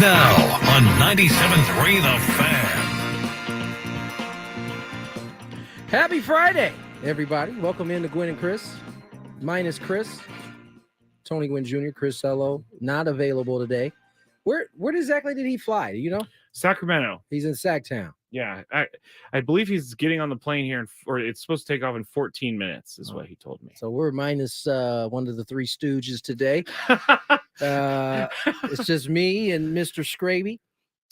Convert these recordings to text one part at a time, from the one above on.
Now on 97.3 The Fan. Happy Friday, everybody. Welcome in to Gwyn and Chris. Minus Chris. Tony Gwynn Jr., Chris Cello, not available today. Where exactly did he fly? Do you know? Sacramento. He's in Sacktown. Yeah, I believe he's getting on the plane here, or it's supposed to take off in 14 minutes, is what he told me. So we're minus one of the three stooges today. It's just me and Mr. Skraby.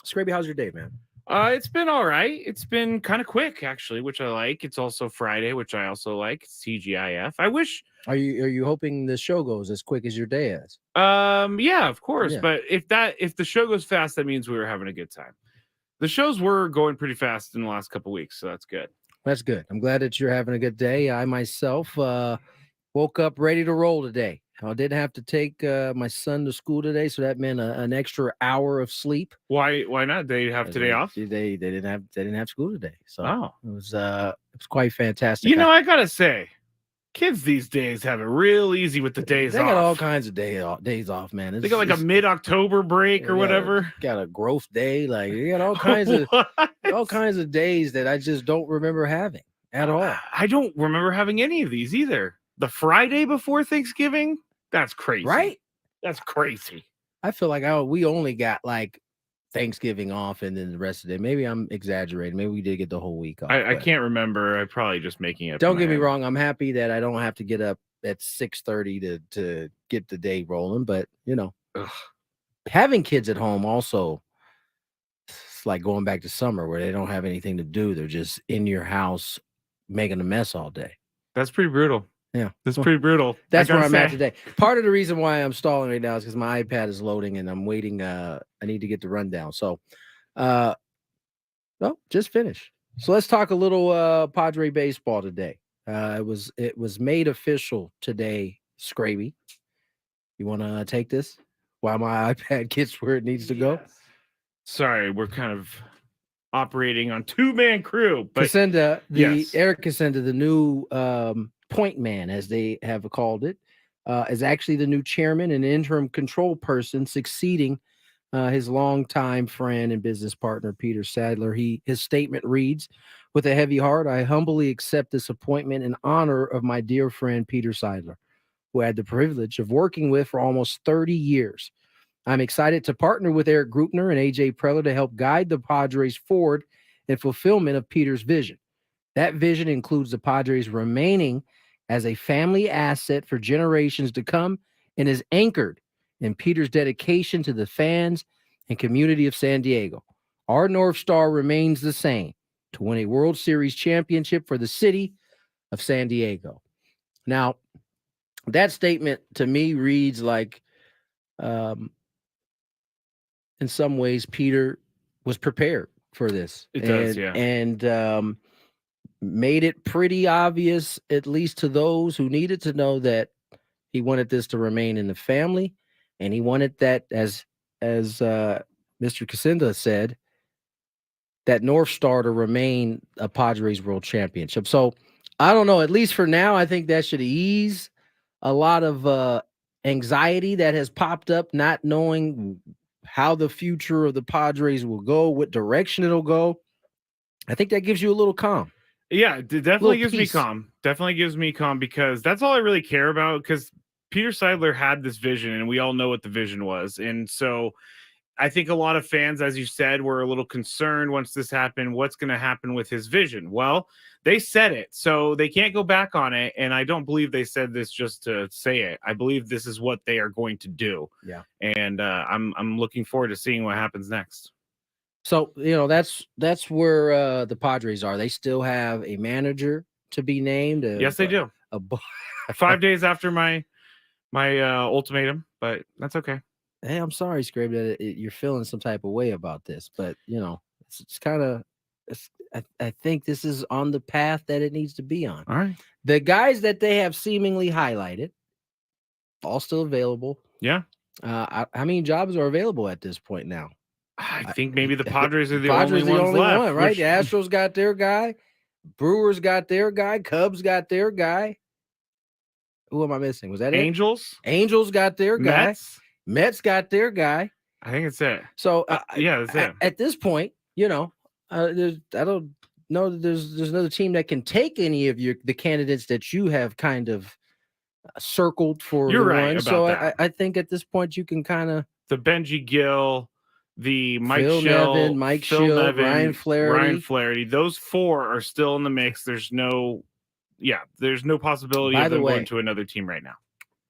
Skraby, how's your day, man? It's been all right. It's been kind of quick, actually, which I like. It's also Friday, which I also like. It's TGIF. I wish. Are you hoping the show goes as quick as your day is? Yeah, of course. Yeah. But if the show goes fast, that means we were having a good time. The shows were going pretty fast in the last couple of weeks, so that's good. That's good. I'm glad that you're having a good day. I myself woke up ready to roll today. I didn't have to take my son to school today, so that meant an extra hour of sleep. Why not? They have today off. They didn't have school today, so it was quite fantastic. You know, I gotta say, kids these days have it real easy with the days off. They got all kinds of days off, man. They got like a mid-October break or whatever. Got a growth day, like you got all kinds of days that I just don't remember having at all. I don't remember having any of these either. The Friday before Thanksgiving, that's crazy, right? That's crazy. I feel like we only got like Thanksgiving off, and then the rest of the day. Maybe I'm exaggerating. Maybe we did get the whole week off. I can't remember. I'm probably just making it. Don't get me wrong. I'm happy that I don't have to get up at 6:30 to get the day rolling. But you know, having kids at home also, it's like going back to summer where they don't have anything to do. They're just in your house making a mess all day. That's pretty brutal. Yeah, that's pretty brutal. That's where I'm at today. Part of the reason why I'm stalling right now is because my iPad is loading and I'm waiting. I need to get the rundown. So, just finished. So let's talk a little Padre baseball today. It was made official today. Skraby, you want to take this while my iPad gets where it needs to go? Sorry, we're kind of operating on two-man crew. But Eric Casenda, the new point man, as they have called it, is actually the new chairman and interim control person, succeeding his longtime friend and business partner, Peter Seidler. His statement reads, "With a heavy heart, I humbly accept this appointment in honor of my dear friend, Peter Seidler, who I had the privilege of working with for almost 30 years. I'm excited to partner with Eric Grupner and AJ Preller to help guide the Padres forward in fulfillment of Peter's vision. That vision includes the Padres remaining as a family asset for generations to come and is anchored in Peter's dedication to the fans and community of San Diego. Our North Star remains the same, to win a World Series championship for the city of San Diego." Now, that statement to me reads like, in some ways, Peter was prepared for this. It does, yeah. And made it pretty obvious, at least to those who needed to know, that he wanted this to remain in the family, and he wanted that, as Mr. Casenda said, that North Star to remain a Padres World Championship. So I don't know, at least for now, I think that should ease a lot of anxiety that has popped up, not knowing how the future of the Padres will go, what direction it'll go. I think that gives you a little calm. Yeah, it definitely gives me calm. Definitely gives me calm, because that's all I really care about, because Peter Seidler had this vision, and we all know what the vision was. And so I think a lot of fans, as you said, were a little concerned once this happened, what's going to happen with his vision? Well, they said it, so they can't go back on it. And I don't believe they said this just to say it. I believe this is what they are going to do. Yeah. And I'm looking forward to seeing what happens next. So, you know, that's where the Padres are. They still have a manager to be named. Yes, they do. 5 days after my ultimatum, but that's okay. Hey, I'm sorry, Skraby, that you're feeling some type of way about this, but you know, it's kind of. I think this is on the path that it needs to be on. All right. The guys that they have seemingly highlighted, all still available. Yeah. How many jobs are available at this point now? I think maybe the Padres are the Padres only ones left. One, right? The Astros got their guy. Brewers got their guy. Cubs got their guy. Who am I missing? Was that Angels? Angels got their guy. Mets got their guy. I think it's it. So that's it. At this point, I don't know that there's another team that can take any of the candidates that you have kind of circled for You're the right run. about So that. I think at this point you can kind of the Benji Gill, the Mike Phil Schill, Nevin, Mike Phil Schill, Nevin, Ryan Flaherty. Those four are still in the mix. There's no possibility By of the them way, going to another team right now.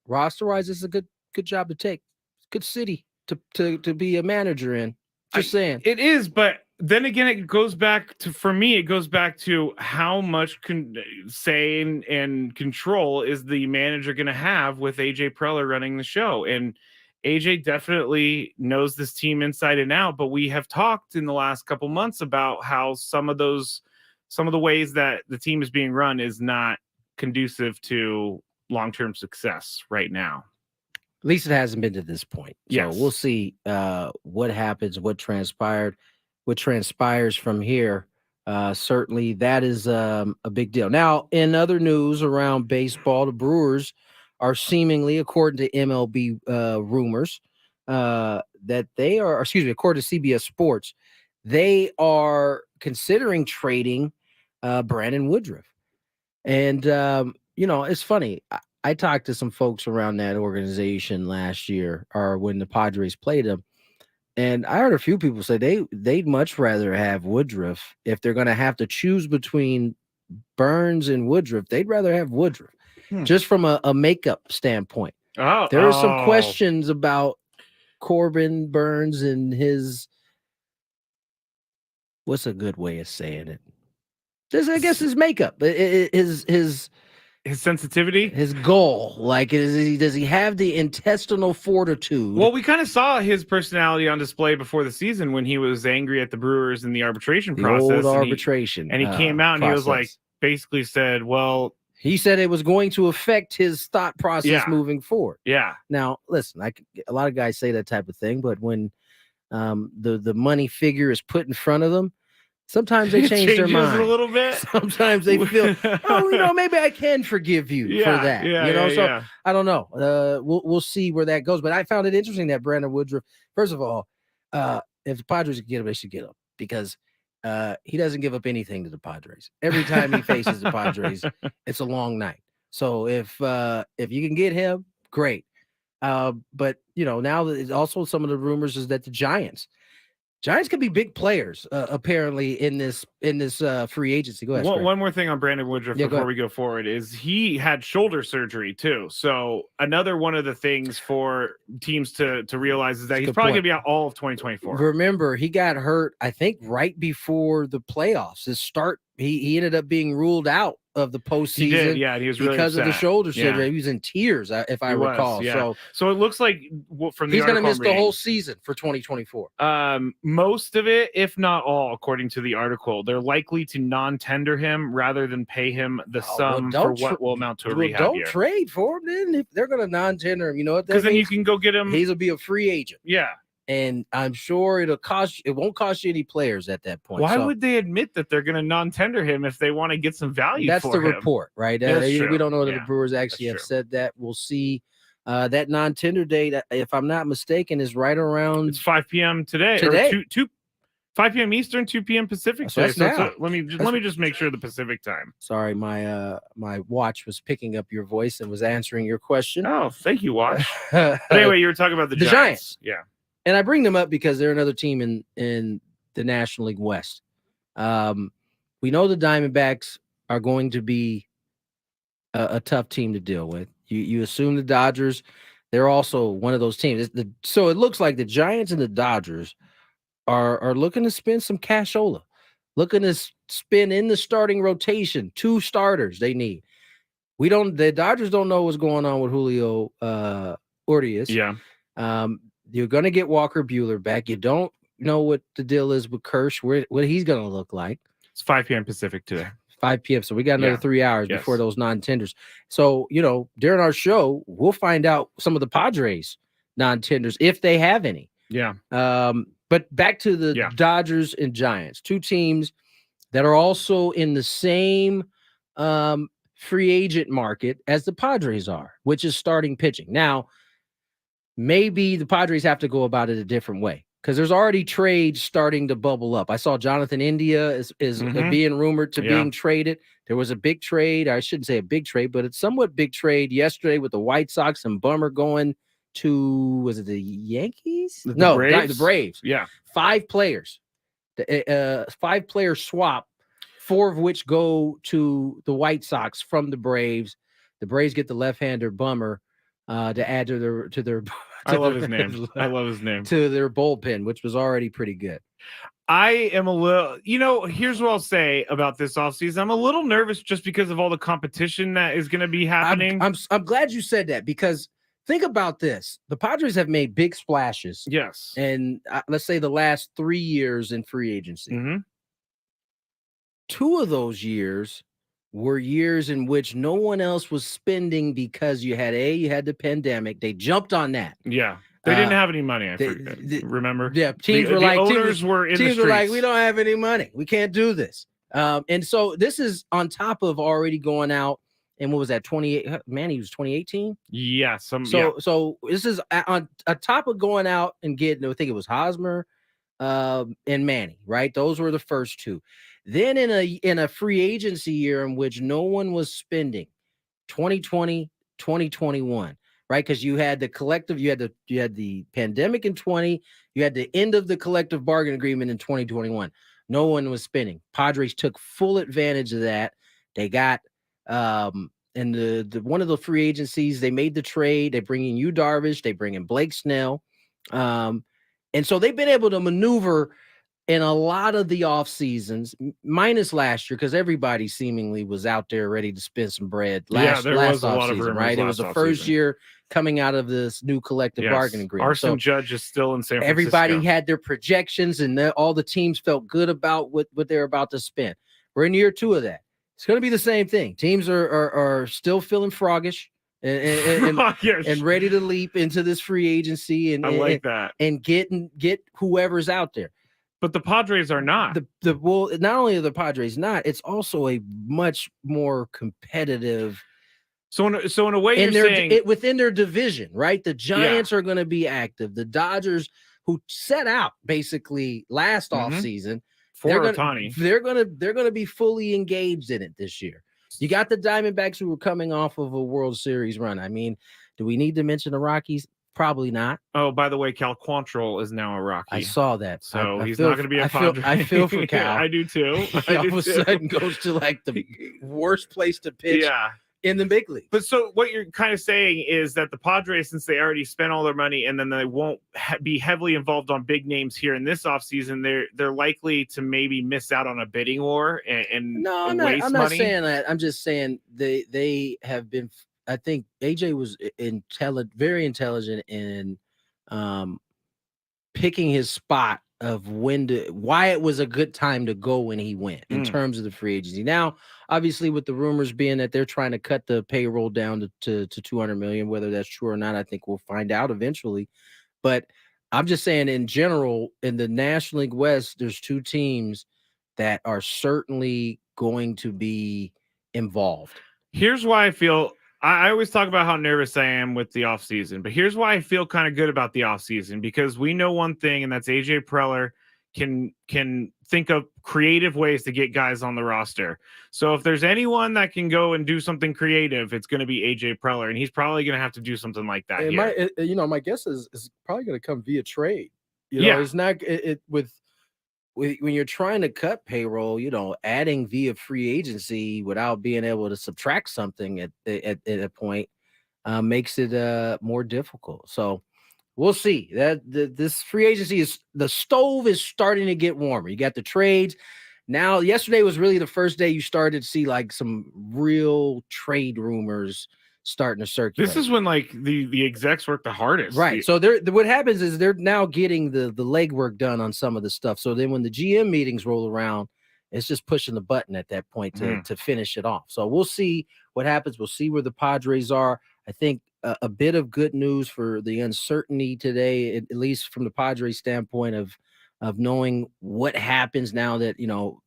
Roster-wise, it's a good job to take. Good city to be a manager in. Just saying. It is, but then again, it goes back to how much say and control is the manager going to have with AJ Preller running the show. And AJ definitely knows this team inside and out, but we have talked in the last couple months about how some of the ways that the team is being run is not conducive to long-term success right now. At least it hasn't been to this point. So we'll see what happens, what transpires from here. Certainly that is a big deal. Now, in other news around baseball, the Brewers are seemingly, according to MLB rumors, that they are, according to CBS Sports, they are considering trading Brandon Woodruff. And, it's funny. I talked to some folks around that organization last year, or when the Padres played them, and I heard a few people say they'd much rather have Woodruff if they're going to have to choose between Burns and Woodruff. They'd rather have Woodruff, just from a makeup standpoint. There are some questions about Corbin Burns and his. What's a good way of saying it? I guess his makeup, his sensitivity, his goal. Like, does he have the intestinal fortitude? Well, we kind of saw his personality on display before the season when he was angry at the Brewers in the arbitration process. And he came out and he was like, basically said, well, he said it was going to affect his thought process moving forward. Yeah. Now, listen, a lot of guys say that type of thing, but when the money figure is put in front of them, sometimes they change their mind a little bit. Sometimes they feel, maybe I can forgive you for that. I don't know. We'll see where that goes. But I found it interesting that Brandon Woodruff, first of all, if the Padres could get him, they should get him, because he doesn't give up anything to the Padres. Every time he faces the Padres, it's a long night. So if you can get him, great. But now that also some of the rumors is that the Giants could be big players, apparently, in this free agency. Go ahead. One more thing on Brandon Woodruff before we go forward is he had shoulder surgery too. So another one of the things for teams to realize is that he's probably going to be out all of 2024. Remember, he got hurt, I think, right before the playoffs. He ended up being ruled out of the postseason. He did, yeah. He was really because upset. of the shoulder surgery. He was in tears, if I recall. Yeah. So it looks like from the he's going to miss the whole season for 2024. Most of it, if not all, according to the article. They're likely to non-tender him rather than pay him the sum for what will amount to a rehab year. Don't trade for him then. If they're going to non-tender him, you know what that means? Because then you can go get him. He'll be a free agent. Yeah. And I'm sure it won't cost you any players at that point. Why would they admit that they're going to non-tender him if they want to get some value for him? That's the report, right? We don't know whether the Brewers actually have said that. We'll see. That non-tender date, if I'm not mistaken, is right around. It's 5 p.m. today. Or 5 p.m. Eastern, 2 p.m. Pacific. Let me just make sure the Pacific time. Sorry, my watch was picking up your voice and was answering your question. Oh, thank you, watch. But anyway, you were talking about the Giants. Yeah. And I bring them up because they're another team in the National League West. We know the Diamondbacks are going to be a tough team to deal with. You assume the Dodgers, they're also one of those teams. So it looks like the Giants and the Dodgers are looking to spend some cashola, looking to spin in the starting rotation. 2 starters they need. The Dodgers don't know what's going on with Julio Urias. Yeah. You're going to get Walker Buehler back. You don't know what the deal is with Kirsch, what he's going to look like. It's 5 p.m. Pacific today. 5 p.m. So we got another 3 hours before those non-tenders. So, during our show, we'll find out some of the Padres non-tenders, if they have any. Yeah. But back to the Dodgers and Giants, 2 teams that are also in the same free agent market as the Padres are, which is starting pitching. Now, maybe the Padres have to go about it a different way because there's already trades starting to bubble up. I saw Jonathan India is being rumored to being traded. There was a big trade. I shouldn't say a big trade, but it's somewhat big trade yesterday with the White Sox and Bummer going to, was it the Yankees? The Braves? The Braves. Yeah. 5 players. The 5-player swap, 4 of which go to the White Sox from the Braves. The Braves get the left-hander Bummer to add to their I love his name. I love his name. To their bullpen, which was already pretty good. I am a little, here's what I'll say about this offseason. I'm a little nervous just because of all the competition that is going to be happening. I'm glad you said that because think about this. The Padres have made big splashes. Yes. And let's say the last 3 years in free agency. Mm-hmm. 2 of those years were years in which no one else was spending because you had the pandemic. They jumped on that. Yeah. They didn't have any money. Remember? Yeah. Teams were like, owners were in the streets. Teams were like, we don't have any money. We can't do this. And so this is on top of already going out. And what was that? 28? Manny was 2018. Yeah. So this is on top of going out and getting. I think it was Hosmer, and Manny. Right. Those were the first 2. Then in a free agency year in which no one was spending, 2020, 2021. Right, because you had the collective, you had the pandemic in 20, you had the end of the collective bargain agreement in 2021. No one was spending. Padres took full advantage of that. They got and the one of the free agencies, they made the trade. They bring in Yu Darvish, they bring in Blake Snell, and so they've been able to maneuver in a lot of the off seasons, minus last year, because everybody seemingly was out there ready to spend some bread. There was a lot of rumors, right? It was the first year coming out of this new collective bargaining agreement. Arson Judge is still in San Francisco. Everybody had their projections, and all the teams felt good about what they're about to spend. We're in year 2 of that. It's going to be the same thing. Teams are still feeling froggish and ready to leap into this free agency and get whoever's out there. But the Padres are not. Well, not only are the Padres not, it's also a much more competitive. So in a way, you're saying within their division, right? The Giants are going to be active. The Dodgers, who set out basically last offseason, for Ohtani, they're going to be fully engaged in it this year. You got the Diamondbacks, who were coming off of a World Series run. I mean, do we need to mention the Rockies? Probably not. Oh, by the way, Cal Quantrill is now a Rocky. I saw that. So he's not going to be a Padre. I feel for Cal. I do too. He all of a sudden goes to like the worst place to pitch in the big league. But so what you're kind of saying is that the Padres, since they already spent all their money and then they won't be heavily involved on big names here in this offseason, they're likely to maybe miss out on a bidding war and I'm not saying that. I'm just saying they have been. I think AJ was very intelligent in picking his spot of why it was a good time to go when he went in terms of the free agency. Now, obviously, with the rumors being that they're trying to cut the payroll down to $200 million, whether that's true or not, I think we'll find out eventually. But I'm just saying, in general, in the National League West, there's 2 teams that are certainly going to be involved. Here's why I feel. I always talk about how nervous I am with the offseason, but here's why I feel kind of good about the offseason, because we know one thing, and that's AJ Preller can think of creative ways to get guys on the roster. So if there's anyone that can go and do something creative, it's going to be AJ Preller, and he's probably going to have to do something like that. My guess is probably going to come via trade. It's not when you're trying to cut payroll, adding via free agency without being able to subtract something at a point makes it more difficult. So we'll see. This free agency the stove is starting to get warmer. You got the trades. Now, yesterday was really the first day you started to see like some real trade rumors starting to circulate. This is when like the execs work the hardest, right? So what happens is they're now getting the legwork done on some of the stuff. So then when the GM meetings roll around, it's just pushing the button at that point to finish it off. So we'll see what happens. We'll see where the Padres are. I think a bit of good news for the uncertainty today, at least from the Padres standpoint of knowing what happens now that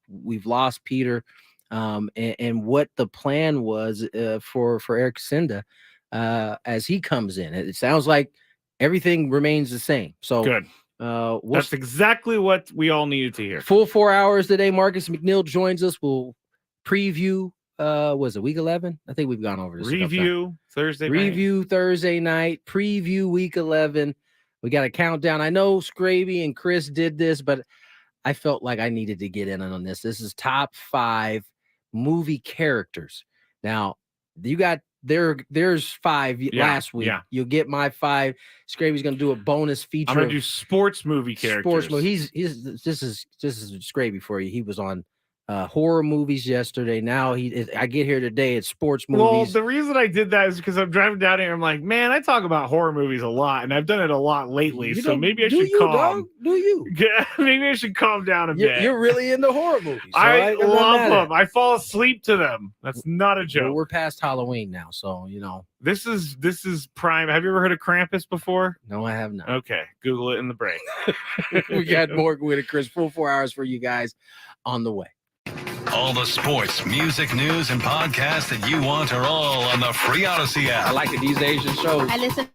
we've lost Peter. And what the plan was for Eric Senda as he comes in. It sounds like everything remains the same. So good. That's exactly what we all needed to hear. Full 4 hours today. Marcus McNeil joins us. We'll preview. Was it week 11? I think we've gone over this. Review Thursday night. Preview week 11. We got a countdown. I know Skraby and Chris did this, but I felt like I needed to get in on this. This is top 5 movie characters. Now, you got there's 5 last week. Yeah. You'll get my 5. Skraby's gonna do a bonus feature. I'm gonna do sports movie characters. Sports movie. This is Skraby for you. He was on horror movies yesterday. Now I get here today. It's sports movies. Well, the reason I did that is because I'm driving down here. I'm like, man, I talk about horror movies a lot, and I've done it a lot lately. So maybe I should calm. Dog? Do you? Maybe I should calm down a bit. You're really into horror movies. I love them. I fall asleep to them. That's not a joke. Well, we're past Halloween now, so this is prime. Have you ever heard of Krampus before? No, I have not. Okay, Google it in the break. We got more Gwyn and Chris. Full 4 hours for you guys on the way. All the sports, music, news, and podcasts that you want are all on the free Odyssey app. I like it these Asian shows. I listen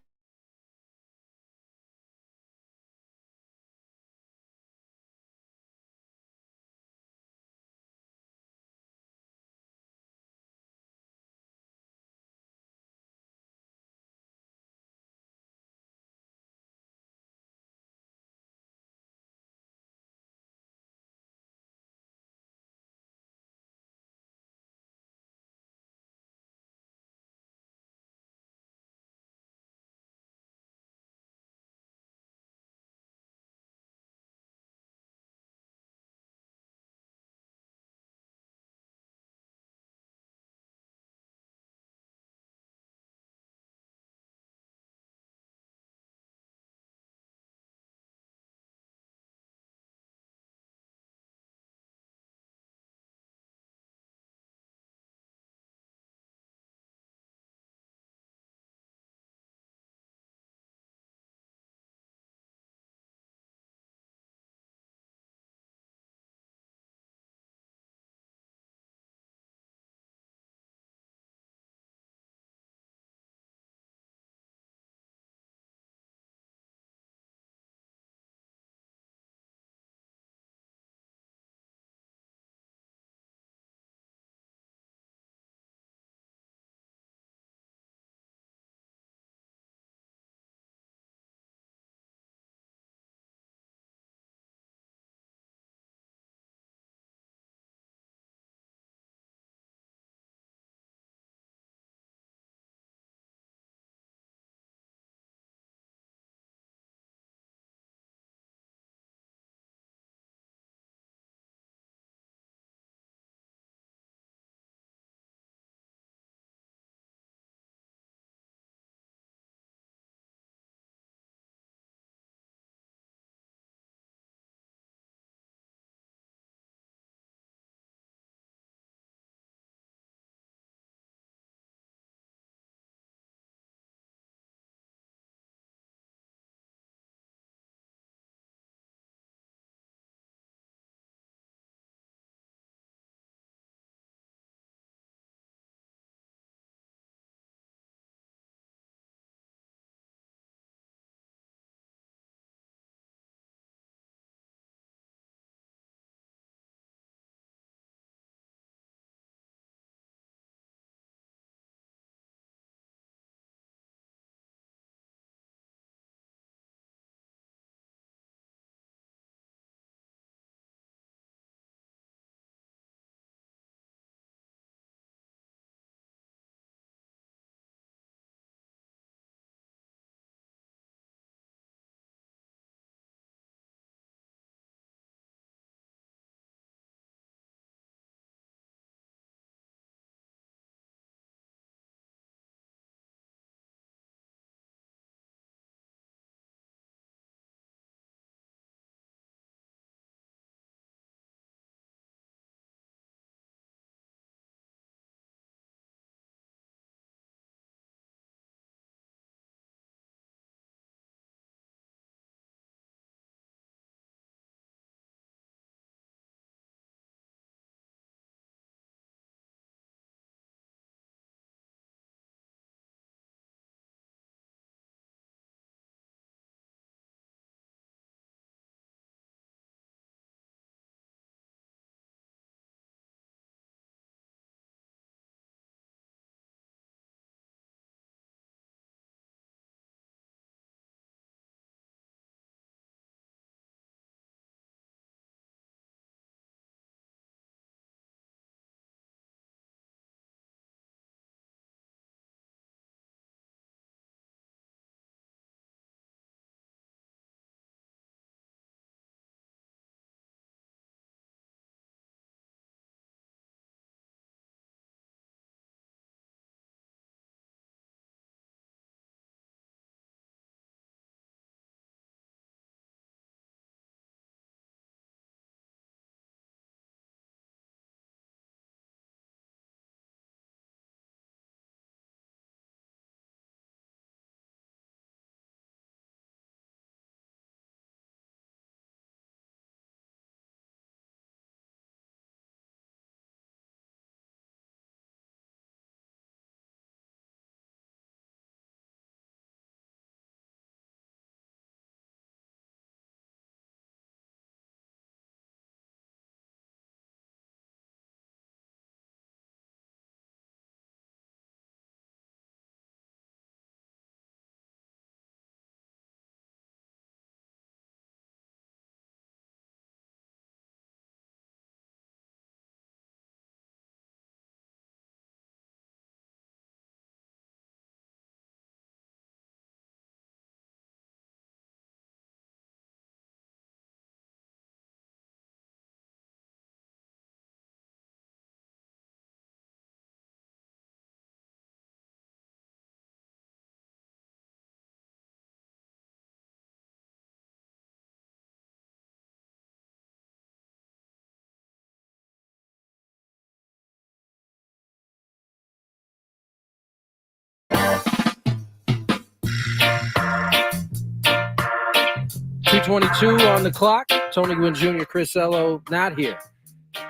2:22 on the clock. Tony Gwynn Jr., Chris Ello not here.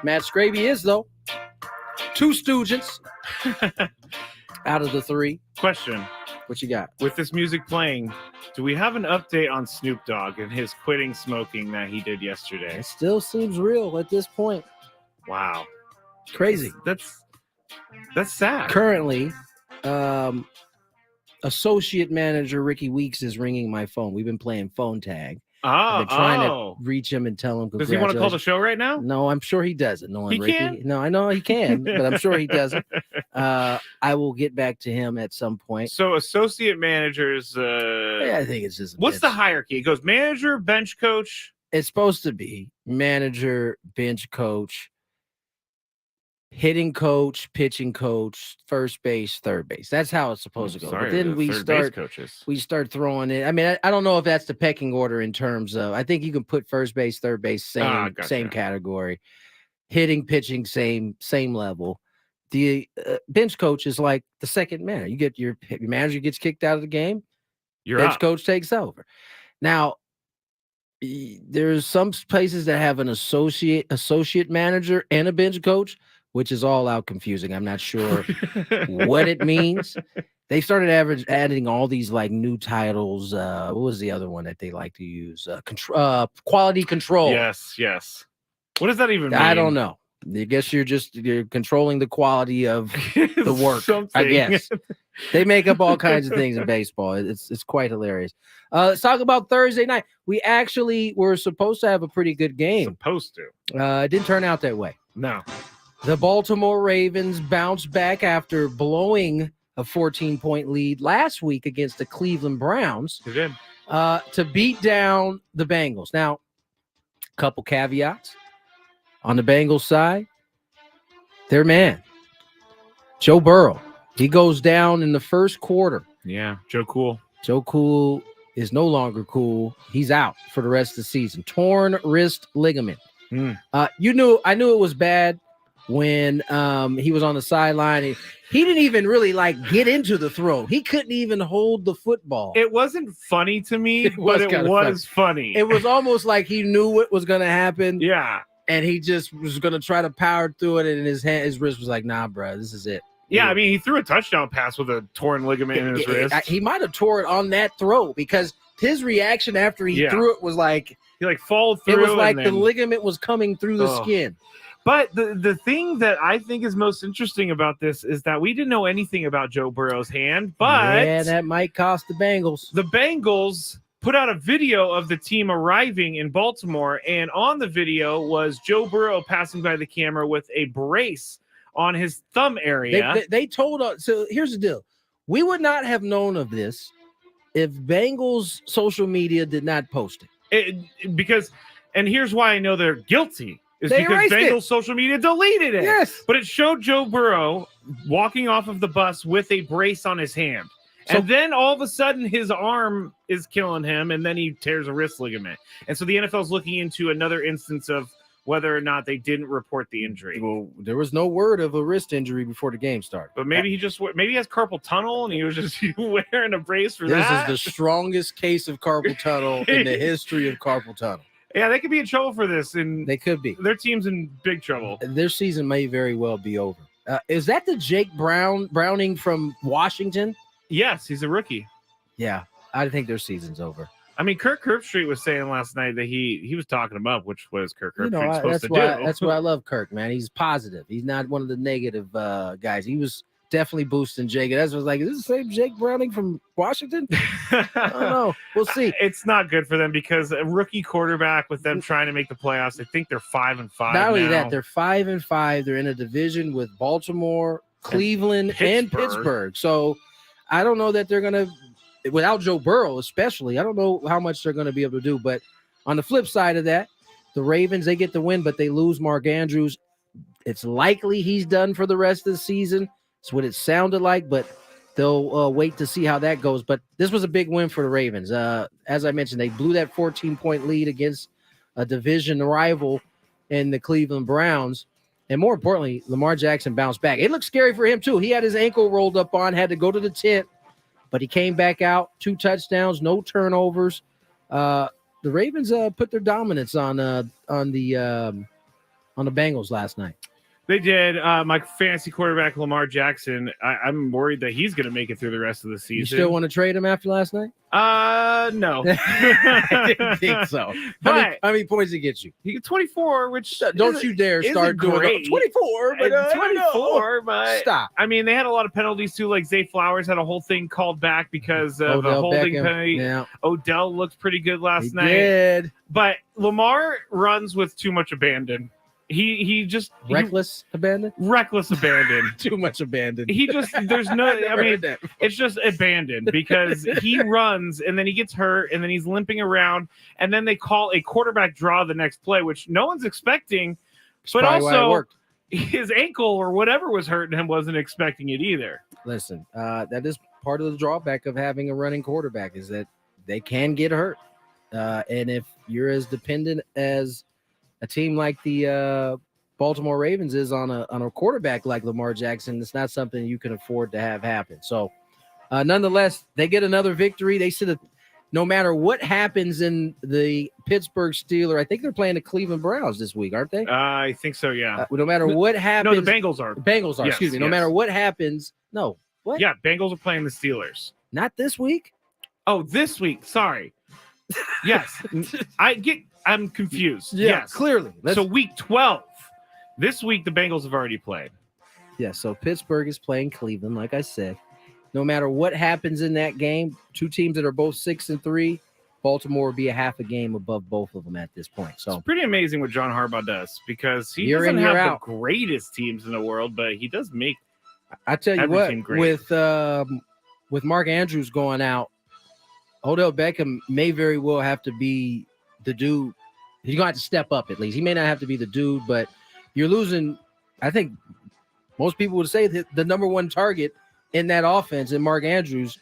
Matt Skraby is, though. 2 Stooges out of the 3. Question. What you got? With this music playing, do we have an update on Snoop Dogg and his quitting smoking that he did yesterday? It still seems real at this point. Wow. Crazy. That's sad. Currently, associate manager Ricky Weeks is ringing my phone. We've been playing phone tag. I've been trying to reach him and tell him. Does he want to call the show right now? No, I'm sure he doesn't. Knowing He Ricky. can? No, I know he can, but I'm sure he doesn't. I will get back to him at some point. So associate managers. Yeah, I think it's just. What's the hierarchy? It goes manager, bench coach. It's supposed to be manager, bench coach, hitting coach, pitching coach, first base, third base. That's how it's supposed to go. Sorry, but then we start throwing it. I mean, I don't know if that's the pecking order in terms of. I think you can put first base, third base, same category. Hitting, pitching, same level. The bench coach is like the second man. You get your manager gets kicked out of the game. Bench coach takes over. Now, there's some places that have an associate manager and a bench coach, which is all out confusing. I'm not sure what it means. They started adding all these like new titles. What was the other one that they like to use? Quality control. Yes. What does that even mean? I don't know. I guess you're controlling the quality of the work. I guess they make up all kinds of things in baseball. It's quite hilarious. Let's talk about Thursday night. We actually were supposed to have a pretty good game. It didn't turn out that way. No. The Baltimore Ravens bounced back after blowing a 14-point lead last week against the Cleveland Browns to beat down the Bengals. Now, a couple caveats. On the Bengals side, their man, Joe Burrow, he goes down in the first quarter. Yeah, Joe Cool. Joe Cool is no longer cool. He's out for the rest of the season. Torn wrist ligament. I knew it was bad when he was on the sideline. He didn't even really get into the throw. He couldn't even hold the football. It wasn't funny to me, but it was funny. It was almost like he knew what was going to happen. Yeah. And he just was going to try to power through it, and his wrist was like, nah, bro, this is it. Yeah, I mean, he threw a touchdown pass with a torn ligament in his wrist. He might have tore it on that throw because his reaction after he threw it was like he followed through. It was like the ligament was coming through the skin. But the thing that I think is most interesting about this is that we didn't know anything about Joe Burrow's hand, but that might cost the Bengals. The Bengals put out a video of the team arriving in Baltimore, and on the video was Joe Burrow passing by the camera with a brace on his thumb area. They told us. So here's the deal. We would not have known of this if Bengals social media did not post it. And here's why I know they're guilty. Is they because Bengals social media deleted it. Yes. But it showed Joe Burrow walking off of the bus with a brace on his hand. And then all of a sudden his arm is killing him, and then he tears a wrist ligament. And so the NFL is looking into another instance of whether or not they didn't report the injury. Well, there was no word of a wrist injury before the game started. But maybe he has carpal tunnel, and he was just wearing a brace for that. This is the strongest case of carpal tunnel in the history of carpal tunnel. Yeah, they could be in trouble for this, and they could be. Their team's in big trouble. Their season may very well be over. Is that the Jake Browning from Washington? Yes, he's a rookie. Yeah, I think their season's over. I mean, Kirk Herbstreit was saying last night that he was talking him up, which was Kirk Herbstreit supposed to do. That's why I love Kirk, man. He's positive. He's not one of the negative guys. He was definitely boosting Jake. That's was like, is this the same Jake Browning from Washington? I don't know. We'll see. It's not good for them because a rookie quarterback with them trying to make the playoffs, I think they're 5-5. Not only that, they're 5-5. They're in a division with Baltimore, Cleveland, and Pittsburgh. So I don't know that they're going to, without Joe Burrow especially, I don't know how much they're going to be able to do. But on the flip side of that, the Ravens, they get the win, but they lose Mark Andrews. It's likely he's done for the rest of the season. That's what it sounded like, but they'll wait to see how that goes. But this was a big win for the Ravens. As I mentioned, they blew that 14-point lead against a division rival in the Cleveland Browns. And more importantly, Lamar Jackson bounced back. It looked scary for him, too. He had his ankle rolled up on, had to go to the tent, but he came back out, 2 touchdowns, no turnovers. the Ravens put their dominance on the Bengals last night. They did. My fantasy quarterback, Lamar Jackson, I'm worried that he's going to make it through the rest of the season. You still want to trade him after last night? No. I didn't think so. How many points did he get you? He got 24, which don't you dare start doing great. 24, but 24, but stop. I mean, they had a lot of penalties too. Like Zay Flowers had a whole thing called back because of a holding penalty. Yeah. Odell looked pretty good last night. Did. But Lamar runs with too much abandon. He just reckless abandon. Too much abandon. He just there's no. I mean, it's just abandoned because he runs and then he gets hurt and then he's limping around and then they call a quarterback draw the next play, which no one's expecting. But also, his ankle or whatever was hurting him wasn't expecting it either. Listen, that is part of the drawback of having a running quarterback is that they can get hurt, and if you're as dependent as a team like the Baltimore Ravens is on a quarterback like Lamar Jackson, it's not something you can afford to have happen. So, nonetheless, they get another victory. They should have, no matter what happens in the Pittsburgh Steelers, I think they're playing the Cleveland Browns this week, aren't they? I think so, yeah. No matter what happens. No, the Bengals are. Yes, excuse me. No matter what happens. No. What? Yeah, Bengals are playing the Steelers. Not this week? Oh, this week. Sorry. Yes. I'm confused. Yeah, yes. Clearly. So week 12. This week, the Bengals have already played. Yeah, so Pittsburgh is playing Cleveland, like I said. No matter what happens in that game, two teams that are both 6-3, Baltimore will be a half a game above both of them at this point. So it's pretty amazing what John Harbaugh does because he doesn't have the greatest teams in the world, but he does make. I tell you what, with Mark Andrews going out, Odell Beckham may very well have to be the dude. He's going to have to step up at least. He may not have to be the dude, but you're losing. I think most people would say that the number one target in that offense in Mark Andrews.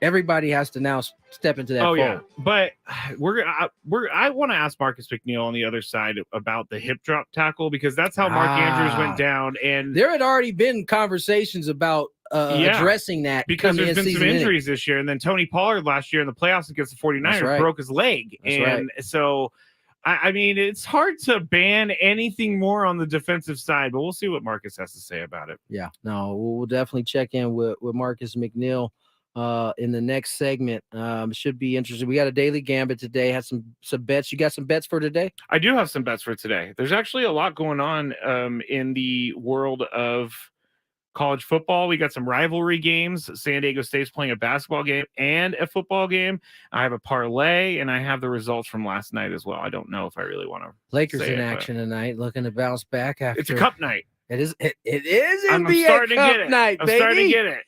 Everybody has to now step into that. Oh, yeah. But I want to ask Marcus McNeil on the other side about the hip drop tackle because that's how Mark Andrews went down. And there had already been conversations about addressing that because there's been some injuries this year. And then Tony Pollard last year in the playoffs against the 49ers broke his leg. So, I mean, it's hard to ban anything more on the defensive side, but we'll see what Marcus has to say about it. Yeah, no, we'll definitely check in with Marcus McNeil. In the next segment. Should be interesting. We got a daily gambit today. Had some bets. You got some bets for today? I do have some bets for today. There's actually a lot going on in the world of college football. We got some rivalry games. San Diego State's playing a basketball game and a football game. I have a parlay, and I have the results from last night as well. I don't know if I really want to. Lakers in action tonight, looking to bounce back after. It's a cup night. It is. It is NBA I'm starting Cup to get it. night, I'm baby. starting to get it.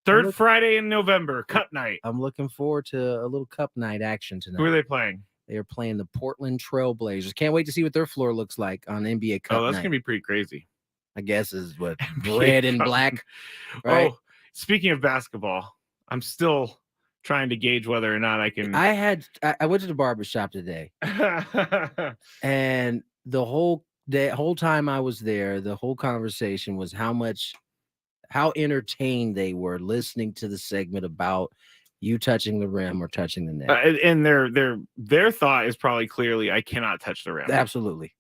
Third Friday in November, Cup night. I'm looking forward to a little Cup night action tonight. Who are they playing? They are playing the Portland Trail Blazers. Can't wait to see what their floor looks like on NBA Cup night. Oh, that's going to be pretty crazy. I guess is what red and black. Right? Oh, speaking of basketball, I'm still trying to gauge whether or not I can. I went to the barbershop today, and the whole time I was there, the whole conversation was how entertained they were listening to the segment about you touching the rim or touching the net. And their thought is probably clearly, I cannot touch the rim. Absolutely.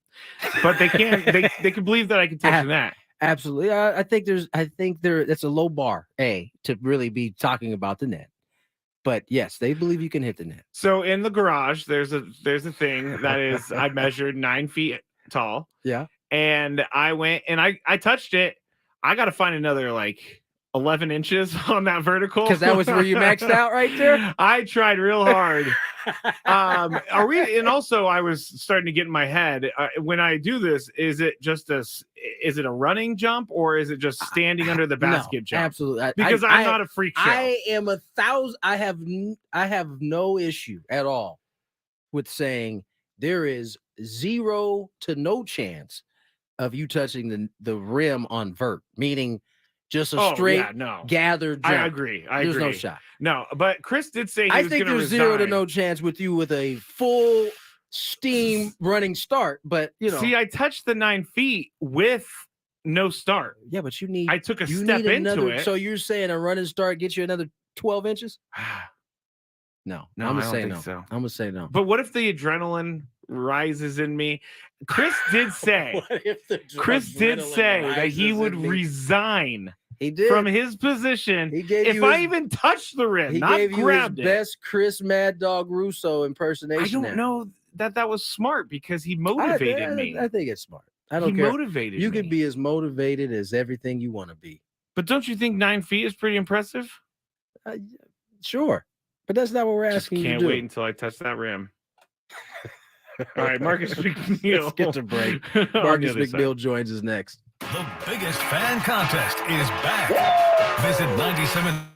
But they can they can believe that I can touch the net. Absolutely. I think that's a low bar, to really be talking about the net. But yes, they believe you can hit the net. So in the garage, there's a thing that is I measured 9 feet tall. Yeah. And I went and I touched it. I got to find another 11 inches on that vertical. Because that was where you maxed out right there? I tried real hard. And also I was starting to get in my head. When I do this, is it a running jump or is it just standing under the basket jump? Absolutely. Because I'm not a freak show. I am 1,000. I have no issue at all with saying there is zero to no chance of you touching the rim on vert, meaning just a straight gathered jump. I agree. There's no shot. No, but Chris did say I think there's zero to no chance with you with a full steam running start. But see, I touched the 9 feet with no start. Yeah, but I took a step into it. So you're saying a running start gets you another 12 inches? No, No, I'm I gonna don't say think no. so. I'm gonna say no. But what if the adrenaline rises in me? Chris did say that he would resign He did from his position He gave if you I his- even touched the rim, He not gave you his grabbed it. best Chris Mad Dog Russo impersonation. I don't there. know that was smart because he motivated me. I think it's smart. I don't He care. motivated You me. can be as motivated as everything you want to be. But don't you think 9 feet is pretty impressive? Sure, but that's not what we're Just asking you to can't do. wait until I touch that rim. All right, Marcus McNeil. Let's get to break. On the Marcus other McNeil side. joins us next. The biggest fan contest is back. Visit 97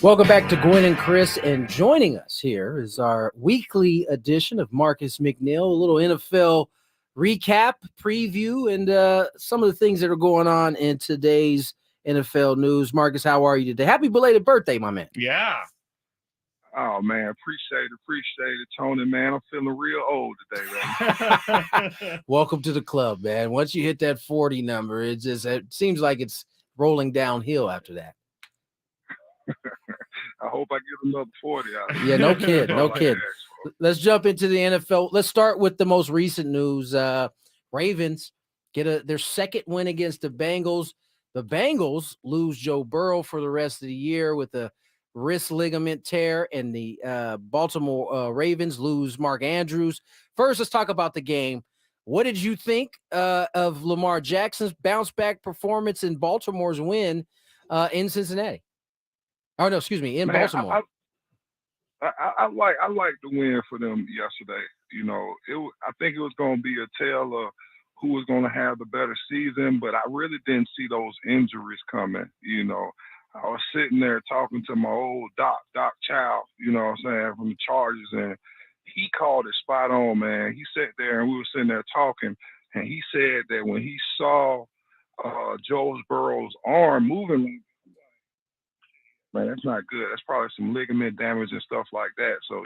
Welcome back to Gwyn and Chris, and joining us here is our weekly edition of Marcus McNeil, a little NFL recap, preview, and some of the things that are going on in today's NFL news. Marcus, how are you today? Happy belated birthday, my man. Yeah. Oh, man, appreciate it, Tony, man. I'm feeling real old today, man. Welcome to the club, man. Once you hit that 40 number, it seems like it's rolling downhill after that. I hope I get another 40 out. Yeah, no kid, no kid. Let's jump into the NFL. Let's start with the most recent news. Ravens get their second win against the Bengals. The Bengals lose Joe Burrow for the rest of the year with a wrist ligament tear, and the Baltimore Ravens lose Mark Andrews. First, let's talk about the game. What did you think of Lamar Jackson's bounce back performance in Baltimore's win in Cincinnati? Oh no, excuse me, in Baltimore. I like the win for them yesterday. You know, I think it was going to be a tale of who was going to have the better season, but I really didn't see those injuries coming. You know, I was sitting there talking to my old Doc Child, you know what I'm saying, from the Chargers, and he called it spot on, man. He sat there and we were sitting there talking, and he said that when he saw Joe Burrow's arm moving, man, that's not good. That's probably some ligament damage and stuff like that. So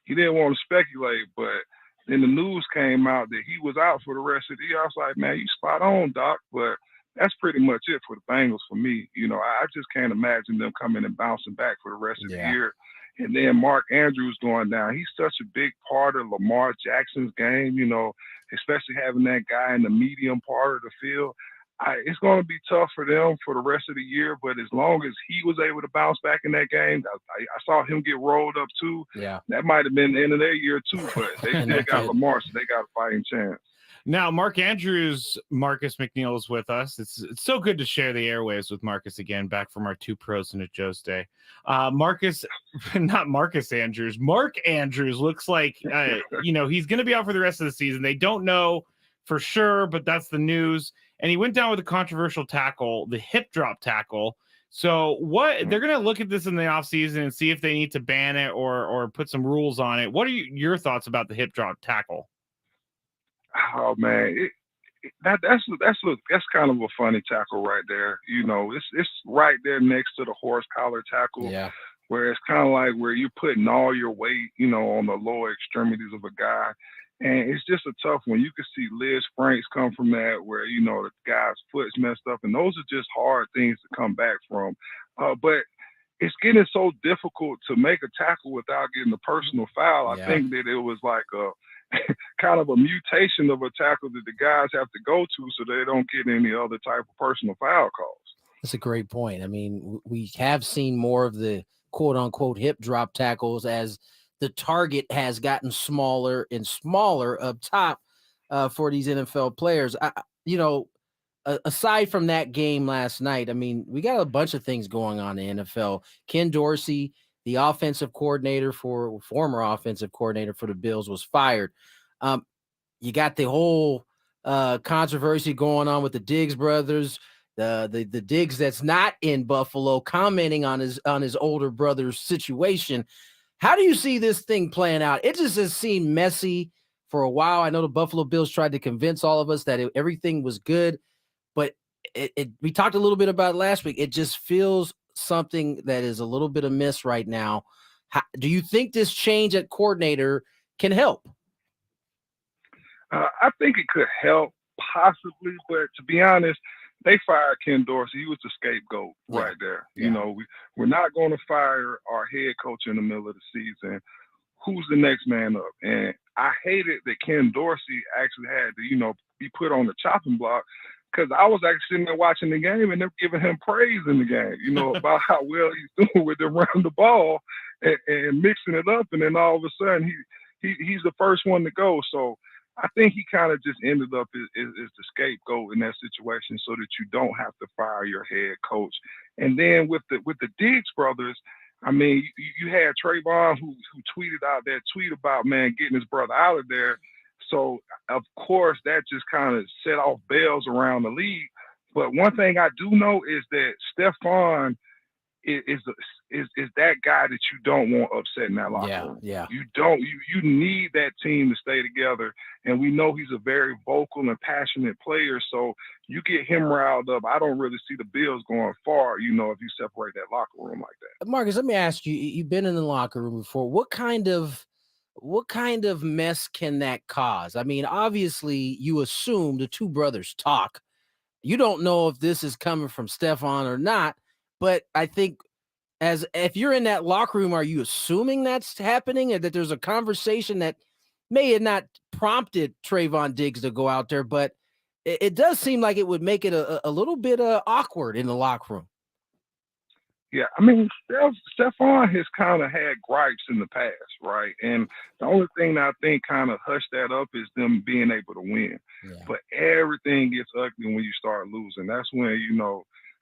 he didn't want to speculate, but then the news came out that he was out for the rest of the year. I was like, man, you spot on, Doc. But that's pretty much it for the Bengals for me. You know, I just can't imagine them coming and bouncing back for the rest of the year. And then Mark Andrews going down. He's such a big part of Lamar Jackson's game, you know, especially having that guy in the medium part of the field. It's going to be tough for them for the rest of the year, but as long as he was able to bounce back in that game, I saw him get rolled up too. Yeah, that might have been the end of their year too, but they still got Lamar, so they got a fighting chance. Now, Mark Andrews, Marcus McNeil is with us. It's so good to share the airwaves with Marcus again, back from our two pros and a Joe's day. Marcus, not Marcus Andrews, Mark Andrews looks like, you know, he's going to be out for the rest of the season. They don't know for sure, but that's the news. And he went down with a controversial tackle, the hip drop tackle. So they're going to look at this in the offseason and see if they need to ban it or put some rules on it. What are your thoughts about the hip drop tackle? Oh man, that's kind of a funny tackle right there. You know, it's right there next to the horse collar tackle. Yeah. Where it's kind of like where you're putting all your weight, you know, on the lower extremities of a guy. And it's just a tough one. You can see Liz Franks come from that, where, you know, the guy's foot's messed up. And those are just hard things to come back from. But it's getting so difficult to make a tackle without getting a personal foul. I think that it was like a kind of a mutation of a tackle that the guys have to go to so they don't get any other type of personal foul calls. That's a great point. I mean, we have seen more of the quote-unquote hip drop tackles as the target has gotten smaller and smaller up top for these NFL players. You know, aside from that game last night, I mean, we got a bunch of things going on in the NFL. Ken Dorsey, the former offensive coordinator for the Bills, was fired. You got the whole controversy going on with the Diggs brothers, the Diggs that's not in Buffalo commenting on his older brother's situation. How do you see this thing playing out? It just has seemed messy for a while. I know the Buffalo Bills tried to convince all of us that everything was good, but we talked a little bit about it last week. It just feels something that is a little bit amiss right now. Do you think this change at coordinator can help? I think it could help possibly, but to be honest, they fired Ken Dorsey. He was the scapegoat right there. You know, we're not going to fire our head coach in the middle of the season. Who's the next man up? And I hated that Ken Dorsey actually had to, you know, be put on the chopping block, because I was actually sitting there watching the game and they're giving him praise in the game, you know, about how well he's doing with them running the ball and mixing it up. And then all of a sudden he's the first one to go. So I think he kind of just ended up as the scapegoat in that situation, so that you don't have to fire your head coach. And then with the Diggs brothers, I mean, you had Trayvon who tweeted out that tweet about, man, getting his brother out of there. So of course that just kind of set off bells around the league. But one thing I do know is that Stephon is that guy that you don't want upset in that locker room. Yeah. You need that team to stay together. And we know he's a very vocal and passionate player. So you get him riled up. I don't really see the Bills going far, if you separate that locker room like that. Marcus, let me ask you, you've been in the locker room before. What kind of mess can that cause? I mean, obviously you assume the two brothers talk. You don't know if this is coming from Stephon or not, but I think if you're in that locker room, are you assuming that's happening and that there's a conversation that may have not prompted Trayvon Diggs to go out there, but it does seem like it would make it a little bit awkward in the locker room. Yeah, I mean, Stephon has kind of had gripes in the past, right? And the only thing that I think kind of hushed that up is them being able to win. Yeah. But everything gets ugly when you start losing. That's when,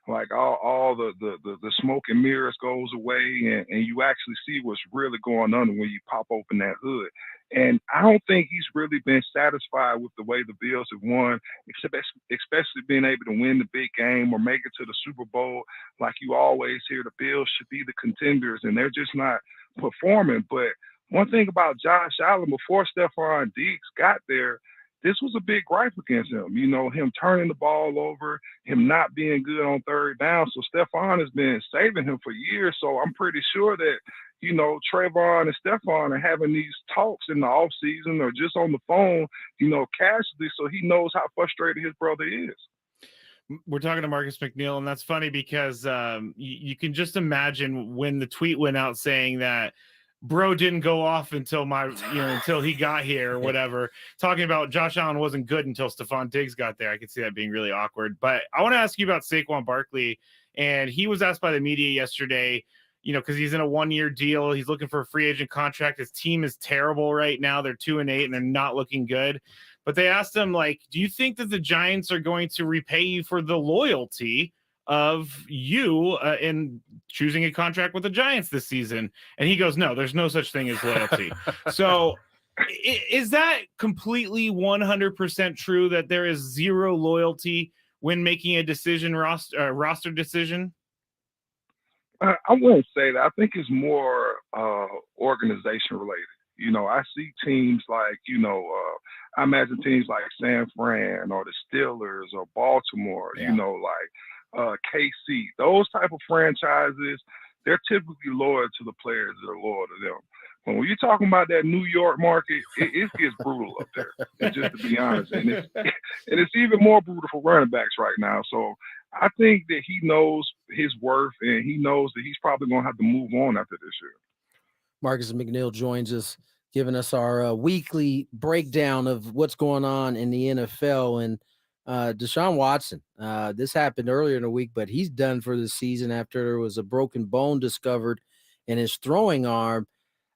like all the smoke and mirrors goes away and you actually see what's really going on when you pop open that hood. And I don't think he's really been satisfied with the way the Bills have won, especially being able to win the big game or make it to the Super Bowl. Like you always hear, the Bills should be the contenders, and they're just not performing. But one thing about Josh Allen, before Stephon Diggs got there, this was a big gripe against him. Him turning the ball over, him not being good on third down. So Stephon has been saving him for years. So I'm pretty sure that, Trayvon and Stephon are having these talks in the offseason or just on the phone, casually, so he knows how frustrated his brother is. We're talking to Marcus McNeil, and that's funny because you can just imagine when the tweet went out saying that bro didn't go off until until he got here or whatever, talking about Josh Allen wasn't good until Stephon Diggs got there. I could see that being really awkward. But I want to ask you about Saquon Barkley, and he was asked by the media yesterday, because he's in a 1-year deal. He's looking for a free agent contract. His team is terrible right now. They're 2-8 and they're not looking good. But they asked him, do you think that the Giants are going to repay you for the loyalty of you in choosing a contract with the Giants this season? And he goes, no, there's no such thing as loyalty. So is that completely 100% true that there is zero loyalty when making a decision, roster decision? I wouldn't say that. I think it's more organization related. I see teams like, I imagine teams like San Fran or the Steelers or Baltimore, KC, those type of franchises, they're typically loyal to the players that are loyal to them. But when you're talking about that New York market, it gets brutal up there. And just to be honest, and it's even more brutal for running backs right now. So I think that he knows his worth, and he knows that he's probably going to have to move on after this year. Marcus McNeil joins us, giving us our weekly breakdown of what's going on in the NFL. And Deshaun Watson, this happened earlier in the week, but he's done for the season after there was a broken bone discovered in his throwing arm.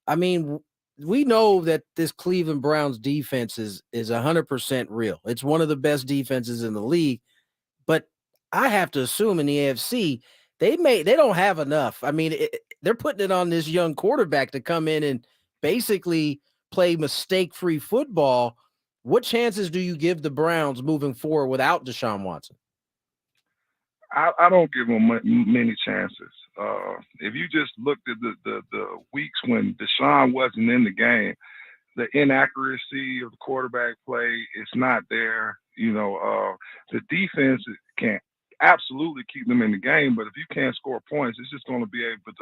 I mean, we know that this Cleveland Browns defense is 100% real. It's one of the best defenses in the league, but I have to assume in the AFC, they don't have enough. I mean, they're putting it on this young quarterback to come in and basically play mistake-free football. What chances do you give the Browns moving forward without Deshaun Watson? I don't give them many chances. If you just looked at the weeks when Deshaun wasn't in the game, the inaccuracy of the quarterback play is not there. The defense can't absolutely keep them in the game, but if you can't score points, it's just going to be able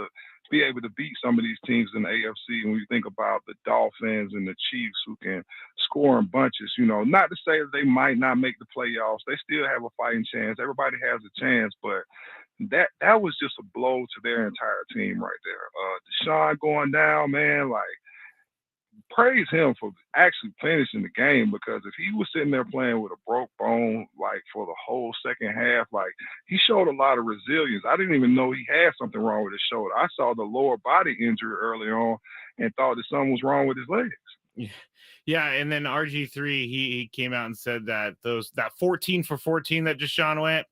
to beat some of these teams in the AFC. When you think about the Dolphins and the Chiefs, who can score in bunches, not to say that they might not make the playoffs, they still have a fighting chance. Everybody has a chance, but that was just a blow to their entire team right there. Deshaun going down, man, praise him for actually finishing the game, because if he was sitting there playing with a broke bone for the whole second half, he showed a lot of resilience. I didn't even know he had something wrong with his shoulder. I saw the lower body injury early on and thought that something was wrong with his legs. Yeah, and then RG3, he came out and said that that 14 for 14 that Deshaun went,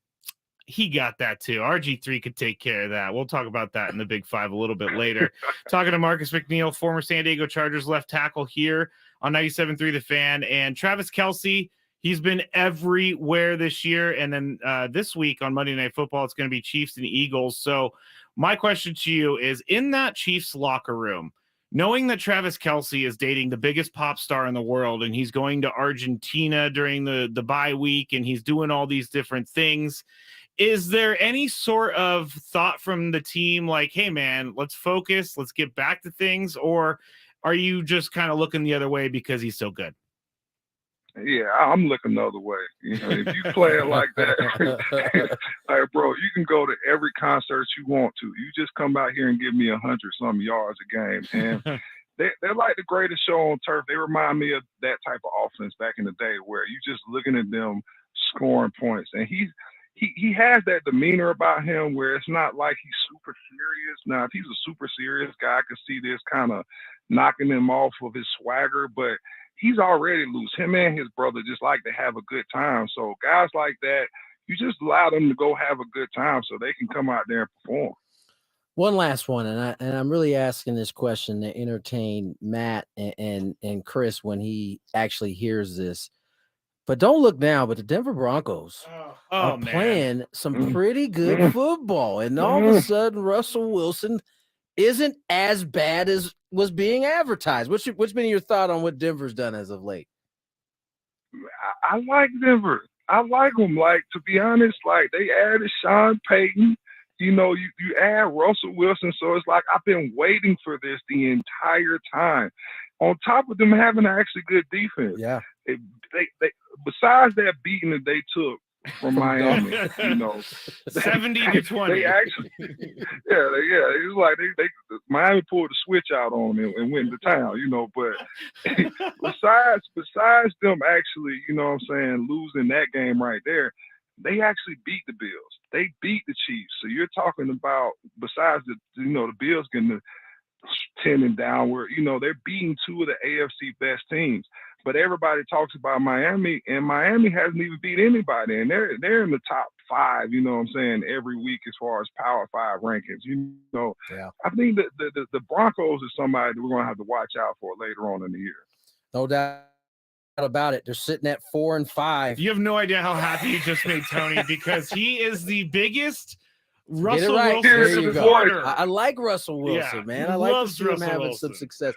he got that too. RG3 could take care of that. We'll talk about that in the Big Five a little bit later. Talking to Marcus McNeil, former San Diego Chargers left tackle here on 97.3 The Fan. And Travis Kelce, He's been everywhere this year. And then this week on Monday Night Football, it's going to be Chiefs and Eagles. So my question to you is, in that Chiefs locker room, knowing that Travis Kelce is dating the biggest pop star in the world, and he's going to Argentina during the bye week, and he's doing all these different things, is there any sort of thought from the team like, hey, man, let's focus, let's get back to things? Or are you just kind of looking the other way because he's so good? Yeah, I'm looking the other way. You know, if you play it like that, like, bro, you can go to every concert you want to. You just come out here and give me 100-some yards a game. And they're like the greatest show on turf. They remind me of that type of offense back in the day where you just looking at them scoring points. And he has that demeanor about him where it's not like he's super serious. Now, if he's a super serious guy, I could see this kind of knocking him off of his swagger, but he's already loose. Him and his brother just like to have a good time. So guys like that, you just allow them to go have a good time so they can come out there and perform. One last one, and I'm really asking this question to entertain Matt and Chris when he actually hears this. But don't look now, but the Denver Broncos are playing some pretty good football. And all of a sudden, Russell Wilson isn't as bad as was being advertised. What's been your thought on what Denver's done as of late? I like Denver. I like them. Like, to be honest, like, they added Sean Payton. You know, you add Russell Wilson. So it's like I've been waiting for this the entire time. On top of them having actually good defense. Yeah. They besides that beating that they took from Miami, you know, 70-20. They actually, it was like they Miami pulled the switch out on them and went to town, you know. But besides them actually, you know what I'm saying, losing that game right there, they actually beat the Bills. They beat the Chiefs. So you're talking about, besides the Bills getting the 10 and downward, you know, they're beating two of the AFC best teams. But everybody talks about Miami, and Miami hasn't even beat anybody. And they're in the top 5, you know what I'm saying, every week as far as Power 5 rankings. You know, yeah. I think that the Broncos is somebody that we're going to have to watch out for later on in the year. No doubt about it. They're sitting at 4 and 5. You have no idea how happy you just made Tony, because he is the biggest Russell Wilson supporter. I like Russell Wilson, man. I like to see him having some success.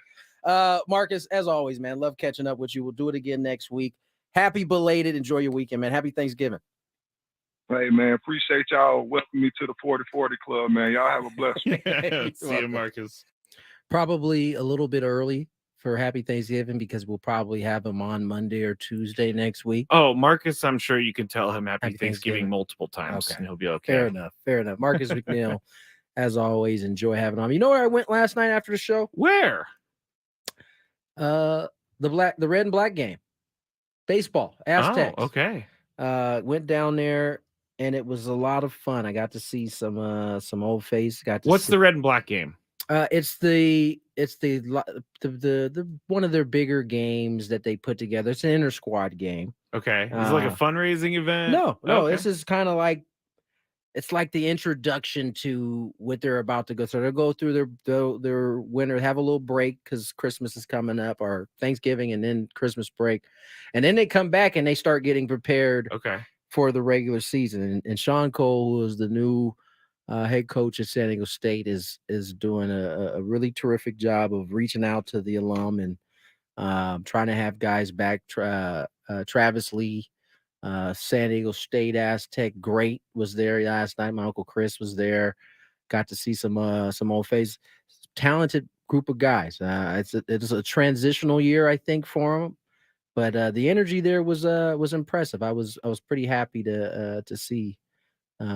Marcus, as always, man, love catching up with you. We'll do it again next week. Happy belated. Enjoy your weekend, man. Happy Thanksgiving. Hey, man, appreciate y'all welcoming me to the 40-40 Club, man. Y'all have a blessed one. See you, Marcus. Probably a little bit early for Happy Thanksgiving because we'll probably have him on Monday or Tuesday next week. Oh, Marcus, I'm sure you can tell him Happy Thanksgiving multiple times, and he'll be okay. Fair enough. Marcus McNeil, as always, enjoy having him. You know where I went last night after the show? Where? The red and black game, baseball, Aztecs. Oh, okay. Went down there and it was a lot of fun. I got to see some old face. What's the red and black game? It's the one of their bigger games that they put together. It's an inter squad game. Okay, is it like a fundraising event? No. Okay. This is kind of like. It's like the introduction to what they're about to go. So they'll go through their winter, have a little break because Christmas is coming up, or Thanksgiving, and then Christmas break. And then they come back and they start getting prepared for the regular season. And Sean Cole, who is the new head coach at San Diego State, is doing a really terrific job of reaching out to the alum and trying to have guys back. Travis Lee, San Diego State Aztec great was there last night. My Uncle Chris was there. Got to see some old face. Talented group of guys. It's a transitional year, I think, for them. But the energy there was impressive. I was pretty happy to see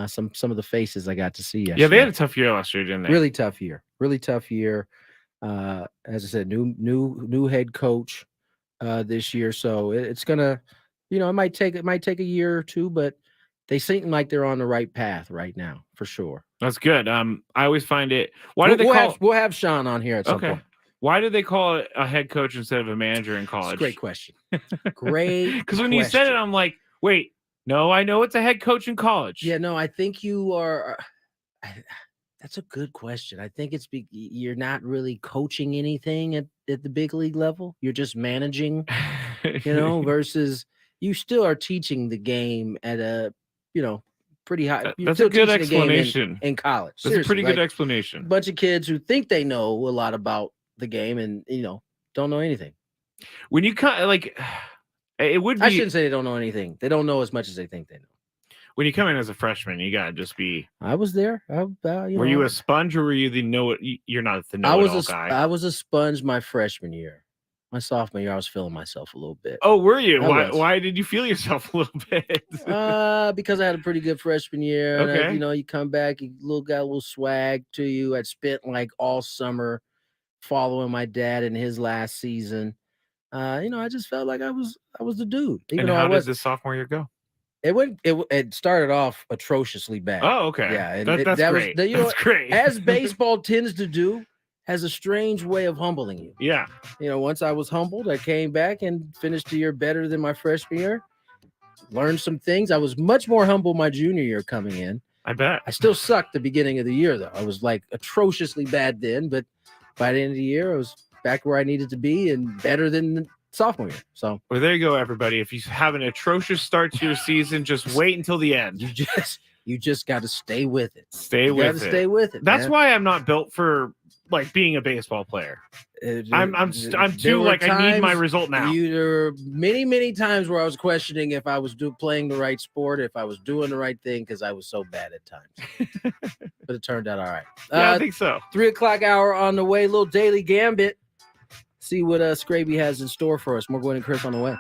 some of the faces I got to see yesterday. Yeah, they had a tough year last year, didn't they? Really tough year. As I said, new head coach this year, so it's gonna. You know, it might take a year or two, but they seem like they're on the right path right now, for sure. That's good. I always find it. We'll have Sean on here at some point. Why do they call it a head coach instead of a manager in college? Great question. Great. Because when you said it, I'm like, wait, no, I know it's a head coach in college. Yeah, no, I think you are. That's a good question. I think you're not really coaching anything at the big league level. You're just managing, versus. you still are teaching the game at a, pretty high. You're That's still a good teaching the game explanation. in college. That's a pretty Seriously, good explanation. A bunch of kids who think they know a lot about the game and don't know anything. When you it would be. I shouldn't say they don't know anything. They don't know as much as they think they know. When you come in as a freshman, you gotta just be. I was there. Were you a sponge or were you the know it? You're not the know it all guy. I was a sponge my freshman year. My sophomore year, I was feeling myself a little bit. Oh, were you? Why did you feel yourself a little bit? Because I had a pretty good freshman year. Okay. And you come back, you got a little swag to you. I'd spent like all summer following my dad in his last season. I just felt like I was the dude. Even though how did the sophomore year go? It started off atrociously bad. Oh, okay. Yeah, and that's great. That's great. As baseball tends to do, has a strange way of humbling you. Yeah. Once I was humbled, I came back and finished the year better than my freshman year. Learned some things. I was much more humble my junior year coming in. I bet. I still sucked the beginning of the year, though. I was like atrociously bad then, but by the end of the year, I was back where I needed to be and better than the sophomore year. So, well, there you go, everybody. If you have an atrocious start to your season, just wait until the end. You just got to stay with it. Stay with it. That's why I'm not built for being a baseball player. I'm too I need my result now. There were many times where I was questioning if I was playing the right sport, if I was doing the right thing, because I was so bad at times. But it turned out all right. Yeah, I think so. 3:00 hour on the way. Little daily gambit. See what Skraby has in store for us. More Gwyn and Chris on the way.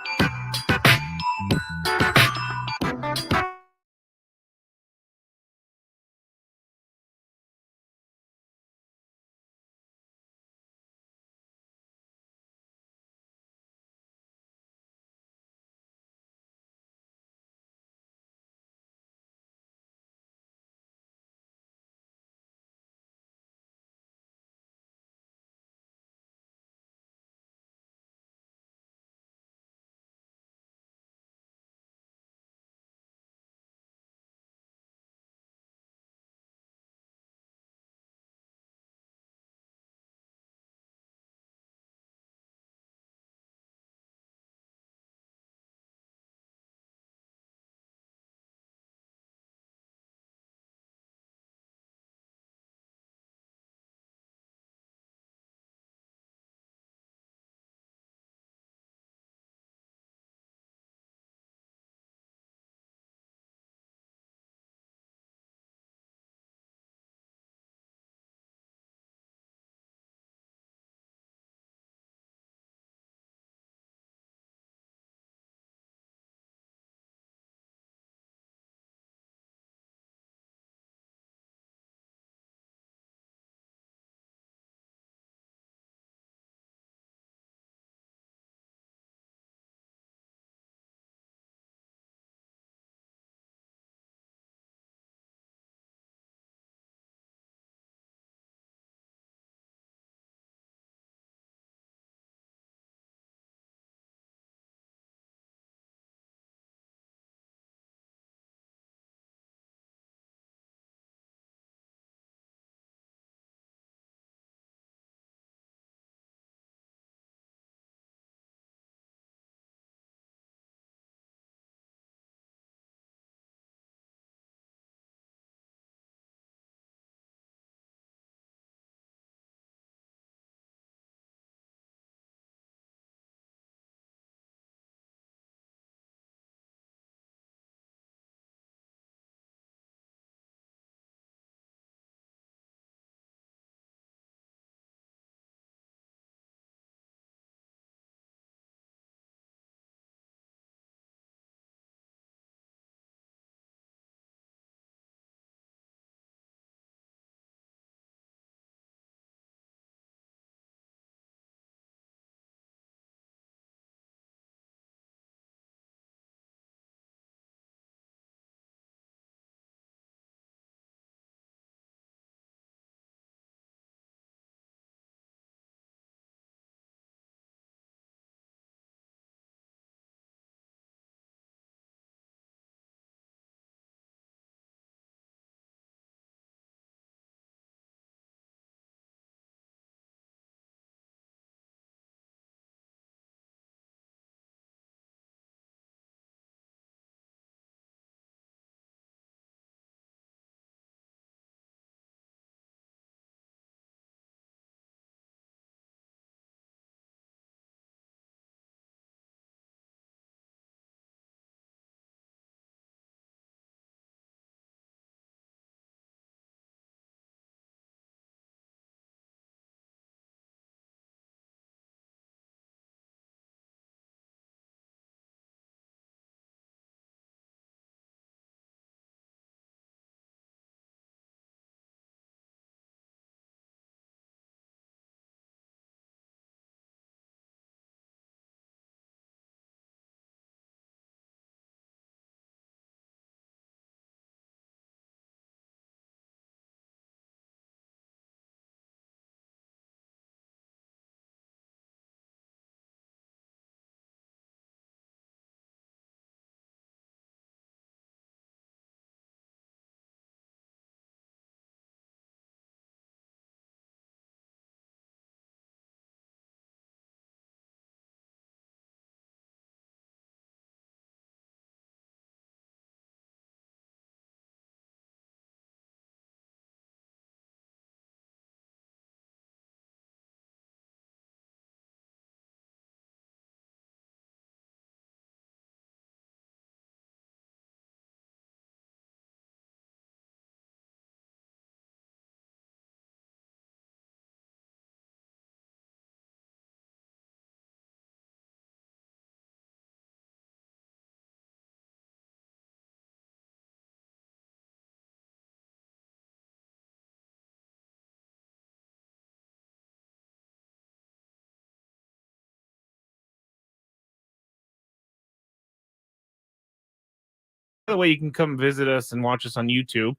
the way, you can come visit us and watch us on YouTube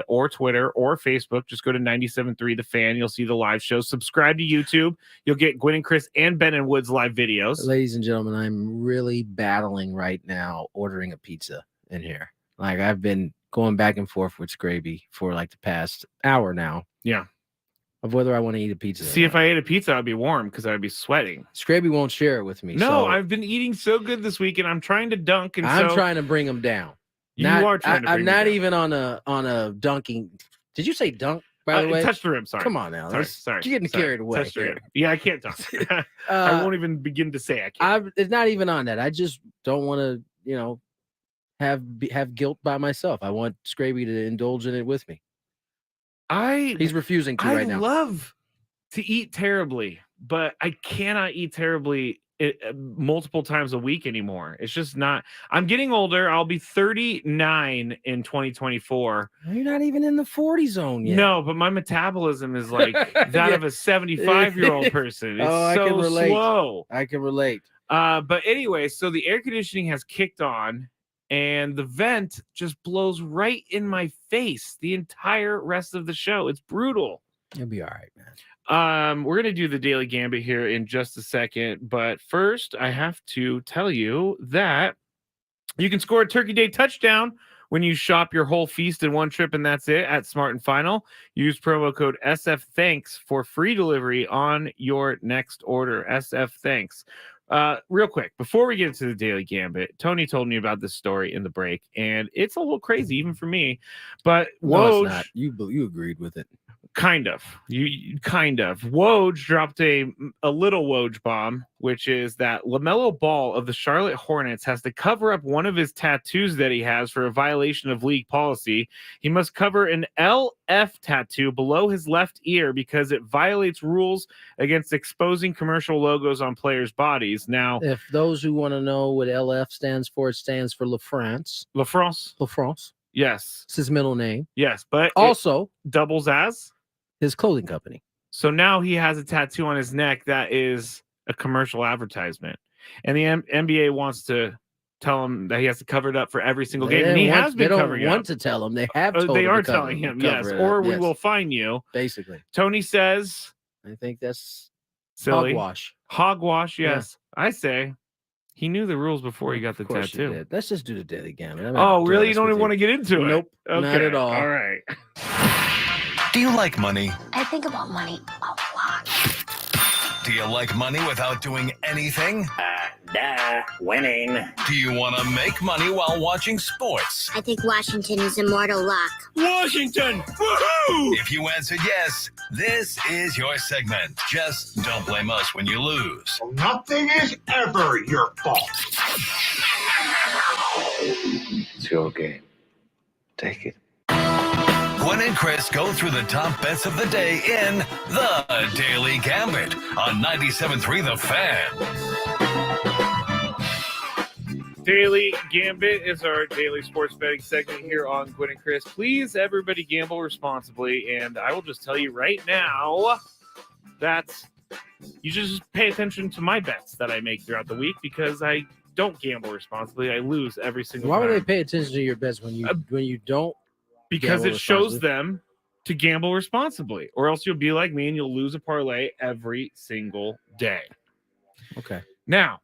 or Twitter or Facebook. Just go to 97.3 The Fan. You'll see the live shows. Subscribe to YouTube. You'll get Gwyn and Chris and Ben and Woods live videos. Ladies and gentlemen, I'm really battling right now ordering a pizza in here. Like, I've been going back and forth with Skraby for like the past hour now. Yeah. Of whether I want to eat a pizza. See, if I ate a pizza, I'd be warm because I'd be sweating. Skraby won't share it with me. No, so I've been eating so good this week, and I'm trying to dunk. And I'm trying to bring him down. You are trying to bring I'm not me even on a dunking. Did you say dunk, by the way? touch the rim, sorry. Come on now. Sorry. You're getting carried away. Touch the rim. Yeah, I can't dunk. I won't even begin to say I can't. It's not even on that. I just don't want to, have guilt by myself. I want Skraby to indulge in it with me. He's refusing to right now. I love to eat terribly, but I cannot eat terribly multiple times a week anymore. It's just not. I'm getting older. I'll be 39 in 2024. You're not even in the 40 zone yet. No, but my metabolism is like that of a 75-year-old person. It's I can relate. Slow. I can relate. But anyway, so the air conditioning has kicked on, and the vent just blows right in my face the entire rest of the show. It's brutal. You'll be all right, man. We're going to do the Daily Gambit here in just a second, but first I have to tell you that you can score a Turkey Day touchdown when you shop your whole feast in one trip, and that's it at Smart and Final. Use promo code SFThanks for free delivery on your next order. SFThanks. Real quick, before we get into the Daily Gambit, Tony told me about this story in the break, and it's a little crazy even for me, but no, it's not. You agreed with it. Kind of. Woj dropped a little Woj bomb, which is that LaMelo Ball of the Charlotte Hornets has to cover up one of his tattoos that he has for a violation of league policy. He must cover an LF tattoo below his left ear because it violates rules against exposing commercial logos on players' bodies. Now, if those who want to know what LF stands for, it stands for La France. La France? La France. Yes. It's his middle name. Yes, but also doubles as his clothing company. So now he has a tattoo on his neck that is a commercial advertisement. And the NBA wants to tell him that he has to cover it up for every single game. And he has been covering it up. They don't want to tell him. They have told They him are to telling him, yes. Or we will fine you. Basically. Tony says. I think that's silly. Hogwash. Hogwash, yes. Yeah. I say he knew the rules before he got the tattoo. Let's just do the Daily Gambit. Oh, really? You don't even want to get into it? Nope. Okay. Not at all. All right. Do you like money? I think about money a lot. Do you like money without doing anything? Winning. Do you want to make money while watching sports? I think Washington is immortal luck. Washington! Woohoo! If you answered yes, this is your segment. Just don't blame us when you lose. Nothing is ever your fault. It's your game. Take it. Gwyn and Chris go through the top bets of the day in the Daily Gambit on 97.3 The Fan. Daily Gambit is our daily sports betting segment here on Gwyn and Chris. Please, everybody, gamble responsibly. And I will just tell you right now that you just pay attention to my bets that I make throughout the week because I don't gamble responsibly. I lose every single time. Why would they pay attention to your bets when you don't? Because it shows them to gamble responsibly, or else you'll be like me and you'll lose a parlay every single day. Okay. Now,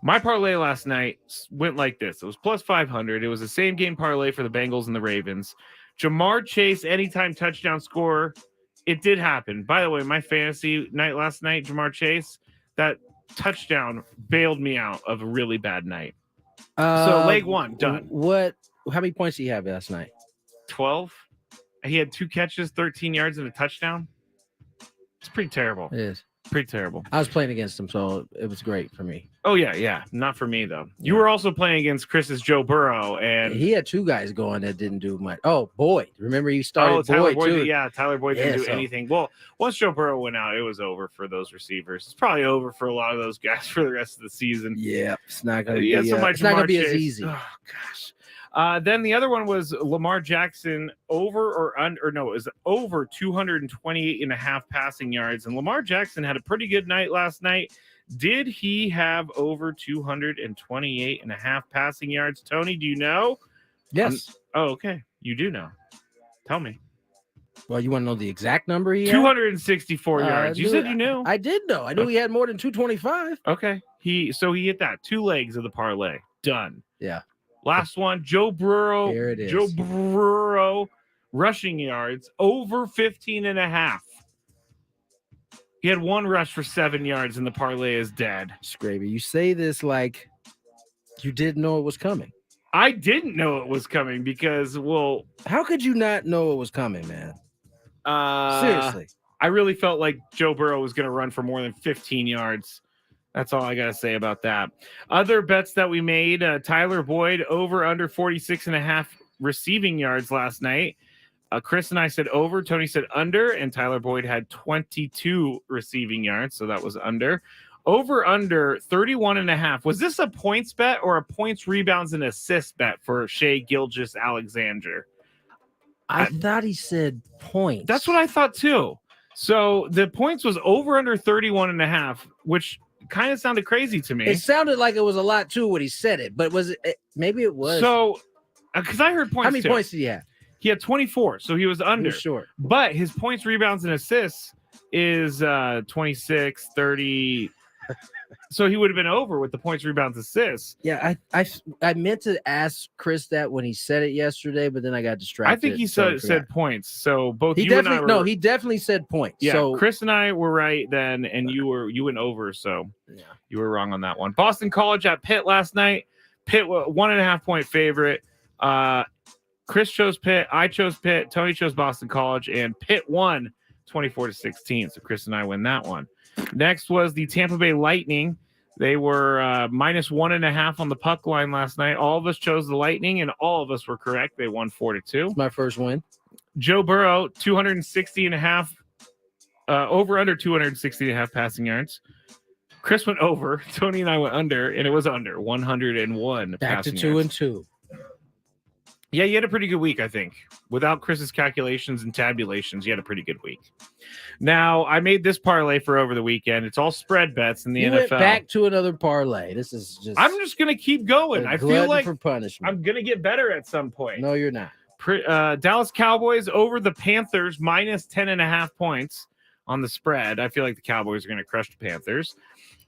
my parlay last night went like this. It was plus 500. It was a same game parlay for the Bengals and the Ravens. Jamar Chase, anytime touchdown scorer. It did happen. By the way, my fantasy night last night, Jamar Chase, that touchdown bailed me out of a really bad night. So leg one, done. How many points did he have last night? 12. He had 2 catches, 13 yards, and a touchdown. It's pretty terrible. It is. Pretty terrible. I was playing against him, so it was great for me. Oh, yeah. Not for me, though. You were also playing against Chris's Joe Burrow, and he had 2 guys going that didn't do much. Oh, Boyd. Remember you started Tyler Boyd, too. Tyler Boyd didn't do anything. Well, once Joe Burrow went out, it was over for those receivers. It's probably over for a lot of those guys for the rest of the season. Yeah, it's not going to be, it's not gonna be as easy. Oh, gosh. Then the other one was Lamar Jackson over 228.5 passing yards. And Lamar Jackson had a pretty good night last night. Did he have over 228.5 passing yards? Tony, do you know? Yes. Oh, okay. You do know. Tell me. Well, you want to know the exact number he had? 264 yards. You said you knew. I did know. I knew he had more than 225. Okay. He hit that 2 legs of the parlay. Done. Yeah. Last one, Joe Burrow. Here it is. Joe Burrow rushing yards over 15.5. He had 1 rush for 7 yards, and the parlay is dead. Skraby, you say this like you didn't know it was coming. I didn't know it was coming because, well, how could you not know it was coming, man? Seriously. I really felt like Joe Burrow was going to run for more than 15 yards. That's all I got to say about that. Other bets that we made, Tyler Boyd over under 46.5 receiving yards last night. Chris and I said over, Tony said under, and Tyler Boyd had 22 receiving yards, so that was under. Over under 31.5. Was this a points bet or a points, rebounds, and assist bet for Shea Gilgeous-Alexander? I thought he said points. That's what I thought too. So the points was over under 31.5, which kind of sounded crazy to me. It sounded like it was a lot too when he said it, but was it? Maybe it was. So, because I heard points. How many points did he have? He had 24, so he was under. He was short. But his points, rebounds, and assists is 26, 30. So he would have been over with the points, rebounds, assists. Yeah, I meant to ask Chris that when he said it yesterday, but then I got distracted. I think he said points. So both he you definitely and I were, he definitely said points. Yeah, so Chris and I were right then, and you went over. So you were wrong on that one. Boston College at Pitt last night. Pitt 1.5 point favorite. Chris chose Pitt. I chose Pitt. Tony chose Boston College, and Pitt won 24-16. So Chris and I win that one. Next was the Tampa Bay Lightning. They were minus 1.5 on the puck line last night. All of us chose the Lightning, and all of us were correct. They won 4-2. My first win. Joe Burrow, 260.5, over under 260.5 passing yards. Chris went over. Tony and I went under, and it was under 101 Back passing to yards. 2-2. Yeah, you had a pretty good week, I think. Without Chris's calculations and tabulations, you had a pretty good week. Now, I made this parlay for over the weekend. It's all spread bets in the NFL. Went back to another parlay. This is just. I'm just going to keep going. I feel like for punishment. I'm going to get better at some point. No, you're not. Dallas Cowboys over the Panthers minus 10.5 points on the spread. I feel like the Cowboys are going to crush the Panthers.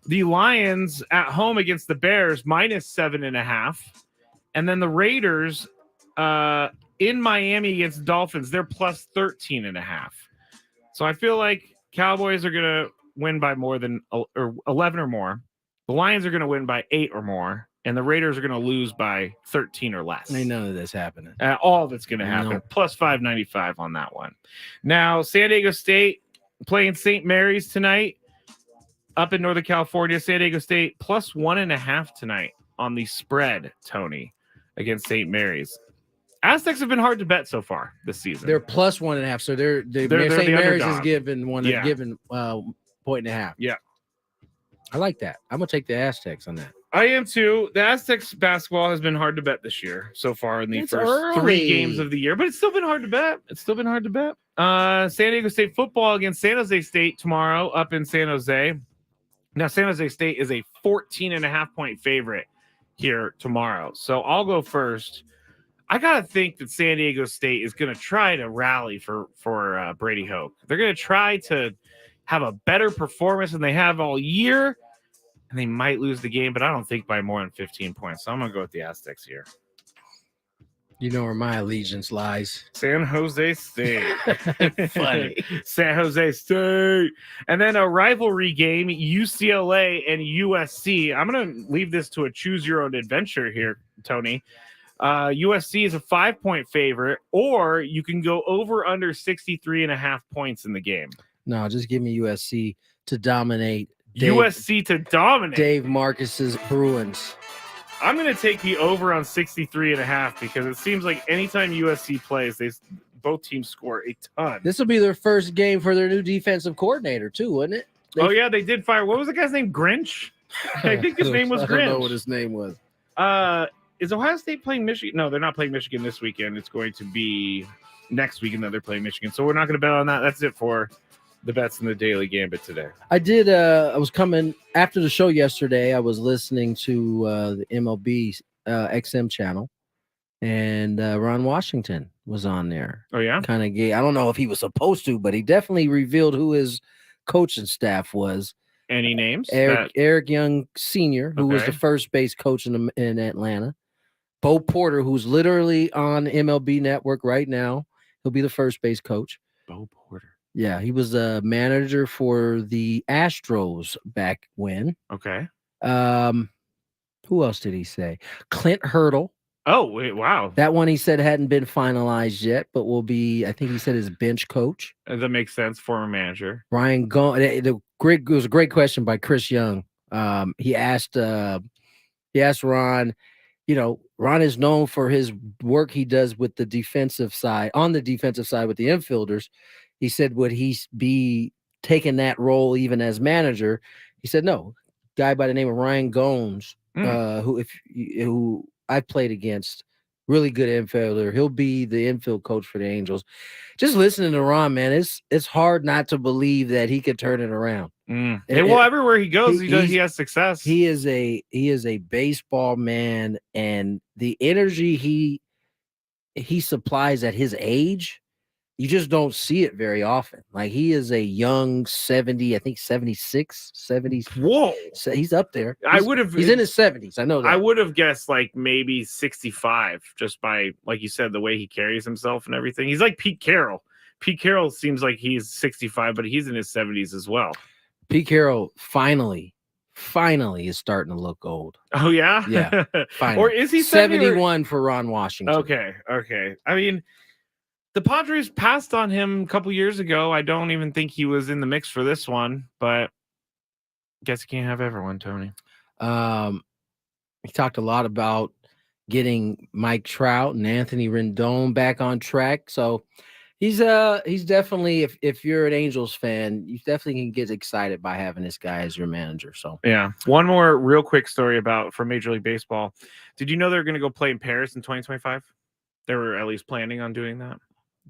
The Lions at home against the Bears minus 7.5. And then the Raiders in Miami against the Dolphins, they're plus 13.5. So I feel like Cowboys are going to win by more than 11 or more. The Lions are going to win by 8 or more. And the Raiders are going to lose by 13 or less. Ain't none of this happening. All that's going to happen. No. Plus 595 on that one. Now, San Diego State playing St. Mary's tonight up in Northern California. San Diego State plus 1.5 tonight on the spread, Tony, against St. Mary's. Aztecs have been hard to bet so far this season. They're plus 1.5, so they're St. Mary's underdog. is given one, Yeah. given 1.5. Yeah, I like that. I'm gonna take the Aztecs on that. I am too. The Aztecs basketball has been hard to bet this year so far in the It's first early. 3 games of the year, but it's still been hard to bet. San Diego State football against San Jose State tomorrow up in San Jose. Now, San Jose State is a 14.5 point favorite here tomorrow. So I'll go first. I got to think that San Diego State is going to try to rally for Brady Hoke. They're going to try to have a better performance than they have all year, and they might lose the game, but I don't think by more than 15 points. So I'm going to go with the Aztecs here. You know where my allegiance lies. San Jose State. Funny. San Jose State. And then a rivalry game, UCLA and USC. I'm going to leave this to a choose your own adventure here, Tony. USC is a 5-point favorite, or you can go over under 63.5 points in the game. No, just give me USC to dominate. USC to dominate. Dave Marcus's Bruins. I'm going to take the over on 63.5 because it seems like anytime USC plays, both teams score a ton. This will be their first game for their new defensive coordinator, too, wouldn't it? Yeah, they did fire. What was the guy's name? Grinch? I think his name was Grinch. I don't know what his name was. Is Ohio State playing Michigan? No, they're not playing Michigan this weekend. It's going to be next weekend that they're playing Michigan. So we're not going to bet on that. That's it for the bets in the Daily Gambit today. I did. I was coming after the show yesterday. I was listening to the MLB XM channel, and Ron Washington was on there. Oh yeah, kind of gay. I don't know if he was supposed to, but he definitely revealed who his coaching staff was. Any names? Eric Young Sr., who was the Okay. first base coach in Atlanta. Bo Porter, who's literally on MLB Network right now. He'll be the first base coach. Bo Porter. Yeah, he was a manager for the Astros back when. Okay. Who else did he say? Clint Hurdle. Oh, wait, wow. That one he said hadn't been finalized yet, but will be, I think he said, his bench coach. That makes sense. Former manager. Ryan Gone. It was a great question by Chris Young. He asked Ron, Ron is known for his work he does with the defensive side, on the defensive side with the infielders. He said, would he be taking that role even as manager? He said, no. Guy by the name of Ryan Gomes, who I've played against, really good infielder. He'll be the infield coach for the Angels. Just listening to Ron, man, it's hard not to believe that he could turn it around. Everywhere he goes, he has success. He is a baseball man, and the energy he supplies at his age, you just don't see it very often. Like, he is a young 70, I think 76, 70. Whoa. So he's up there. He's in his 70s. I know that. I would have guessed like maybe 65 just by, like you said, the way he carries himself and everything. He's like Pete Carroll. Pete Carroll seems like he's 65, but he's in his 70s as well. Pete Carroll finally is starting to look old. Oh, yeah? Yeah. Finally. Or is he 71 for Ron Washington? Okay. I mean, the Padres passed on him a couple years ago. I don't even think he was in the mix for this one, but guess you can't have everyone, Tony. He talked a lot about getting Mike Trout and Anthony Rendon back on track. So he's definitely, if you're an Angels fan, you definitely can get excited by having this guy as your manager. So yeah. One more real quick story from Major League Baseball. Did you know they're going to go play in Paris in 2025? They were at least planning on doing that.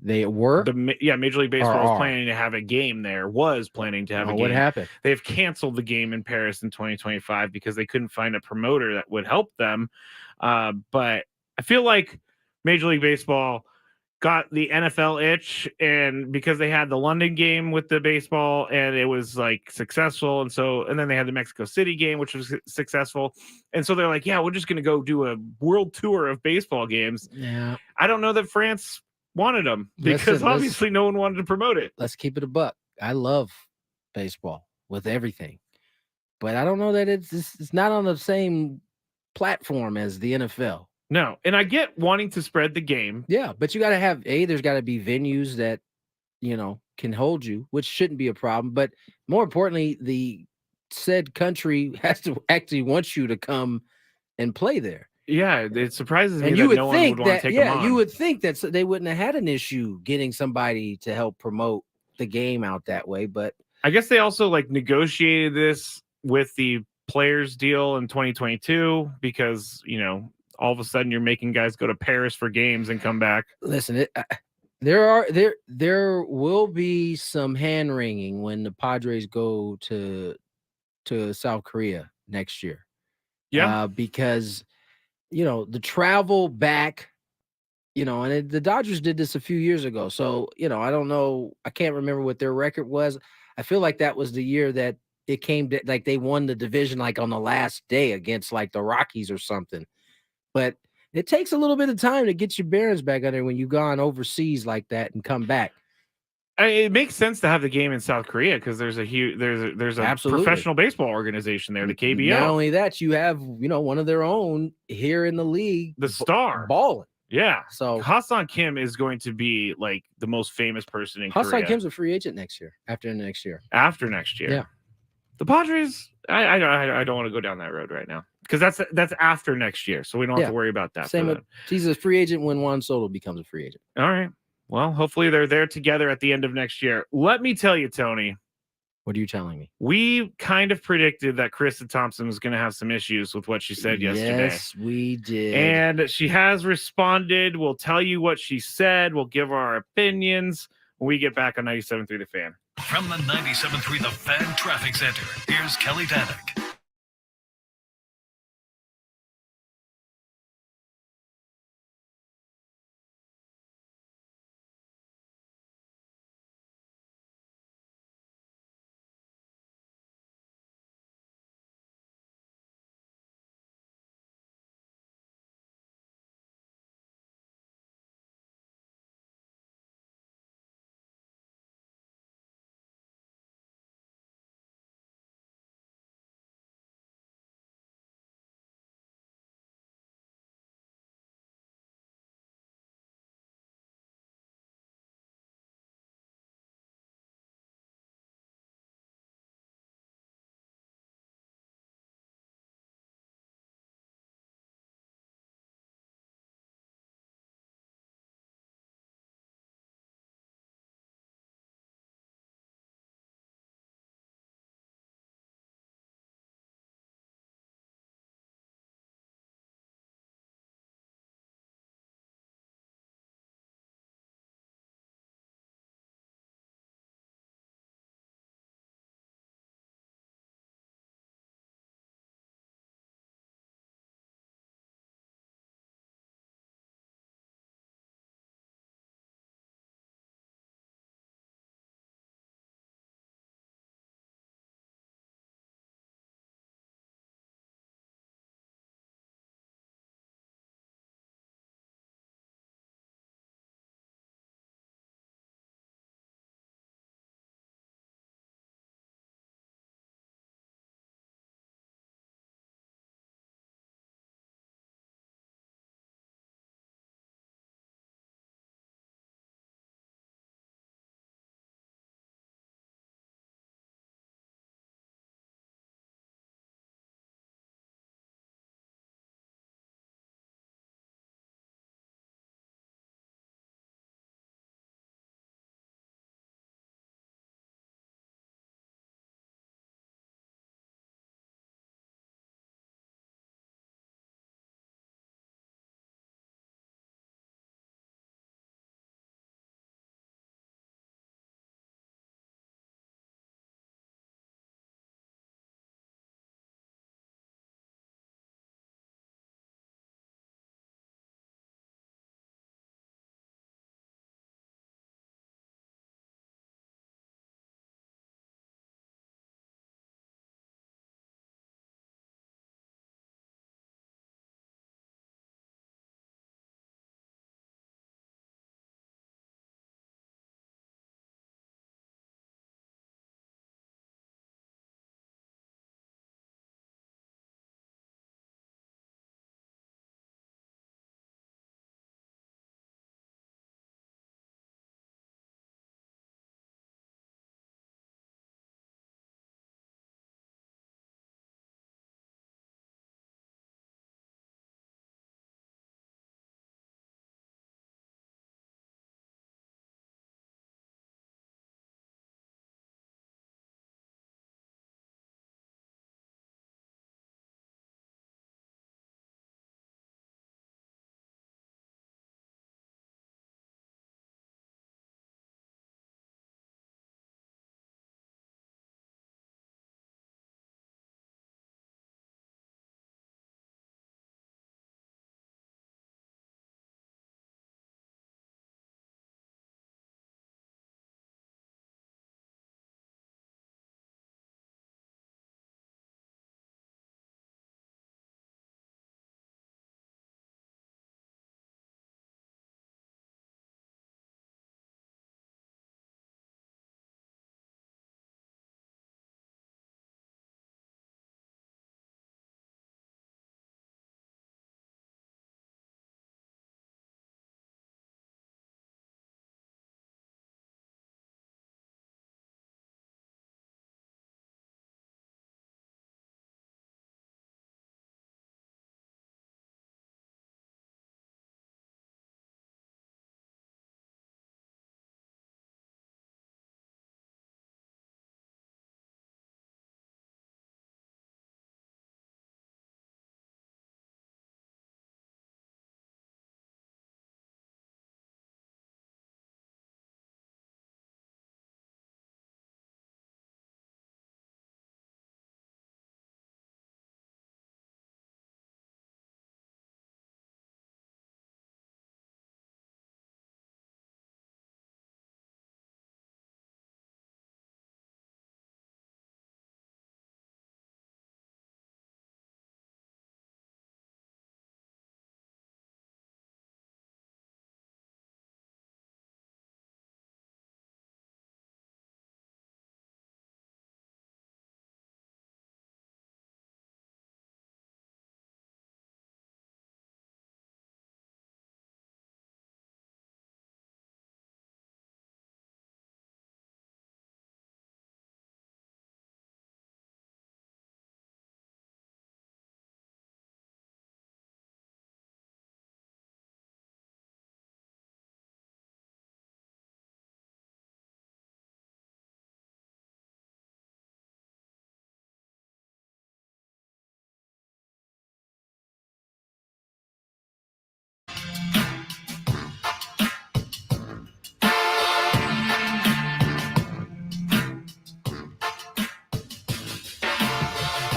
They were? Major League Baseball was planning to have a game there, was planning to have a game. What happened? They've canceled the game in Paris in 2025 because they couldn't find a promoter that would help them. But I feel like Major League Baseball got the NFL itch, and because they had the London game with the baseball and it was like successful. And then they had the Mexico City game, which was successful. And so they're like, yeah, we're just going to go do a world tour of baseball games. Yeah. I don't know that France wanted them because obviously no one wanted to promote it. Let's keep it a buck. I love baseball with everything, but I don't know that it's not on the same platform as the NFL. No, and I get wanting to spread the game. Yeah, but you got to have there's got to be venues that can hold you, which shouldn't be a problem. But more importantly, the said country has to actually want you to come and play there. Yeah, it surprises me and that no one would want to take them on. You would think that they wouldn't have had an issue getting somebody to help promote the game out that way. But I guess they also negotiated this with the players deal in 2022 because, all of a sudden you're making guys go to Paris for games and come back. Listen, there will be some hand wringing when the Padres go to South Korea next year. Yeah, because the travel back, and the Dodgers did this a few years ago. So, I don't know. I can't remember what their record was. I feel like that was the year that it came to, they won the division, on the last day against the Rockies or something. But it takes a little bit of time to get your bearings back under when you've gone overseas like that and come back. It makes sense to have the game in South Korea because there's a Absolutely. professional baseball organization there, the KBO. Not only that, you have one of their own here in the league, the star balling. Yeah, so Ha-Seong Kim is going to be the most famous person in Korea. Ha-Seong Kim's a free agent next year. After next year, yeah. The Padres, I don't want to go down that road right now because that's after next year, so we don't have to worry about that. Same with, he's a free agent when Juan Soto becomes a free agent. All right. Well, hopefully they're there together at the end of next year. Let me tell you, Tony. What are you telling me? We kind of predicted that Charissa Thompson was going to have some issues with what she said yesterday. Yes, we did. And she has responded. We'll tell you what she said. We'll give our opinions when we get back on 97.3 The Fan. From the 97.3 The Fan Traffic Center, here's Kelly Danick.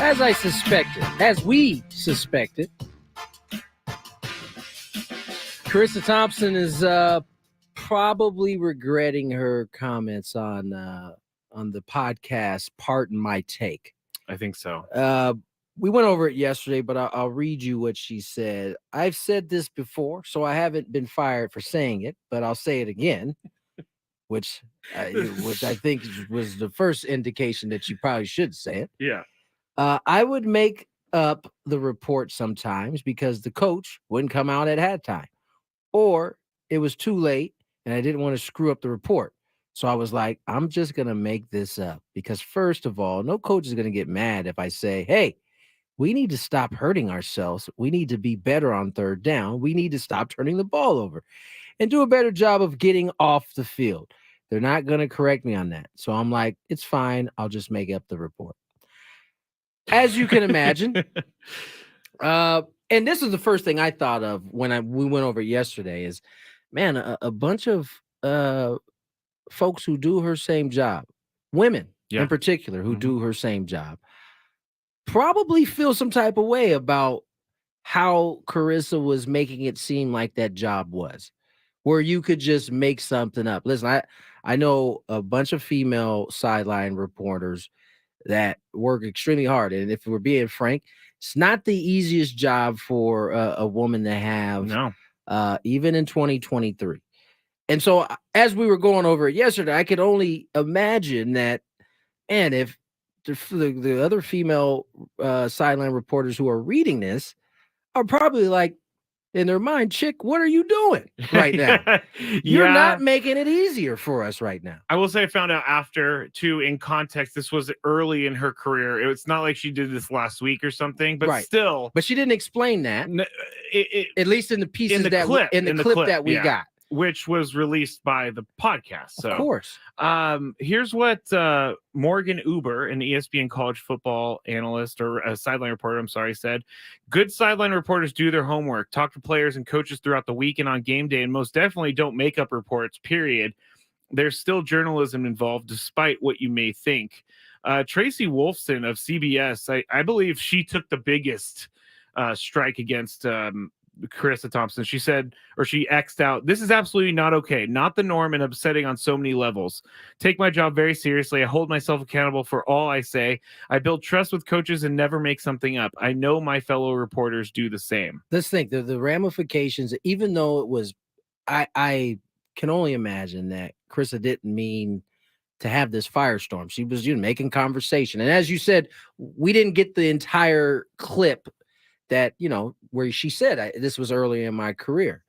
as we suspected, Charissa Thompson is probably regretting her comments on the podcast. Pardon my take. I think so. We went over it yesterday, but I'll read you what she said. I've said this before, so I haven't been fired for saying it, but I'll say it again, which I think was the first indication that you probably should say it. Yeah. I would make up the report sometimes because the coach wouldn't come out at halftime, or it was too late and I didn't want to screw up the report. So I was like, I'm just going to make this up because, first of all, no coach is going to get mad if I say, hey, we need to stop hurting ourselves. We need to be better on third down. We need to stop turning the ball over and do a better job of getting off the field. They're not going to correct me on that. So I'm like, it's fine. I'll just make up the report. As you can imagine. And this is the first thing I thought of when we went over yesterday is, man, a bunch of folks who do her same job, women in particular who do her same job, probably feel some type of way about how Charissa was making it seem like that job was, where you could just make something up. Listen, I know a bunch of female sideline reporters that work extremely hard. And if we're being frank, it's not the easiest job for a woman to have, even in 2023. And so as we were going over it yesterday, I could only imagine that, and if the other female sideline reporters who are reading this are probably like, in their mind, chick, what are you doing right now? You're not making it easier for us right now. I will say I found out after, too, in context, this was early in her career. It's not like she did this last week or something, but still. But she didn't explain that, at least in the pieces in the clip that we got. Which was released by the podcast. So, of course. Here's what Morgan Uber, an ESPN college football analyst or a sideline reporter, said. Good sideline reporters do their homework, talk to players and coaches throughout the week and on game day, and most definitely don't make up reports, period. There's still journalism involved, despite what you may think. Tracy Wolfson of CBS, I believe she took the biggest strike against Charissa Thompson. She said, or she X'd out, this is absolutely not okay, not the norm and upsetting on so many levels. Take my job very seriously. I hold myself accountable for all I say. I build trust with coaches and never make something up. I know my fellow reporters do the same. Let's think the ramifications, even though it was, I can only imagine that Charissa didn't mean to have this firestorm. She was making conversation. And as you said, we didn't get the entire clip that, where she said, this was early in my career.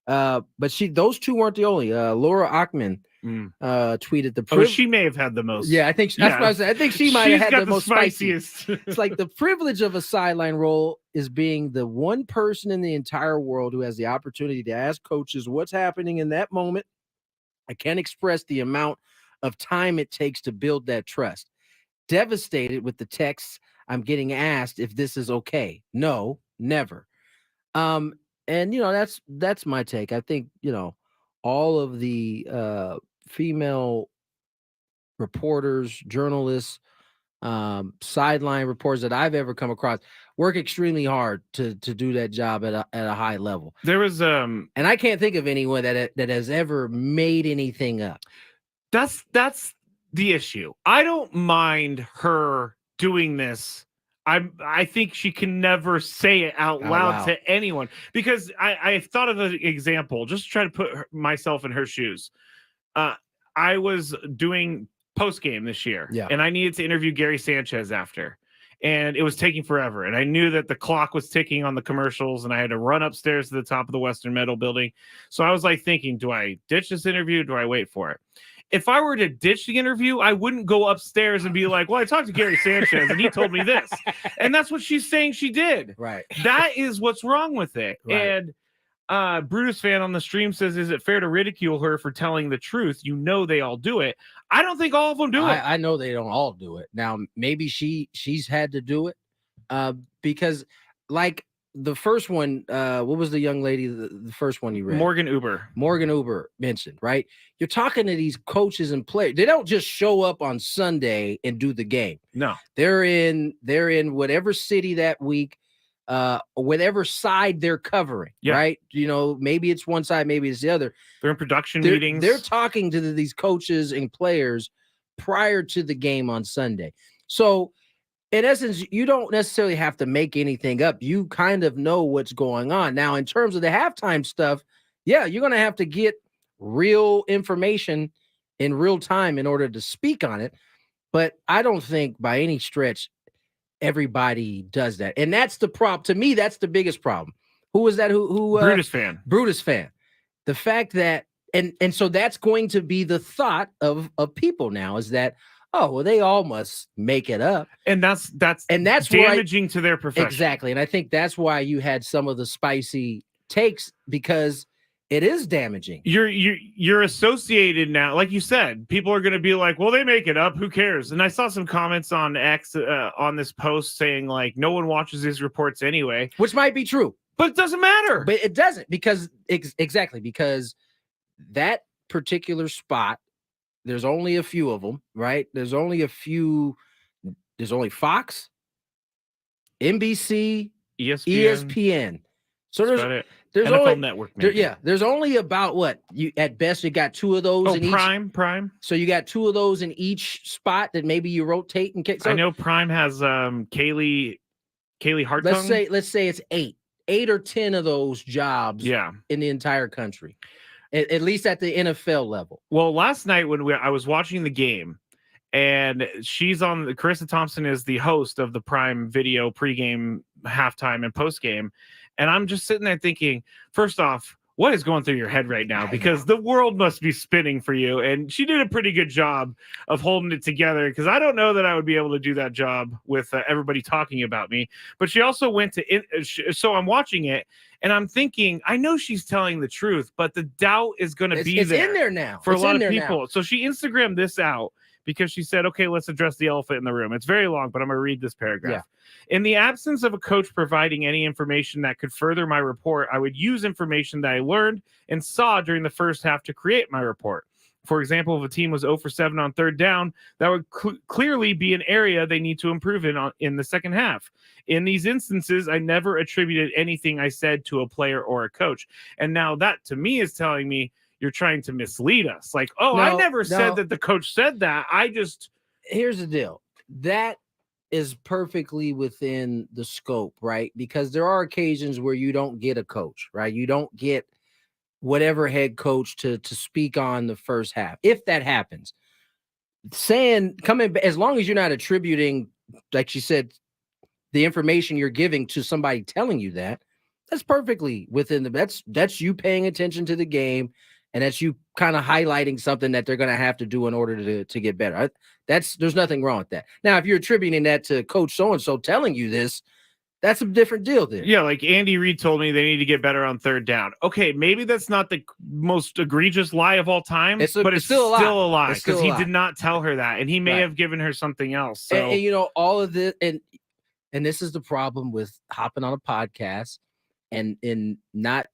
But those two weren't the only. Laura Achman tweeted the she may have had the most. Yeah, I think that's what I said. I think she might have had the most spiciest. It's like the privilege of a sideline role is being the one person in the entire world who has the opportunity to ask coaches what's happening in that moment. I can't express the amount of time it takes to build that trust. Devastated with the texts I'm getting asked if this is okay. No, never. And that's my take. I think, all of the female reporters, journalists, sideline reporters that I've ever come across work extremely hard to do that job at a high level. There was and I can't think of anyone that has ever made anything up. That's the issue. I don't mind her doing this. I think she can never say it out loud to anyone, because I thought of an example just to try to put myself in her shoes. I was doing post game this year, and I needed to interview Gary Sanchez after, and it was taking forever. And I knew that the clock was ticking on the commercials, and I had to run upstairs to the top of the Western Meadow building. So I was like thinking, do I ditch this interview? Do I wait for it? If I were to ditch the interview, I wouldn't go upstairs and be like, well, I talked to Gary Sanchez and he told me this. And that's what she's saying she did. Right. That is what's wrong with it. Right. And Brutus fan on the stream says, is it fair to ridicule her for telling the truth? They all do it. I don't think all of them do it. I know they don't all do it. Now, maybe she's had to do it because, like the first one, what was the young lady, the first one you read? Morgan Uber mentioned, right? You're talking to these coaches and players. They don't just show up on Sunday and do the game. No. They're in whatever city that week, whatever side they're covering, right? You know, maybe it's one side, maybe it's the other. They're in production meetings. They're talking to these coaches and players prior to the game on Sunday. So in essence, you don't necessarily have to make anything up. You kind of know what's going on. Now, in terms of the halftime stuff, yeah, you're going to have to get real information in real time in order to speak on it. But I don't think by any stretch everybody does that. And that's the problem. To me, that's the biggest problem. Who was that? Who Brutus fan. The fact that, and so that's going to be the thought of people now, is that, oh, well, they all must make it up. And that's damaging to their profession. Exactly. And I think that's why you had some of the spicy takes, because it is damaging. You're associated now. Like you said, people are going to be like, well, they make it up. Who cares? And I saw some comments on X on this post saying, like, no one watches these reports anyway. Which might be true. But it doesn't matter. But it doesn't, because exactly, because that particular spot, there's only a few of them, right? There's only Fox, NBC, ESPN. So there's NFL only Network. There's only about what you at best you got two of those in Prime. So you got two of those in each spot that maybe you rotate and I know Prime has Kaylee Hartung. Let's say it's 8 or 10 of those jobs in the entire country. At least at the NFL level. Well, last night when I was watching the game, and she's on, Charissa Thompson is the host of the Prime Video pregame, halftime, and postgame, and I'm just sitting there thinking, first off, what is going through your head right now? Because the world must be spinning for you, and she did a pretty good job of holding it together, because I don't know that I would be able to do that job with everybody talking about me. But she also went to so I'm watching it, and I'm thinking, I know she's telling the truth, but the doubt is going to be there. It's in there now. For a lot of people. So she Instagrammed this out because she said, okay, let's address the elephant in the room. It's very long, but I'm going to read this paragraph. In the absence of a coach providing any information that could further my report, I would use information that I learned and saw during the first half to create my report. For example, if a team was 0 for 7 on third down, that would clearly be an area they need to improve in the second half. In these instances, I never attributed anything I said to a player or a coach. And now that, to me, is telling me you're trying to mislead us. Like, I never said that the coach said that. Here's the deal. That is perfectly within the scope, right? Because there are occasions where you don't get a coach, right? You don't get whatever head coach to speak on the first half. If that happens, as long as you're not attributing, like she said, the information you're giving to somebody telling you that's perfectly within that's you paying attention to the game, and that's you kind of highlighting something that they're going to have to do in order to get better. There's nothing wrong with that. Now, if you're attributing that to Coach so-and-so telling you this, that's a different deal then. Yeah, like Andy Reid told me they need to get better on third down. Okay, maybe that's not the most egregious lie of all time, but it's still a lie because he did not tell her that, and he may have given her something else. So. And you know, all of this, and this is the problem with hopping on a podcast and not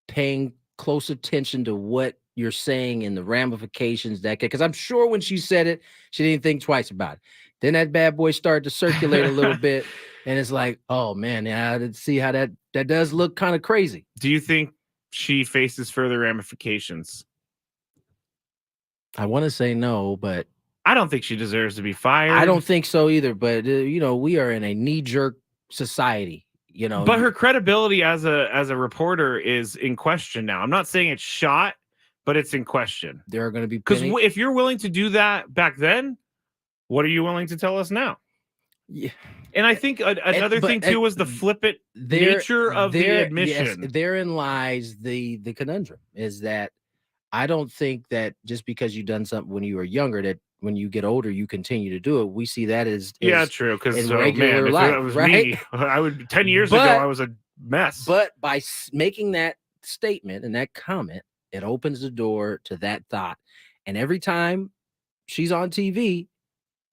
paying close attention to what you're saying and the ramifications because I'm sure when she said it, she didn't think twice about it. Then that bad boy started to circulate a little bit, and it's like, oh man, I did see how that does look kind of crazy. Do you think she faces further ramifications? I want to say no, but I don't think she deserves to be fired. I don't think so either. But we are in a knee-jerk society. But her credibility as a reporter is in question now. I'm not saying it's shot, but it's in question. There are going to be because if you're willing to do that back then, what are you willing to tell us now? Yeah. And I think another thing too was the flippant nature of the admission. Yes, therein lies the conundrum, is that I don't think that just because you've done something when you were younger, that when you get older you continue to do it. We see that as true. Because regular life, if it was right? me, I would 10 years ago I was a mess. But by making that statement and that comment, it opens the door to that thought. And every time she's on TV,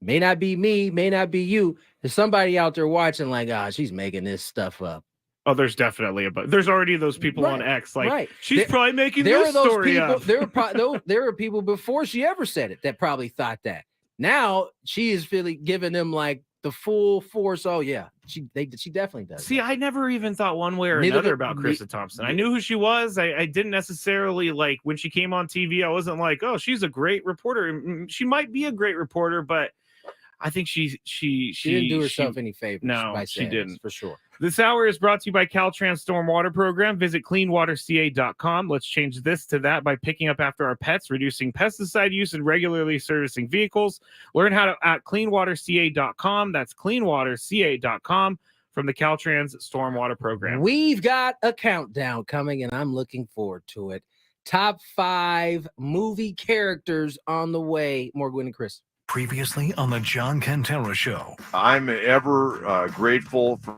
may not be me, may not be you, there's somebody out there watching like, she's making this stuff up. Oh, there's definitely there's already those people on X. Like, she's probably making this story up. There were people before she ever said it that probably thought that. Now she is giving them like the full force. Oh yeah, she definitely does. See, I never even thought one way or another about Charissa Thompson. I knew who she was. I didn't necessarily like when she came on TV. I wasn't like, oh, she's a great reporter. She might be a great reporter, but I think she didn't do herself any favors. No, she didn't, for sure. This hour is brought to you by Caltrans Stormwater Program. Visit cleanwaterca.com. Let's change this to that by picking up after our pets, reducing pesticide use, and regularly servicing vehicles. Learn how to at cleanwaterca.com. That's cleanwaterca.com from the Caltrans Stormwater Program. We've got a countdown coming, and I'm looking forward to it. Top 5 movie characters on the way. More Gwyn and Chris. Previously on the John Cantera Show. I'm ever grateful for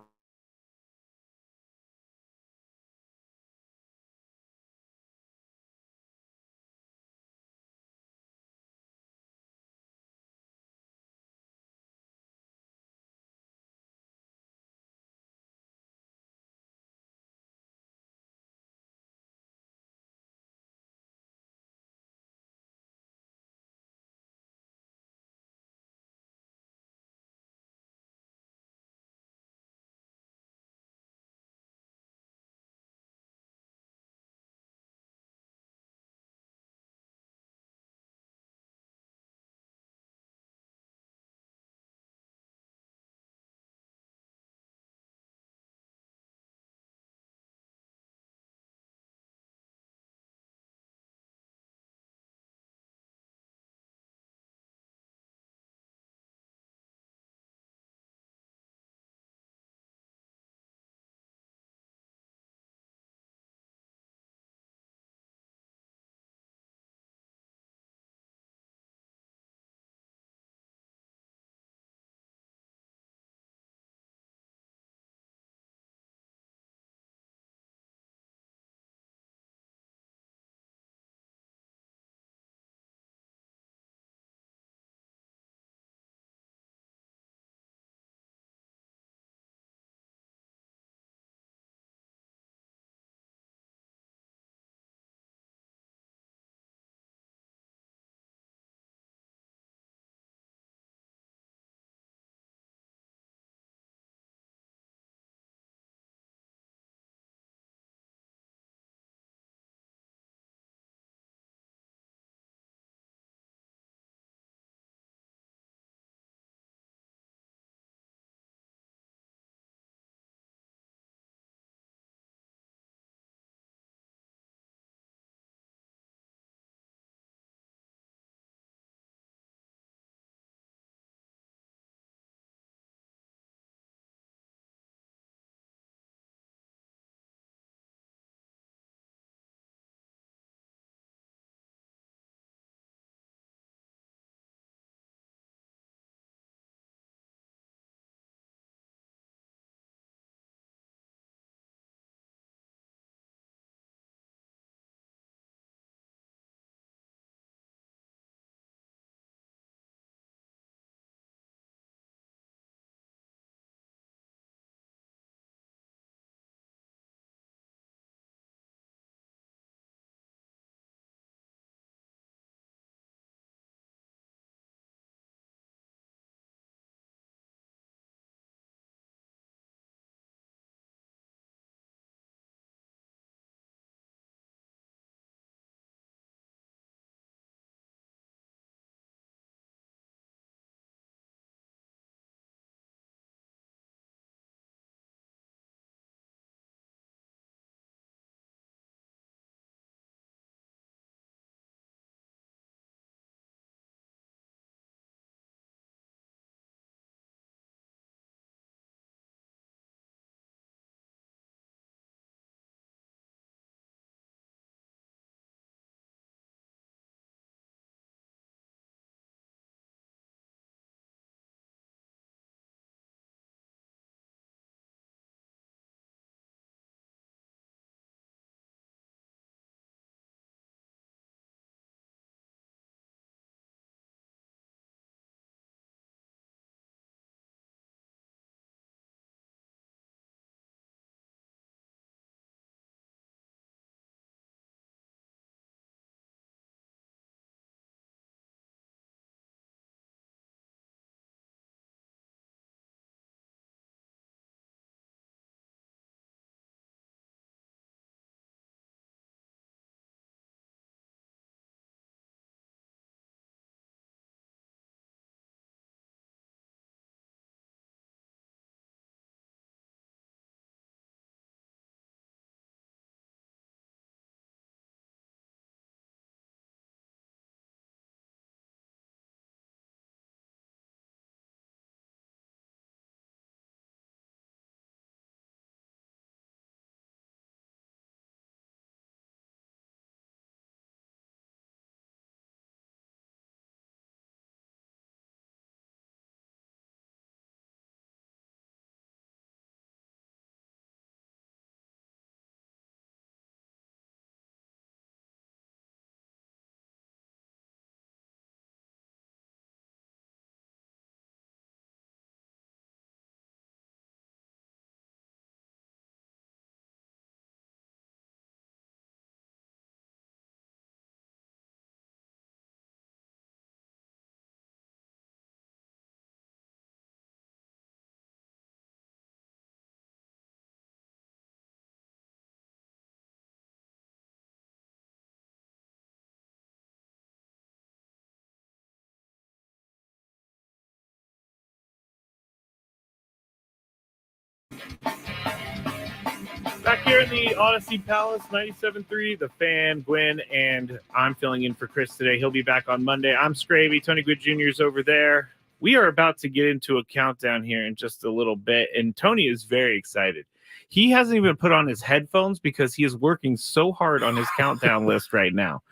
Back here in the Odyssey Palace, 97.3, The Fan, Gwyn, and I'm filling in for Chris today. He'll be back on Monday. I'm Skraby. Tony Gwynn Jr. is over there. We are about to get into a countdown here in just a little bit, and Tony is very excited. He hasn't even put on his headphones because he is working so hard on his countdown list right now.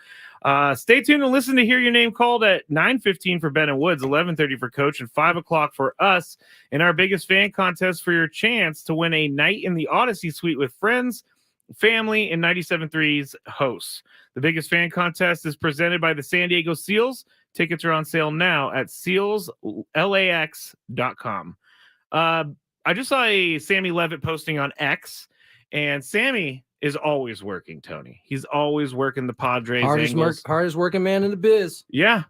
Stay tuned and listen to hear your name called at 9:15 for Ben and Woods, 11:30 for Coach, and 5 o'clock for us in our biggest fan contest for your chance to win a night in the Odyssey Suite with friends, family, and 97.3's hosts. The biggest fan contest is presented by the San Diego Seals. Tickets are on sale now at sealslax.com. I just saw a Sammy Levitt posting on X, and Sammy is always working, Tony. He's always working the Padres. Hardest working man in the biz. Yeah.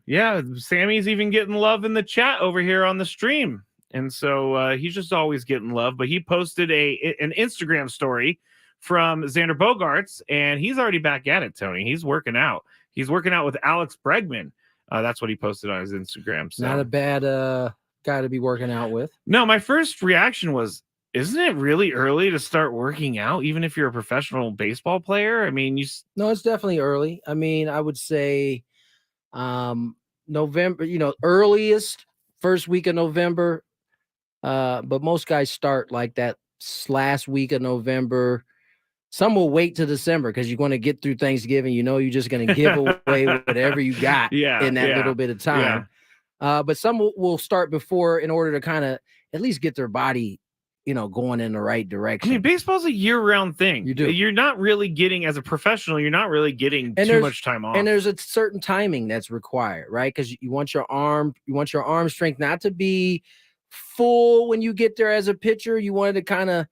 Sammy's even getting love in the chat over here on the stream. And so he's just always getting love. But he posted an Instagram story from Xander Bogaerts, and he's already back at it, Tony. He's working out. He's working out with Alex Bregman. That's what he posted on his Instagram. So. Not a bad guy to be working out with. No, my first reaction was, isn't it really early to start working out, even if you're a professional baseball player? I mean, No, it's definitely early. I mean, I would say November, earliest first week of November. But most guys start like that last week of November. Some will wait till December because you're going to get through Thanksgiving. You're just going to give away whatever you got in that little bit of time. But some will start before in order to kind of at least get their body going in the right direction. I mean, baseball's a year-round thing. You do. You're not really getting, as a professional, you're not really getting too much time off. And there's a certain timing that's required, right? Because you want your arm strength not to be full when you get there as a pitcher. You want it to kind of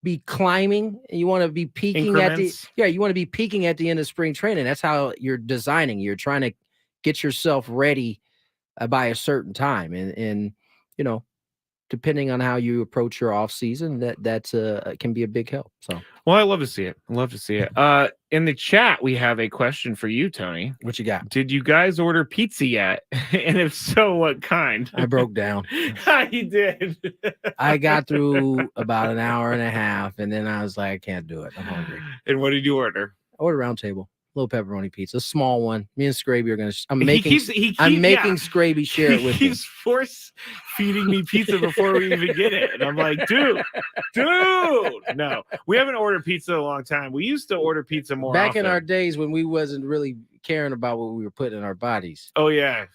be climbing. You want to be peaking you want to be peaking at the end of spring training. That's how you're designing. You're trying to get yourself ready by a certain time, and depending on how you approach your off season, that's can be a big help. So, well, I love to see it. In the chat, we have a question for you, Tony. What you got? Did you guys order pizza yet? And if so, what kind? I broke down. You did. I got through about an hour and a half, and then I was like, I can't do it. I'm hungry. And what did you order? I ordered round table. Little pepperoni pizza, a small one. Me and Skraby are gonna. I'm making Skraby share it with me. He's force feeding me pizza before we even get it, and I'm like, dude, no, we haven't ordered pizza in a long time. We used to order pizza more back often. In our days when we wasn't really caring about what we were putting in our bodies. Oh yeah,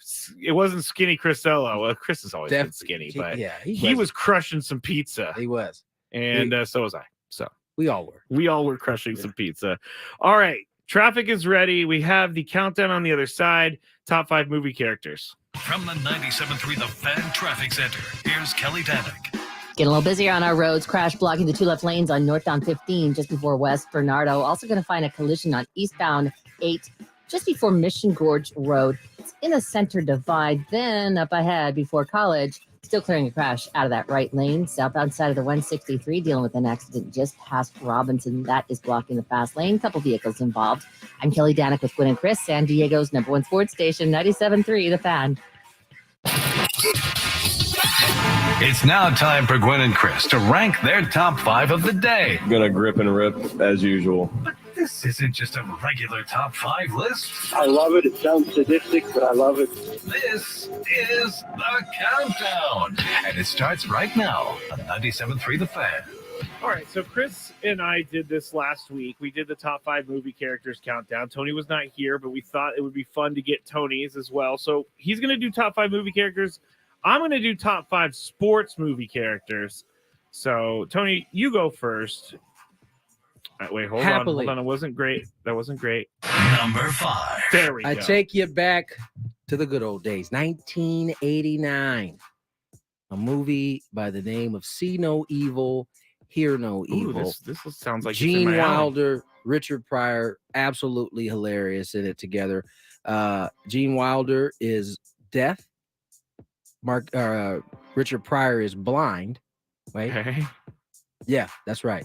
it wasn't skinny Crisello. Well, Chris has always been skinny, but he was crushing some pizza. He was, and so was I. So we all were. We all were crushing some pizza. All right. Traffic is ready. We have the countdown on the other side. Top 5 movie characters. From the 97.3 The Fan Traffic Center, here's Kelly Danick. Getting a little busier on our roads. Crash blocking the 2 left lanes on northbound 15 just before West Bernardo. Also going to find a collision on eastbound 8 just before Mission Gorge Road. It's in a center divide. Then up ahead before College, still clearing a crash out of that right lane. Southbound side of the 163 dealing with an accident just past Robinson. That is blocking the fast lane. Couple vehicles involved. I'm Kelly Danick with Gwyn and Chris, San Diego's #1 sports station, 97.3 The Fan. It's now time for Gwyn and Chris to rank their top 5 of the day. Gonna grip and rip as usual. But this isn't just a regular top 5 list. I love it. It sounds sadistic, but I love it. This is the countdown, and it starts right now on 97.3 The Fan. All right, so Chris and I did this last week. We did the top 5 movie characters countdown. Tony was not here, but we thought it would be fun to get Tony's as well. So he's going to do top 5 movie characters. I'm going to do top 5 sports movie characters. So, Tony, you go first. Wait, hold on. It wasn't great. That wasn't great. Number 5. There we go. I take you back to the good old days. 1989. A movie by the name of See No Evil, Hear No Evil. This sounds like Gene Wilder, Richard Pryor, absolutely hilarious in it together. Gene Wilder is deaf. Richard Pryor is blind. Right? Okay. Yeah, that's right.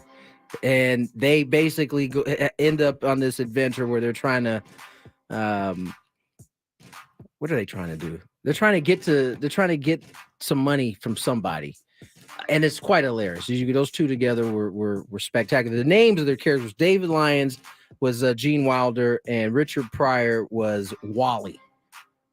And they basically end up on this adventure where they're trying to, what are they trying to do? They're trying to get some money from somebody. and it's quite hilarious. Those two together were spectacular. The names of their characters: David Lyons was Gene Wilder, and Richard Pryor was Wally.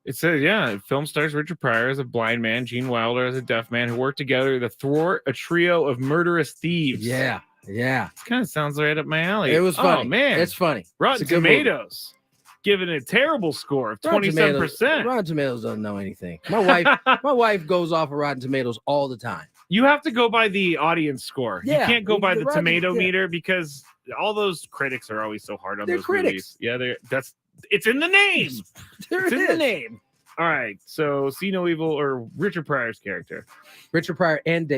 It says, film stars Richard Pryor as a blind man, Gene Wilder as a deaf man, who worked together to thwart a trio of murderous thieves. Yeah. This kind of sounds right up my alley. It was funny. Oh, man. It's funny. Rotten Tomatoes giving it a terrible score of 27%. Rotten Tomatoes doesn't know anything. My wife goes off of Rotten Tomatoes all the time. You have to go by the audience score. Yeah, you can't go by the Rotten, tomato meter because all those critics are always so hard on they're those critics. movies. Yeah, it's in the name. It's in the name. All right, so See No Evil or Richard Pryor's character. Richard Pryor and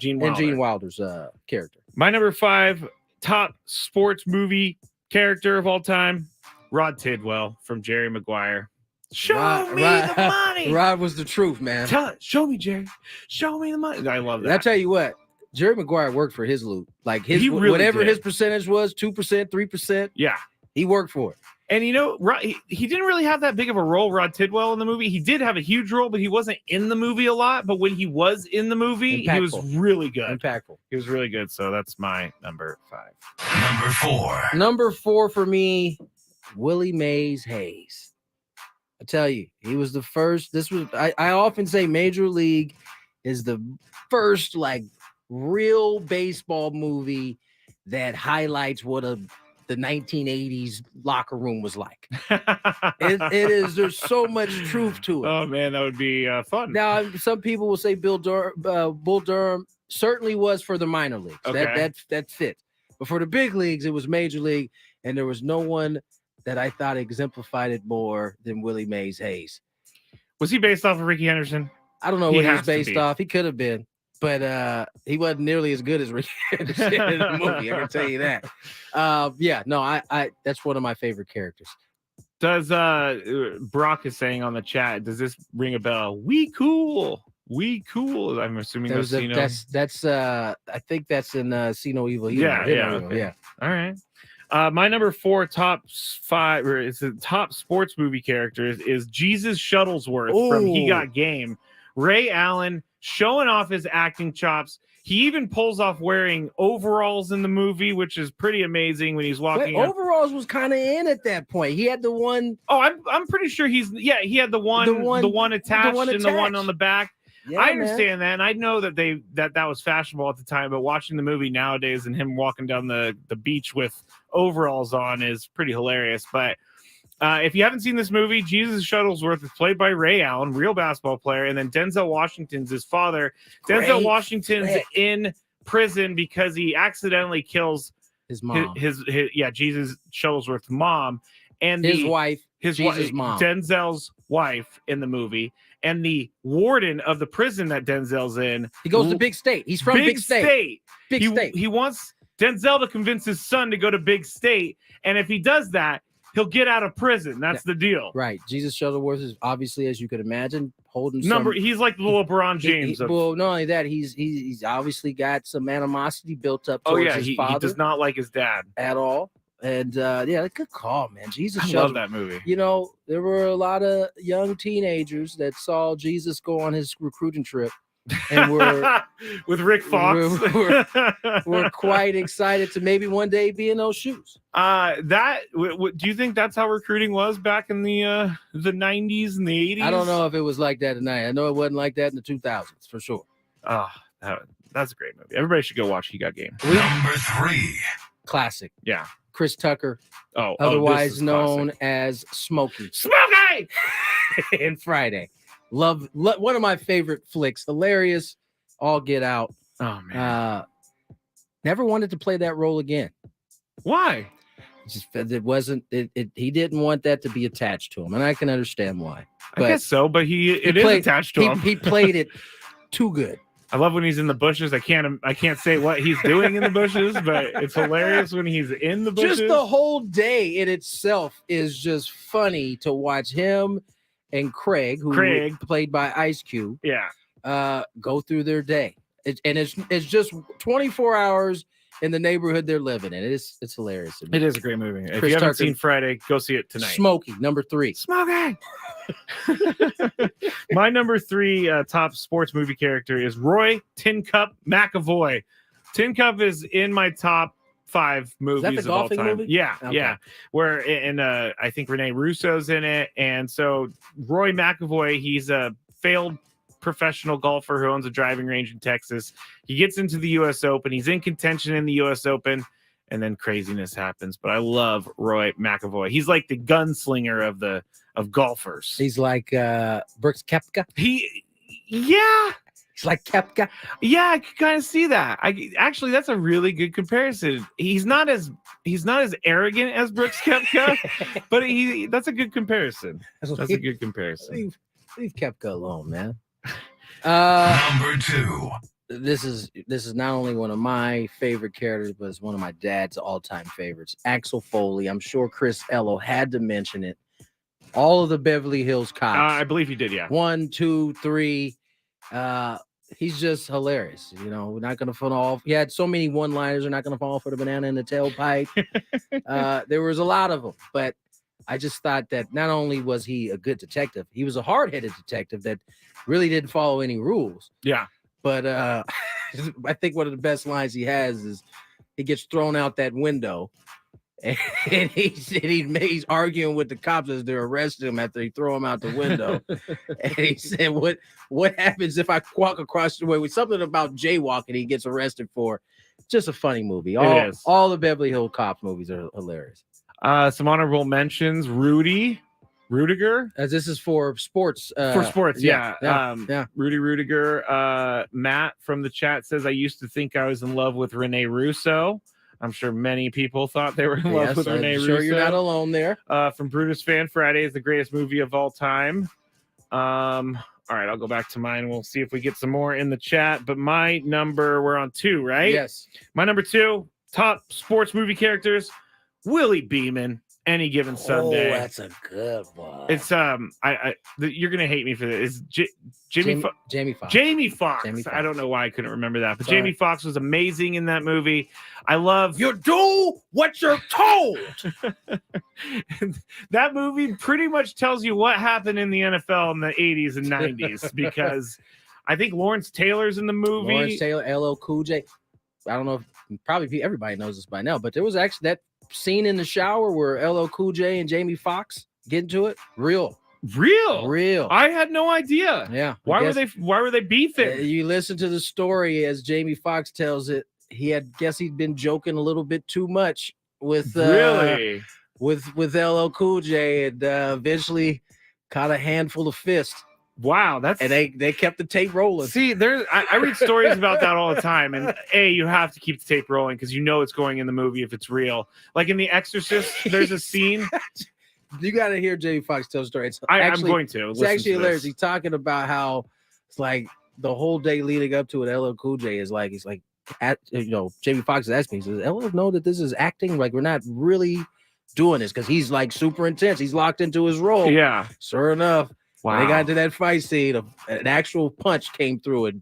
Gene Wilder's character. My number 5 top sports movie character of all time, Rod Tidwell from Jerry Maguire. Show me the money. Rod was the truth, man. Show me, Jerry. Show me the money. I love that. I tell you what, Jerry Maguire worked for his loot. Like whatever his percentage was, 2%, 3%. Yeah, he worked for it. And he didn't really have that big of a role, Rod Tidwell, in the movie. He did have a huge role, but he wasn't in the movie a lot. But when he was in the movie, he was really good. Impactful. He was really good. So that's my number 5. Number 4. Number 4 for me, Willie Mays Hayes. I tell you, he was the first. I often say Major League is the first real baseball movie that highlights what the 1980s locker room was like. It is. There's so much truth to it. Oh man, that would be fun. Now, some people will say Bull Durham certainly was for the minor leagues. Okay. That fit. But for the big leagues, it was Major League, and there was no one that I thought exemplified it more than Willie Mays Hayes. Was he based off of Ricky Henderson? I don't know what he was based off. He could have been. But he wasn't nearly as good as Ricky Henderson in the movie. I can tell you that. I that's one of my favorite characters. Does Brock is saying on the chat? Does this ring a bell? We cool. I'm assuming that's I think that's in See No Evil. Yeah. All right. My number 4 top 5 or it's the top sports movie characters is Jesus Shuttlesworth from He Got Game. Ray Allen showing off his acting chops. He even pulls off wearing overalls in the movie, which is pretty amazing when he's walking. Overalls was kind of in at that point. He had the one. Oh, I'm pretty sure he had the one attached and the one on the back. Yeah, I understand that, and I know that that was fashionable at the time. But watching the movie nowadays and him walking down the beach with overalls on is pretty hilarious. But if you haven't seen this movie, Jesus Shuttlesworth is played by Ray Allen, real basketball player, and then Denzel Washington's his father. Denzel Washington's in prison because he accidentally kills his mom. Jesus Shuttlesworth's mom and his wife, mom, Denzel's wife in the movie, and the warden of the prison that Denzel's in. He goes to Big State. He's from Big State. He wants Denzel to convince his son to go to Big State, and if he does that, he'll get out of prison. That's the deal. Right. Jesus Shuttlesworth is obviously, as you could imagine, holding He's like the little LeBron James. Well, not only that, he's obviously got some animosity built up towards his father. He does not like his dad at all. And good call, man. Jesus I love that movie. You know, there were a lot of young teenagers that saw Jesus go on his recruiting trip. And we're with Rick Fox. We're quite excited to maybe one day be in those shoes. Do you think that's how recruiting was back in the 90s and the 80s? I don't know if it was like that tonight. I know it wasn't like that in the 2000s for sure. That's a great movie. Everybody should go watch He Got Game. Number 3. Classic. Yeah. Chris Tucker. Otherwise known as Smokey. Smokey! in Friday. Love one of my favorite flicks. Hilarious. All get out. Oh man. Never wanted to play that role again. Why? It wasn't. He didn't want that to be attached to him, and I can understand why. I guess so, but it is attached to him. He played it too good. I love when he's in the bushes. I can't say what he's doing in the bushes, but it's hilarious when he's in the bushes. Just the whole day in itself is just funny to watch him and Craig, played by Ice Cube, go through their day. It's just 24 hours in the neighborhood they're living in. It's hilarious. It is a great movie. If Chris you haven't Tucker- seen Friday, go see it tonight. Smokey, number 3. Smokey. My number 3 top sports movie character is Roy Tin Cup McAvoy. Tin Cup is in my top 5 movies of all time. Movie? Yeah, Okay. yeah. Where I think Rene Russo's in it, and so Roy McAvoy, he's a failed professional golfer who owns a driving range in Texas. He gets into the U.S. Open. He's in contention in the U.S. Open, and then craziness happens. But I love Roy McAvoy. He's like the gunslinger of golfers. He's like Brooks Koepka. Yeah. He's like Koepka. Yeah, I could kind of see that. Actually, that's a really good comparison. He's not as arrogant as Brooks Koepka, but that's a good comparison. That's a good comparison. Leave Koepka alone, man. Number 2. This is not only one of my favorite characters, but it's one of my dad's all-time favorites. Axel Foley. I'm sure Chris Ello had to mention it. All of the Beverly Hills Cops. I believe he did, yeah. 1, 2, 3. He's just hilarious. You know, we're not gonna fall off. He had so many one-liners. We're not gonna fall for the banana in the tailpipe. There was a lot of them, but I just thought that not only was he a good detective, he was a hard-headed detective that really didn't follow any rules. Yeah. But I think one of the best lines he has is he gets thrown out that window, and he's arguing with the cops as they're arresting him after he throw him out the window. And he said, "What happens if I walk across the way with something about jaywalking?" He gets arrested for. Just a funny movie. All the Beverly Hills Cops movies are hilarious. Some honorable mentions: Rudiger. As this is for sports. Yeah. Yeah. Rudy Rudiger. Matt from the chat says, I used to think I was in love with Rene Russo. I'm sure many people thought they were in love with Rene Russo. Sure, you're not alone there. From Brutus Fan Friday is the greatest movie of all time. All right, I'll go back to mine. We'll see if we get some more in the chat. But my number, we're on 2, right? Yes. My number 2, top sports movie characters, Willie Beeman. Any Given Sunday. Oh, that's a good one. It's you're gonna hate me for this. It's Jamie Foxx. Jamie Foxx. I don't know why I couldn't remember that, but Sorry. Jamie Foxx was amazing in that movie. I love You do what you're told. that movie. Pretty much tells you what happened in the NFL in the 80s and 90s because I think Lawrence Taylor's in the movie. Lawrence Taylor, LL Cool J. I don't know if probably everybody knows this by now, but there was actually that scene in the shower where LL Cool J and Jamie Foxx get into it. Real. I had no idea. Yeah. Why were they beefing? You listen to the story as Jamie Foxx tells it. He'd been joking a little bit too much with with LL Cool J, and eventually caught a handful of fists. Wow, and they kept the tape rolling. See, I read stories about that all the time, and you have to keep the tape rolling because you know it's going in the movie if it's real. Like in The Exorcist, there's a scene. You got to hear Jamie Foxx tell the story. I'm going to. It's actually hilarious. He's talking about how it's like the whole day leading up to it. LL Cool J is like, he's like, Jamie Foxx is asking me, he says, LL know that this is acting? Like, we're not really doing this because he's like super intense. He's locked into his role. Yeah. Sure enough. Wow. When they got into that fight scene, an actual punch came through it.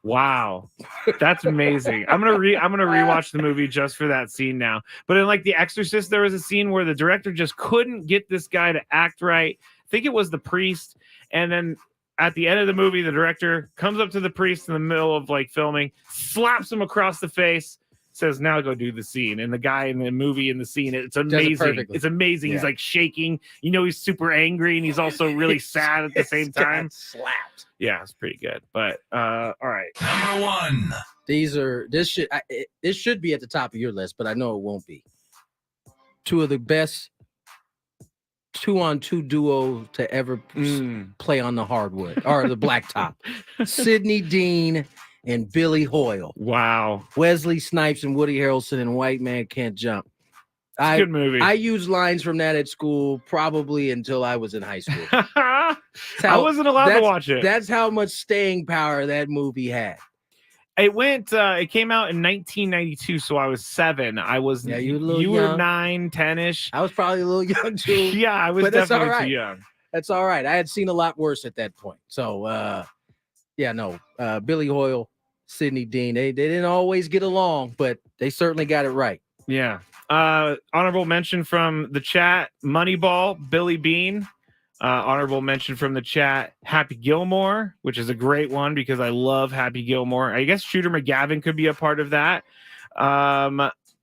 Wow, that's amazing. I'm gonna rewatch the movie just for that scene now. But in like The Exorcist, there was a scene where the director just couldn't get this guy to act right. I think it was the priest, and then at the end of the movie, the director comes up to the priest in the middle of like filming, slaps him across the face, says, "Now go do the scene." And the guy in the movie in the scene, it's amazing. It's amazing. Yeah. He's like shaking. You know, he's super angry, and he's also really sad at the same time. Slapped. Yeah, it's pretty good. But all right, number 1. This should be at the top of your list, but I know it won't be. 2 of the best 2-on-2 duo to ever play on the hardwood or the blacktop. Sidney Dean and Billy Hoyle. Wow. Wesley Snipes and Woody Harrelson and White Man Can't Jump. Good movie. I used lines from that at school probably until I was in high school. I wasn't allowed to watch it. That's how much staying power that movie had. It came out in 1992, so I was 7. I was you were 9, 10-ish. I was probably a little young too. Yeah, I was definitely too young. That's all right. I had seen a lot worse at that point. So Billy Hoyle, Sidney Dean. They didn't always get along, but they certainly got it right. Yeah. Honorable mention from the chat, Moneyball, Billy Bean. Honorable mention from the chat, Happy Gilmore, which is a great one because I love Happy Gilmore. I guess Shooter McGavin could be a part of that.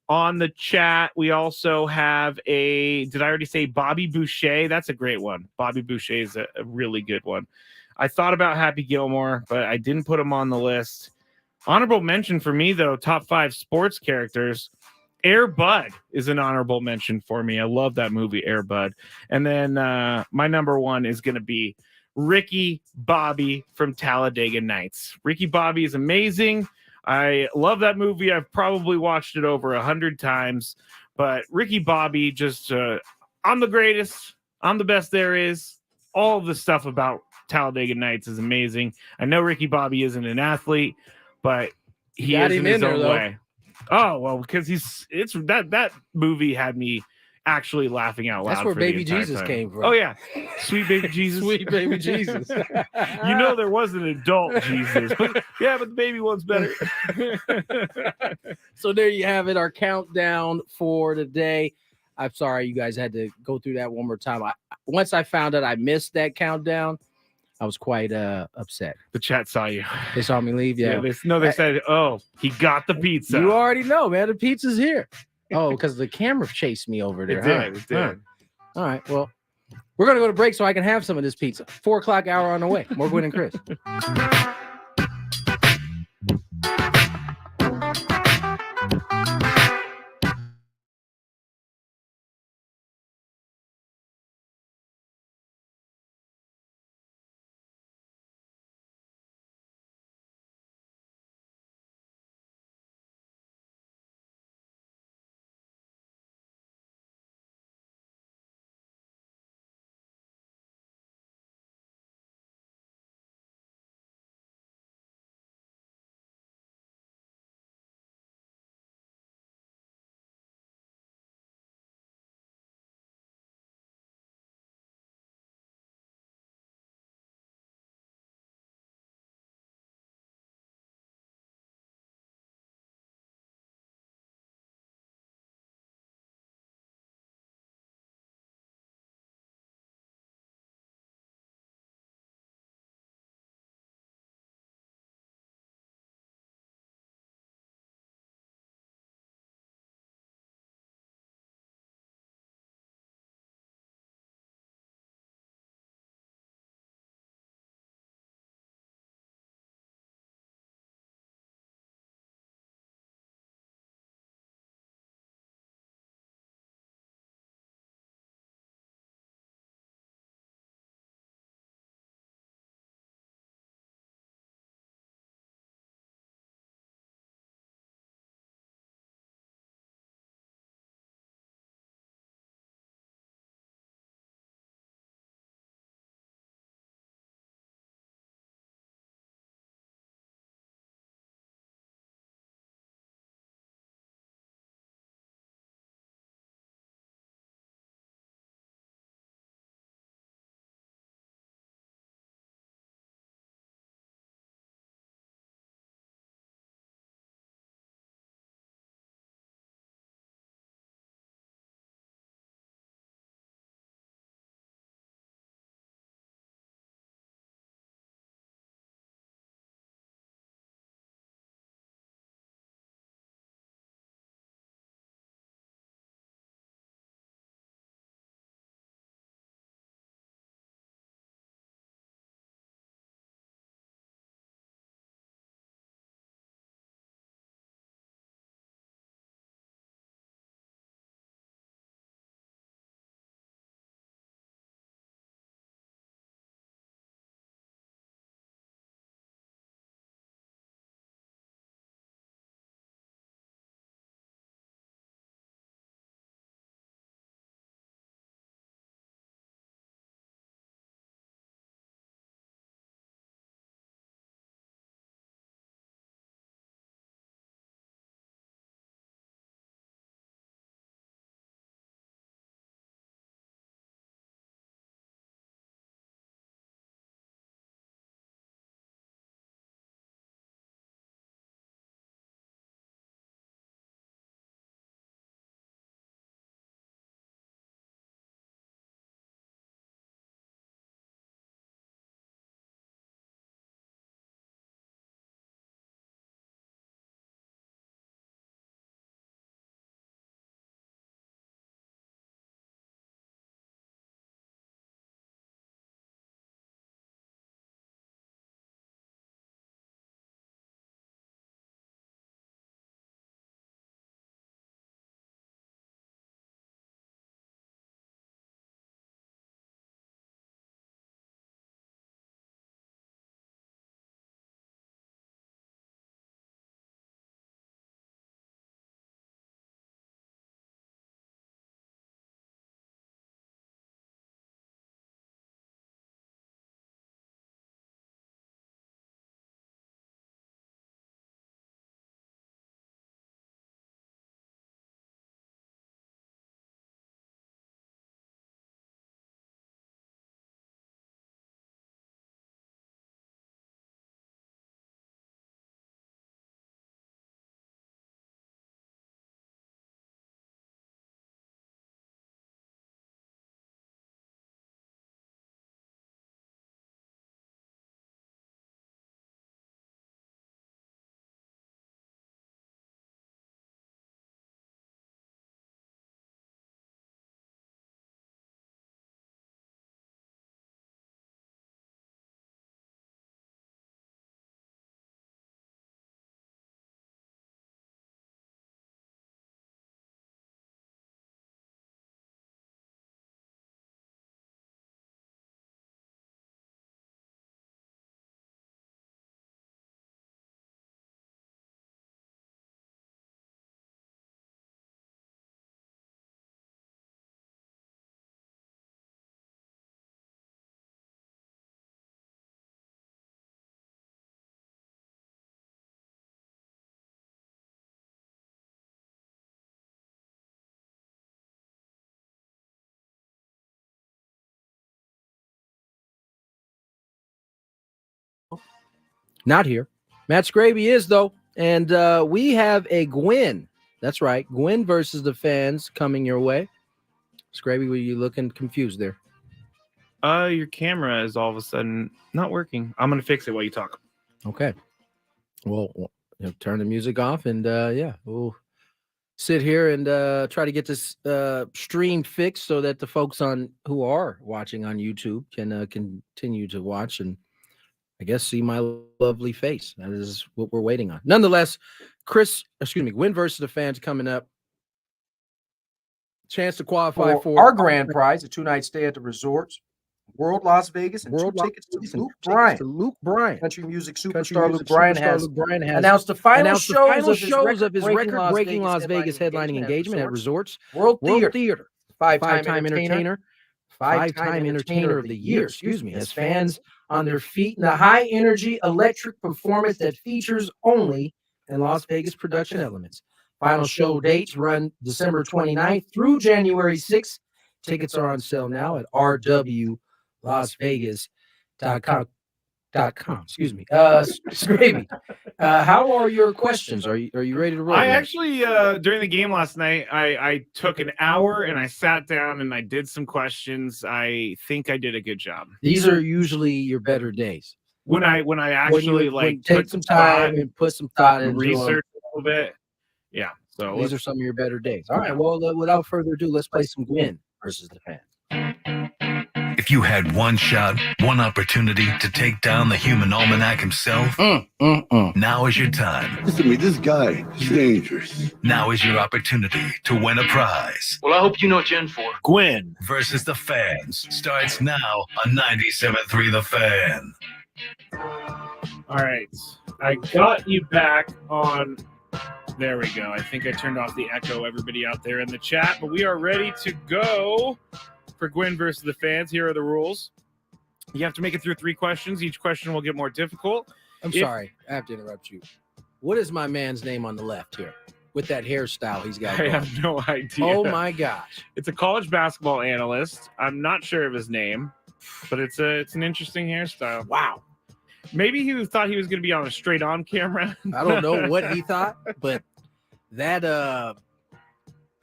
On the chat, we also have did I already say Bobby Boucher? That's a great one. Bobby Boucher is a really good one. I thought about Happy Gilmore, but I didn't put him on the list. Honorable mention for me, though, top 5 sports characters. Air Bud is an honorable mention for me. I love that movie, Air Bud. And then my number 1 is going to be Ricky Bobby from Talladega Nights. Ricky Bobby is amazing. I love that movie. I've probably watched it over 100 times. But Ricky Bobby, just I'm the greatest. I'm the best there is. All of the stuff about Talladega Nights is amazing. I know Ricky Bobby isn't an athlete, but he is in his own way. Oh, well, because that movie had me actually laughing out loud. That's where for Baby the entire Jesus time. came from. Oh, yeah. Sweet Baby Jesus. Sweet Baby Jesus. You know there was an adult Jesus. But the baby one's better. So there you have it, our countdown for today. I'm sorry you guys had to go through that one more time. Once I found out I missed that countdown, I was quite upset. The chat saw you. They saw me leave. Yeah. They said, "Oh, he got the pizza." You already know, man. The pizza's here. Oh, because the camera chased me over there. It did. Huh. All right. Well, we're gonna go to break so I can have some of this pizza. 4:00 hour on the way. More Gwyn and Chris. Not here. Matt Skraby is, though. And we have a Gwyn. That's right. Gwyn versus the fans coming your way. Skraby, were you looking confused there? Your camera is all of a sudden not working. I'm going to fix it while you talk. Okay. Well, turn the music off and we'll sit here and try to get this stream fixed so that the folks who are watching on YouTube can continue to watch and I guess see my lovely face. That is what we're waiting on. Nonetheless, Gwyn versus the fans coming up. Chance to qualify for our grand prize, a 2-night stay at the resorts, World Las Vegas, and 2 tickets to Luke Bryan. Country music superstar Luke Bryan has announced the final shows of his record-breaking Las Vegas headlining engagement at resorts. World Theater. Five-time entertainer. Five-time entertainer of the year, as fans on their feet in the high-energy electric performance that features only in Las Vegas production elements. Final show dates run December 29th through January 6th. Tickets are on sale now at rwlasvegas.com. Skraby, how are your questions? Are you ready to roll? I actually during the game last night, I took an hour and I sat down and I did some questions. I think I did a good job. These are usually your better days. When I actually take some time and put some thought into research a little bit. Yeah. So these are some of your better days. All right. Well, without further ado, let's play some Gwyn versus the fans. If you had one shot, one opportunity to take down the human almanac himself, now is your time. Listen to me, this guy is dangerous. Now is your opportunity to win a prize. Well, I hope you know what you're in for. Gwyn versus the fans starts now on 97.3 The Fan. All right. I got you back on. There we go. I think I turned off the echo, everybody out there in the chat, but we are ready to go for Gwyn versus the fans. Here are the rules. You have to make it through 3 questions. Each question will get more difficult. I'm sorry. I have to interrupt you. What is my man's name on the left here with that hairstyle he's got? I have no idea. Oh, my gosh. It's a college basketball analyst. I'm not sure of his name, but it's an interesting hairstyle. Wow. Maybe he thought he was going to be on a straight-on camera. I don't know what he thought, but that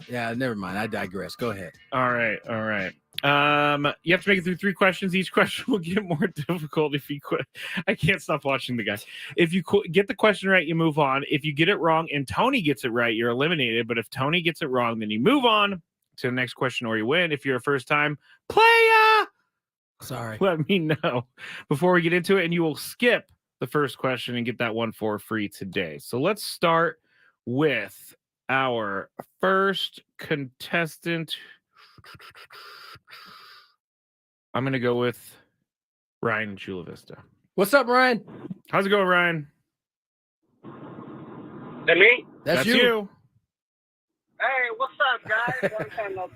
yeah, never mind. I digress. Go ahead. All right. You have to make it through 3 questions. Each question will get more difficult if you quit. I can't stop watching the guys. If you get the question right, you move on. If you get it wrong and Tony gets it right, you're eliminated. But if Tony gets it wrong, then you move on to the next question or you win. If you're a first-time player, sorry, let me know before we get into it, and you will skip the first question and get that one for free today. So let's start with our first contestant. I'm going to go with Ryan in Chula Vista. What's up, Ryan? How's it going, Ryan? That me? That's you. Hey, what's up, guys? Long time no.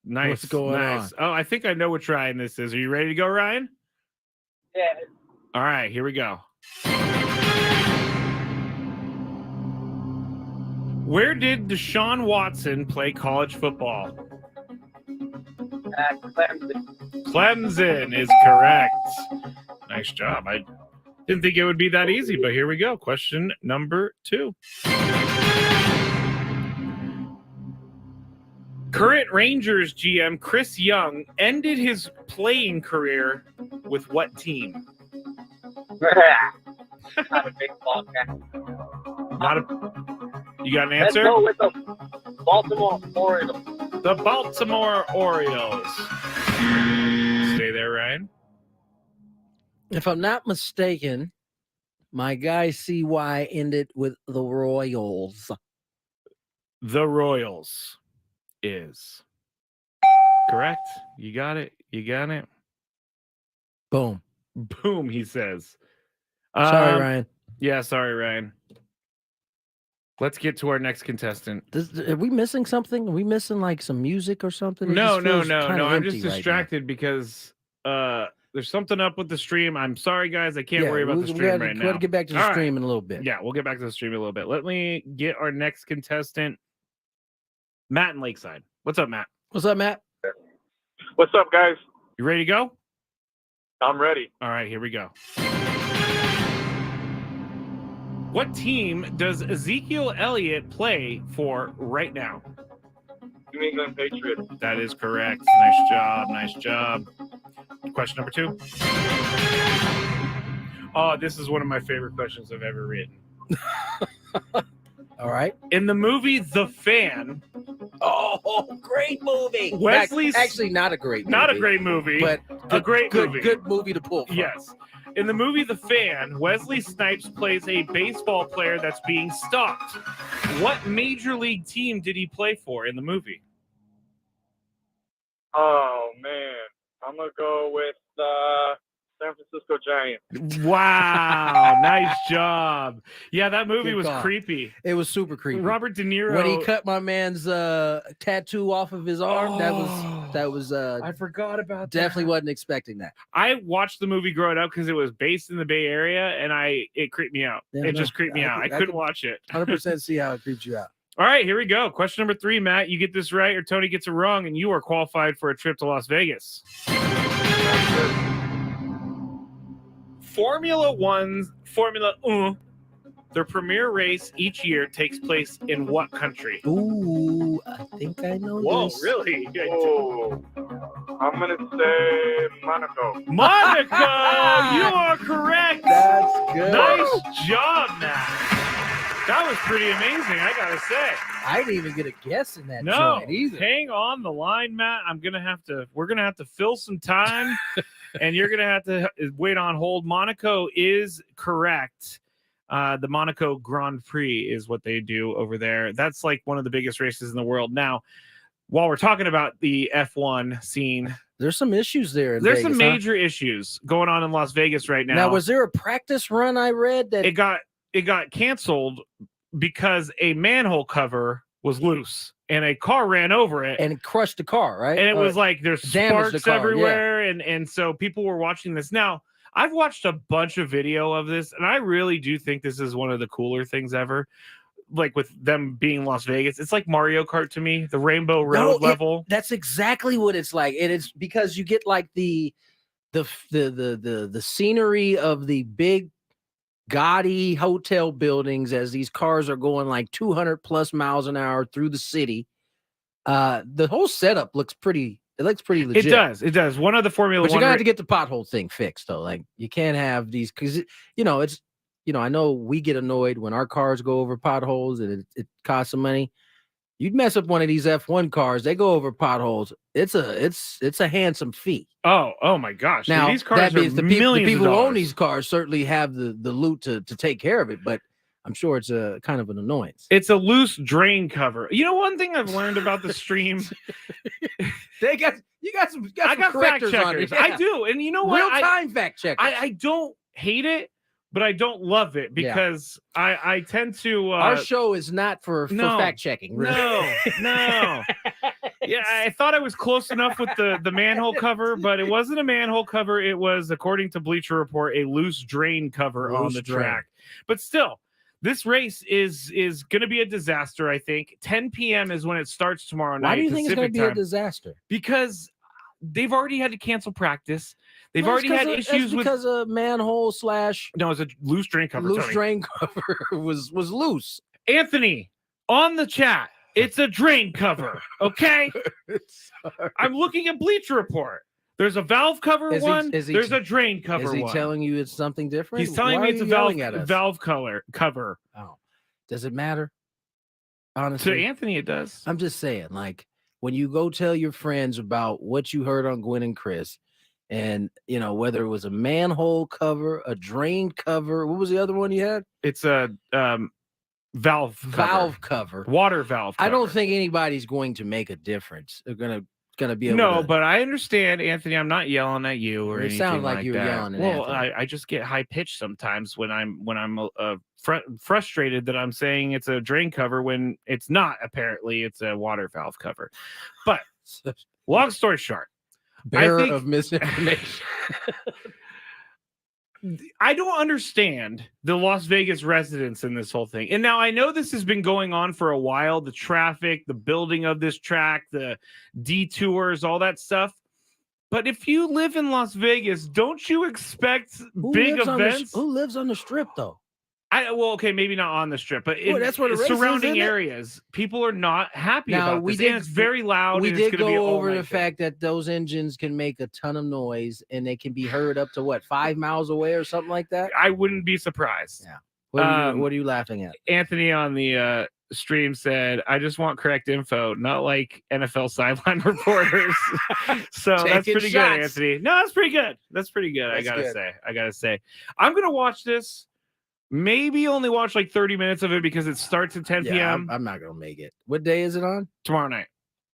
Nice. What's going on? Oh, I think I know which Ryan this is. Are you ready to go, Ryan? Yeah. All right, here we go. Where did Deshaun Watson play college football? Clemson. Clemson is correct. Nice job. I didn't think it would be that easy, but here we go. Question number 2. Current Rangers GM Chris Young ended his playing career with what team? Not a big ball guy. You got an answer? Let's go with the Baltimore Orioles. The Baltimore Orioles. Stay there, Ryan. If I'm not mistaken, my guy CY ended with the Royals. The Royals is correct. You got it. Boom. Boom, he says. Sorry, Ryan. Yeah, sorry, Ryan. Let's get to our next contestant. Are we missing something? Are we missing like some music or something? No. I'm just distracted because there's something up with the stream. I'm sorry, guys. I can't worry about the stream right now. We got to get back to the stream in a little bit. Yeah, we'll get back to the stream in a little bit. Let me get our next contestant, Matt in Lakeside. What's up, Matt? What's up, Matt? What's up, guys? You ready to go? I'm ready. All right, here we go. What team does Ezekiel Elliott play for right now? New England Patriots. That is correct. Nice job. Nice job. Question number 2. Oh, this is one of my favorite questions I've ever written. All right. In the movie The Fan. Oh, great movie. Wesley's actually not a great movie. Not a great movie, but a great movie. Good movie to pull from. Yes. In the movie The Fan, Wesley Snipes plays a baseball player that's being stalked. What major league team did he play for in the movie? Oh, man. I'm going to go with San Francisco Giants. Wow. Nice job. Yeah, that movie was creepy. It was super creepy. Robert De Niro. When he cut my man's tattoo off of his arm, that was I forgot about that. Definitely wasn't expecting that. I watched the movie growing up because it was based in the Bay Area, and it creeped me out. Yeah, it just creeped me out. I couldn't watch it. 100% see how it creeps you out. All right, here we go. Question number 3, Matt. You get this right or Tony gets it wrong, and you are qualified for a trip to Las Vegas. Formula 1, their premier race each year takes place in what country? Ooh, I think I know Whoa, this. really? Oh, I'm going to say Monaco. Monaco! You are correct. That's good. Nice job, Matt. That was pretty amazing, I gotta say. I didn't even get a guess in that No, joint either. hang on the line, Matt. We're gonna have to fill some time, and you're gonna have to wait on hold. Monaco is correct. The Monaco Grand Prix is what they do over there. That's like one of the biggest races in the world. Now, while we're talking about the F1 scene, there's some issues there. There's some major issues going on in Las Vegas right now. Now, was there a practice run I read that it got canceled because a manhole cover was loose and a car ran over it and crushed the car, right? And it was like there's sparks car, everywhere, and so people were watching this. Now, I've watched a bunch of video of this, and I really do think this is one of the cooler things ever. Like with them being Las Vegas, it's like Mario Kart to me, the Rainbow Road level. That's exactly what it's like. And it's because you get like the scenery of the big gaudy hotel buildings as these cars are going like 200 plus miles an hour through the city. The whole setup looks pretty legit. It does. One of the Formula 1. But you got to get the pothole thing fixed though. Like you can't have these because I know we get annoyed when our cars go over potholes and it costs some money. You'd mess up one of these F1 cars, they go over potholes. It's a handsome fee. Oh my gosh. Now, these cars that means are the people who dollars. own these cars certainly have the loot to take care of it, but I'm sure it's a kind of an annoyance. It's a loose drain cover. You know, one thing I've learned about the stream. you got some fact checkers. Yeah. I do. And you know what? Real-time fact checkers. I don't hate it, but I don't love it because I tend to our show is not for fact checking. Really. No. Yeah, I thought I was close enough with the manhole cover, but it wasn't a manhole cover. It was, according to Bleacher Report, a loose drain cover on the track. But still, this race is going to be a disaster, I think. 10 p.m. is when it starts tomorrow night. Why do you think it's going to be a disaster? Because they've already had to cancel practice. They've already had issues because a manhole / No, it's a loose drain cover. Loose drain cover was loose. Anthony, on the chat, it's a drain cover. Okay, I'm looking at Bleacher Report. There's a valve cover there's a drain cover one. Is he telling you it's something different? He's telling me it's a valve cover. Oh, does it matter? Honestly, to Anthony, it does. I'm just saying, like when you go tell your friends about what you heard on Gwyn and Chris. And, whether it was a manhole cover, a drain cover, what was the other one you had? It's a valve cover. Water valve cover. I don't think anybody's going to make a difference. They're going to be able to... but I understand, Anthony. I'm not yelling at you or anything. It sounded like you were yelling at Well, Anthony. I just get high pitched sometimes when I'm frustrated that I'm saying it's a drain cover when it's not. Apparently, it's a water valve cover. But long story short, bearer of misinformation. I don't understand the Las Vegas residents in this whole thing. And now I know this has been going on for a while, the traffic, the building of this track, the detours, all that stuff. But if you live in Las Vegas, don't you expect big events? Who lives on the Strip, though? Okay, maybe not on the strip, but in that's where the race is, surrounding isn't it? areans, people are not happy Now, about this. And it's very loud. We and did it's gonna be go all over the night thing. fact that those engines can make a ton of noise and they can be heard up to what, 5 miles away or something like that. I wouldn't be surprised. Yeah. What are you laughing at? Anthony on the stream said, "I just want correct info, not like NFL sideline reporters." So that's pretty good, Anthony. No, that's pretty good. That's pretty good. I gotta say, I'm gonna watch this. Maybe only watch like 30 minutes of it because it starts at 10 p.m. I'm not gonna make it. What day is it on? Tomorrow night.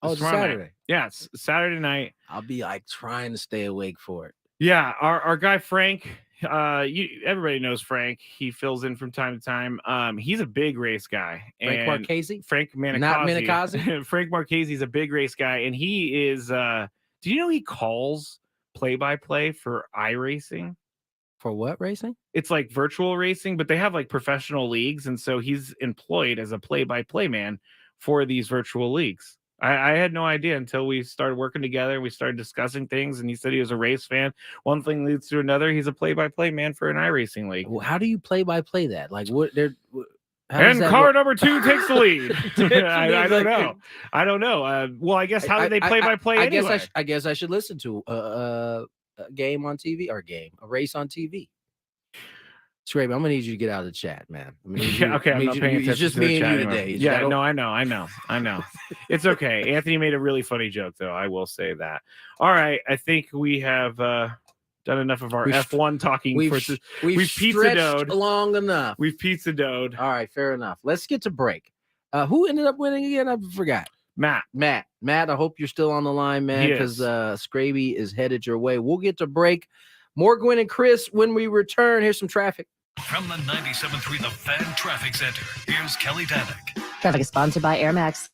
Oh, it's tomorrow Saturday. Night. Yeah, it's Saturday night. I'll be like trying to stay awake for it. Yeah, our guy Frank. Everybody knows Frank. He fills in from time to time. He's a big race guy. Frank Marchese? Frank Manicazzi. Not Manicazzi? Frank Marchese is a big race guy, and he is. Do you know he calls play-by-play for iRacing? For what racing? It's like virtual racing, but they have like professional leagues, and so he's employed as a play-by-play man for these virtual leagues. I had no idea until we started working together and we started discussing things. And he said he was a race fan. One thing leads to another. He's a play-by-play man for an iRacing league. Well, how do you play-by-play that? Like what? And car number 2 takes the lead. I don't know. I don't know. Well, I guess how do they play-by-play anyway? I guess I should listen to a game on TV or a race on TV. Skraby, I'm gonna need you to get out of the chat, man. I'm not paying attention. It's just to the me and chat you anymore. today. Yeah, no, I know. It's okay. Anthony made a really funny joke, though. I will say that. All right, I think we have done enough of our F1 talking. We've pizza-doed long enough. We've pizza-doed. All right, fair enough. Let's get to break. Who ended up winning again? I forgot. Matt. I hope you're still on the line, man, because Skraby is headed your way. We'll get to break. More Gwyn and Chris when we return. Here's some traffic. From the 97.3 The Fan Traffic Center, here's Kelly Danick. Traffic is sponsored by Air Max.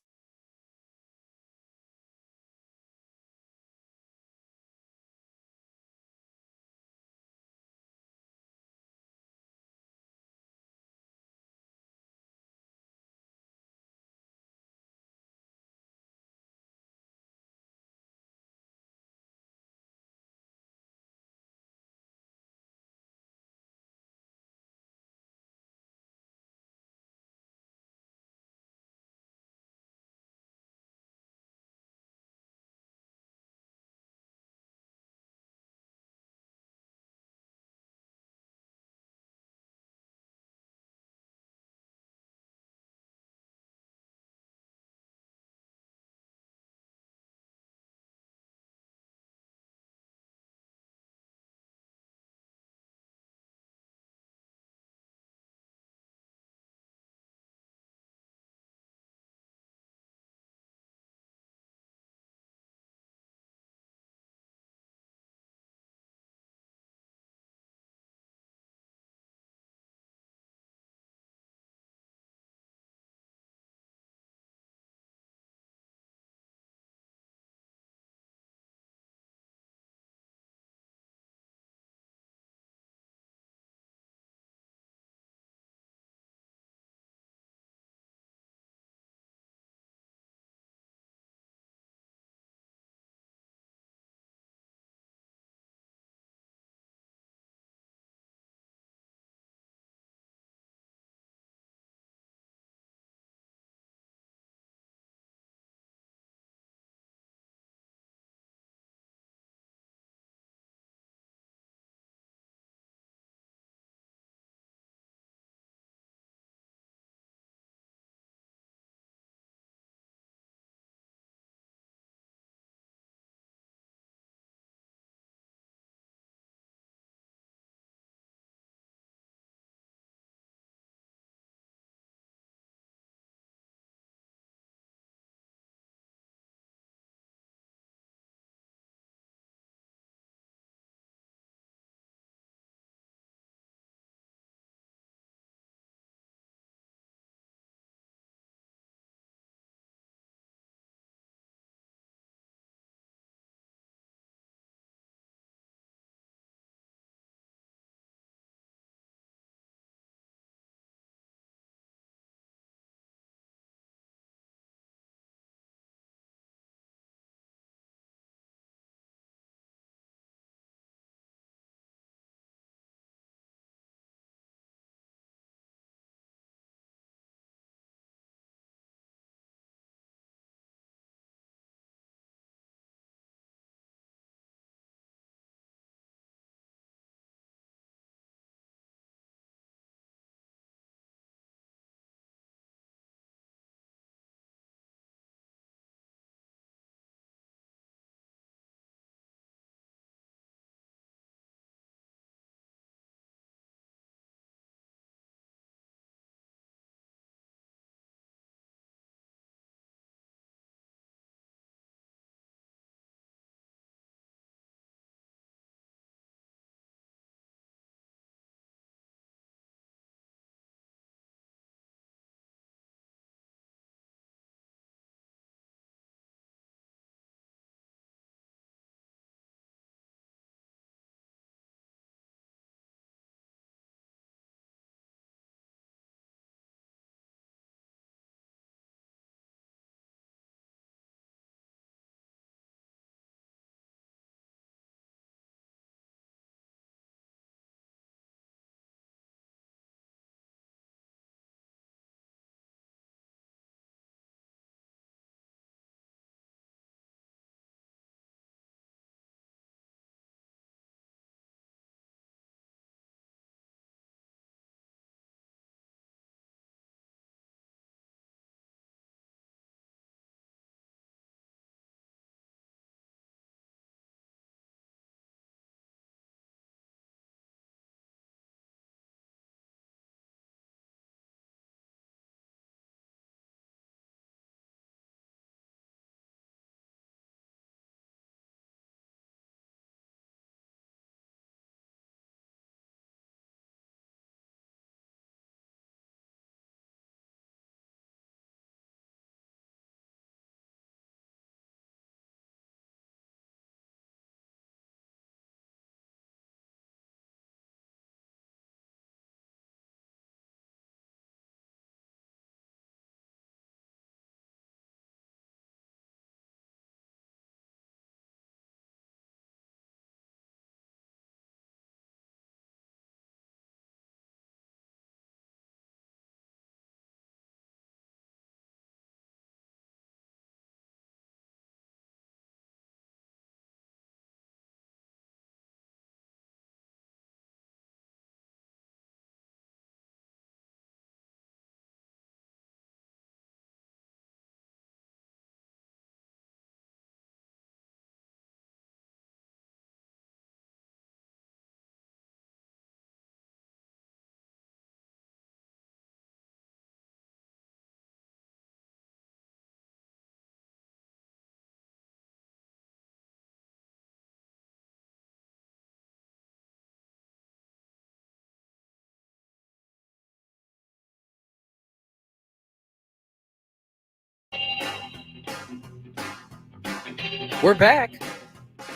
We're back.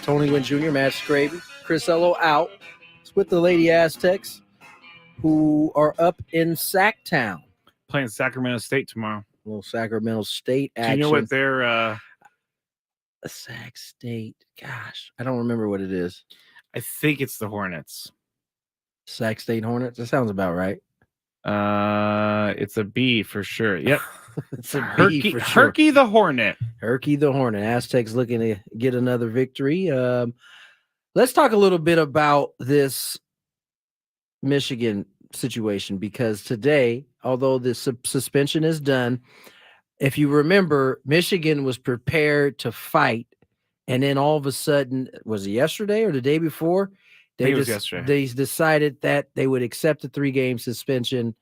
Tony Gwynn Jr., Matt Skraby, Chris Ello out. It's with the Lady Aztecs, who are up in Sacktown. Playing Sacramento State tomorrow. A little Sacramento State action. Do you know what their Sac State? Gosh, I don't remember what it is. I think it's the Hornets. Sac State Hornets? That sounds about right. It's a B for sure. Yep. It's a B for sure. Herky the Hornet. Herky the Hornet. Aztecs looking to get another victory. Let's talk a little bit about this Michigan situation, because today, although this suspension is done, if you remember, Michigan was prepared to fight, and then all of a sudden, was it yesterday or the day before? It was yesterday. They decided that they would accept a 3-game suspension.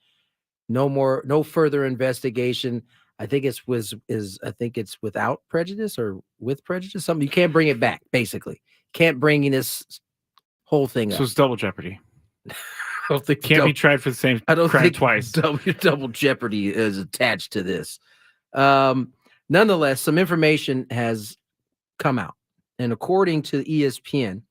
No further investigation. I think it's without prejudice or with prejudice. Something you can't bring it back. Basically, can't bring this whole thing up. So it's double jeopardy. I don't think can't be tried for the same crime twice. Double jeopardy is attached to this. Nonetheless, some information has come out, and according to ESPN,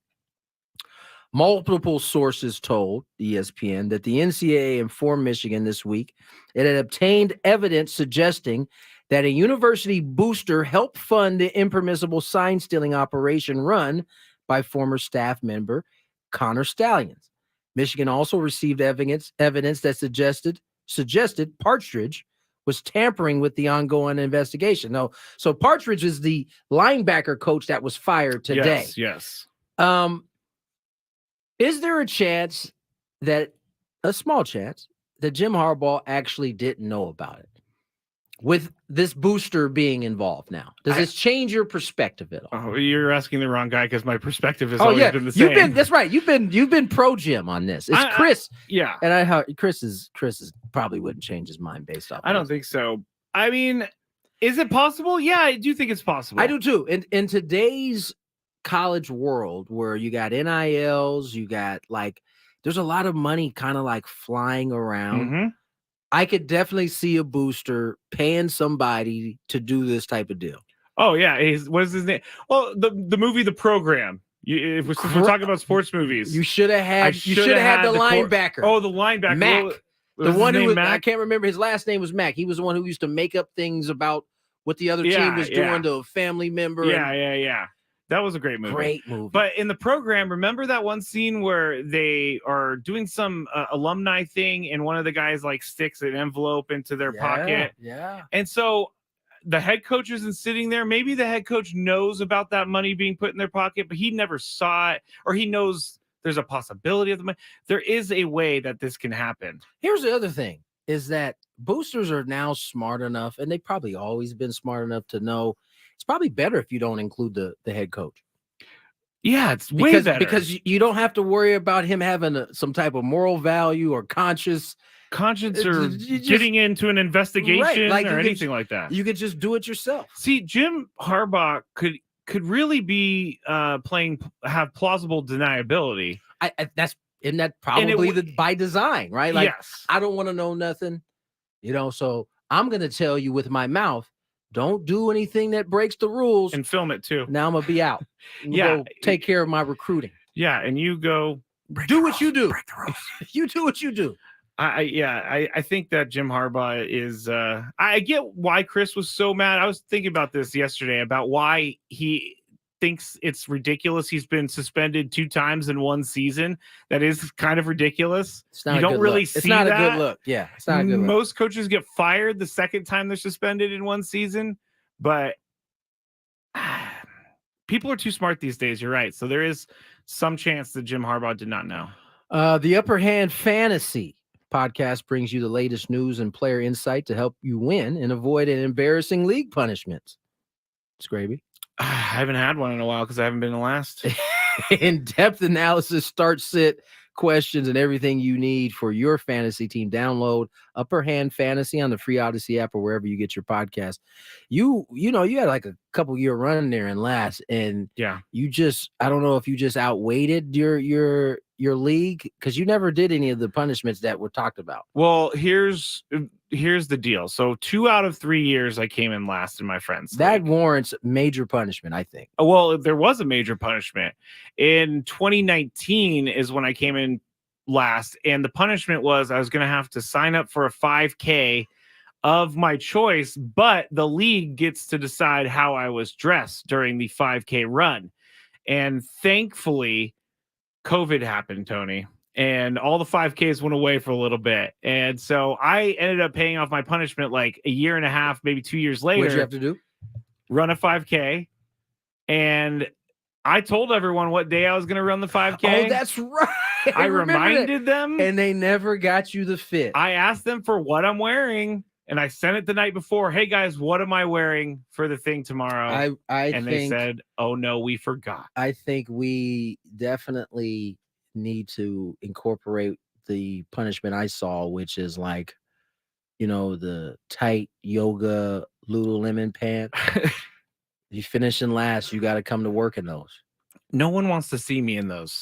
multiple sources told ESPN that the NCAA informed Michigan this week it had obtained evidence suggesting that a university booster helped fund the impermissible sign-stealing operation run by former staff member Connor Stallions. Michigan also received evidence that suggested Partridge was tampering with the ongoing investigation. No, so Partridge is the linebacker coach that was fired today. Yes. Is there a small chance, that Jim Harbaugh actually didn't know about it? With this booster being involved now, does this change your perspective at all? Oh, you're asking the wrong guy, because my perspective has always been the same. That's right. You've been pro Jim on this. It's Chris. Yeah, and Chris is probably wouldn't change his mind based off. I don't think so. I mean, is it possible? Yeah, I do think it's possible. I do too. In today's college world, where you got NILs, you got there's a lot of money kind of flying around. Mm-hmm. I could definitely see a booster paying somebody to do this type of deal. Oh yeah, what is his name? Well, the movie The Program. If we're talking about sports movies, you should have had the linebacker. The linebacker, Mac. The one who I can't remember his last name was Mac. He was the one who used to make up things about what the other team was doing to a family member. Yeah. That was a great movie. Great movie. But in The Program, remember that one scene where they are doing some alumni thing, and one of the guys sticks an envelope into their pocket? Yeah. And so the head coach isn't sitting there. Maybe the head coach knows about that money being put in their pocket, but he never saw it, or he knows there's a possibility of the money. There is a way that this can happen. Here's the other thing, is that boosters are now smart enough, and they've probably always been smart enough to know it's probably better if you don't include the head coach. Yeah, it's way better. Because you don't have to worry about him having some type of moral value or conscience or getting into an investigation or anything like that. You could just do it yourself. See, Jim Harbaugh could really be have plausible deniability. Isn't that probably by design, right? Yes. I don't want to know nothing, so I'm going to tell you with my mouth, don't do anything that breaks the rules. And film it too. Now I'm going to be out. Go take care of my recruiting. Yeah, and you go do what you do. You do what you do. I think that Jim Harbaugh is I get why Chris was so mad. I was thinking about this yesterday, about why he thinks it's ridiculous. He's been suspended 2 times in one season. That is kind of ridiculous. You don't really see that. It's not a good look. Yeah, it's not a good look. Most coaches get fired the second time they're suspended in one season, but people are too smart these days. You're right. So there is some chance that Jim Harbaugh did not know. The Upper Hand Fantasy podcast brings you the latest news and player insight to help you win and avoid an embarrassing league punishments. Skraby. I haven't had one in a while because I haven't been the last. In-depth analysis, start, sit, questions, and everything you need for your fantasy team. Download Upper Hand Fantasy on the free Odyssey app or wherever you get your podcast. You had a couple year run there and last, and I don't know if you just outweighted your league, because you never did any of the punishments that were talked about. Well, here's here's the deal. So 2 out of 3 years I came in last in my friends. That warrants major punishment, I think. Well, there was a major punishment. In 2019 is when I came in last, and the punishment was I was going to have to sign up for a 5K of my choice, but the league gets to decide how I was dressed during the 5K run. And thankfully, COVID happened, Tony, and all the 5Ks went away for a little bit. And so I ended up paying off my punishment like a year and a half, maybe 2 years later. What'd you have to do? Run a 5K. And I told everyone what day I was going to run the 5K. Oh, that's right. I reminded them. And they never got you the fit. I asked them for what I'm wearing, and I sent it the night before. Hey, guys, what am I wearing for the thing tomorrow? And they said, oh, no, we forgot. I think we definitely need to incorporate the punishment I saw, which is like, the tight yoga Lululemon pants. You finish in last, you got to come to work in those. No one wants to see me in those.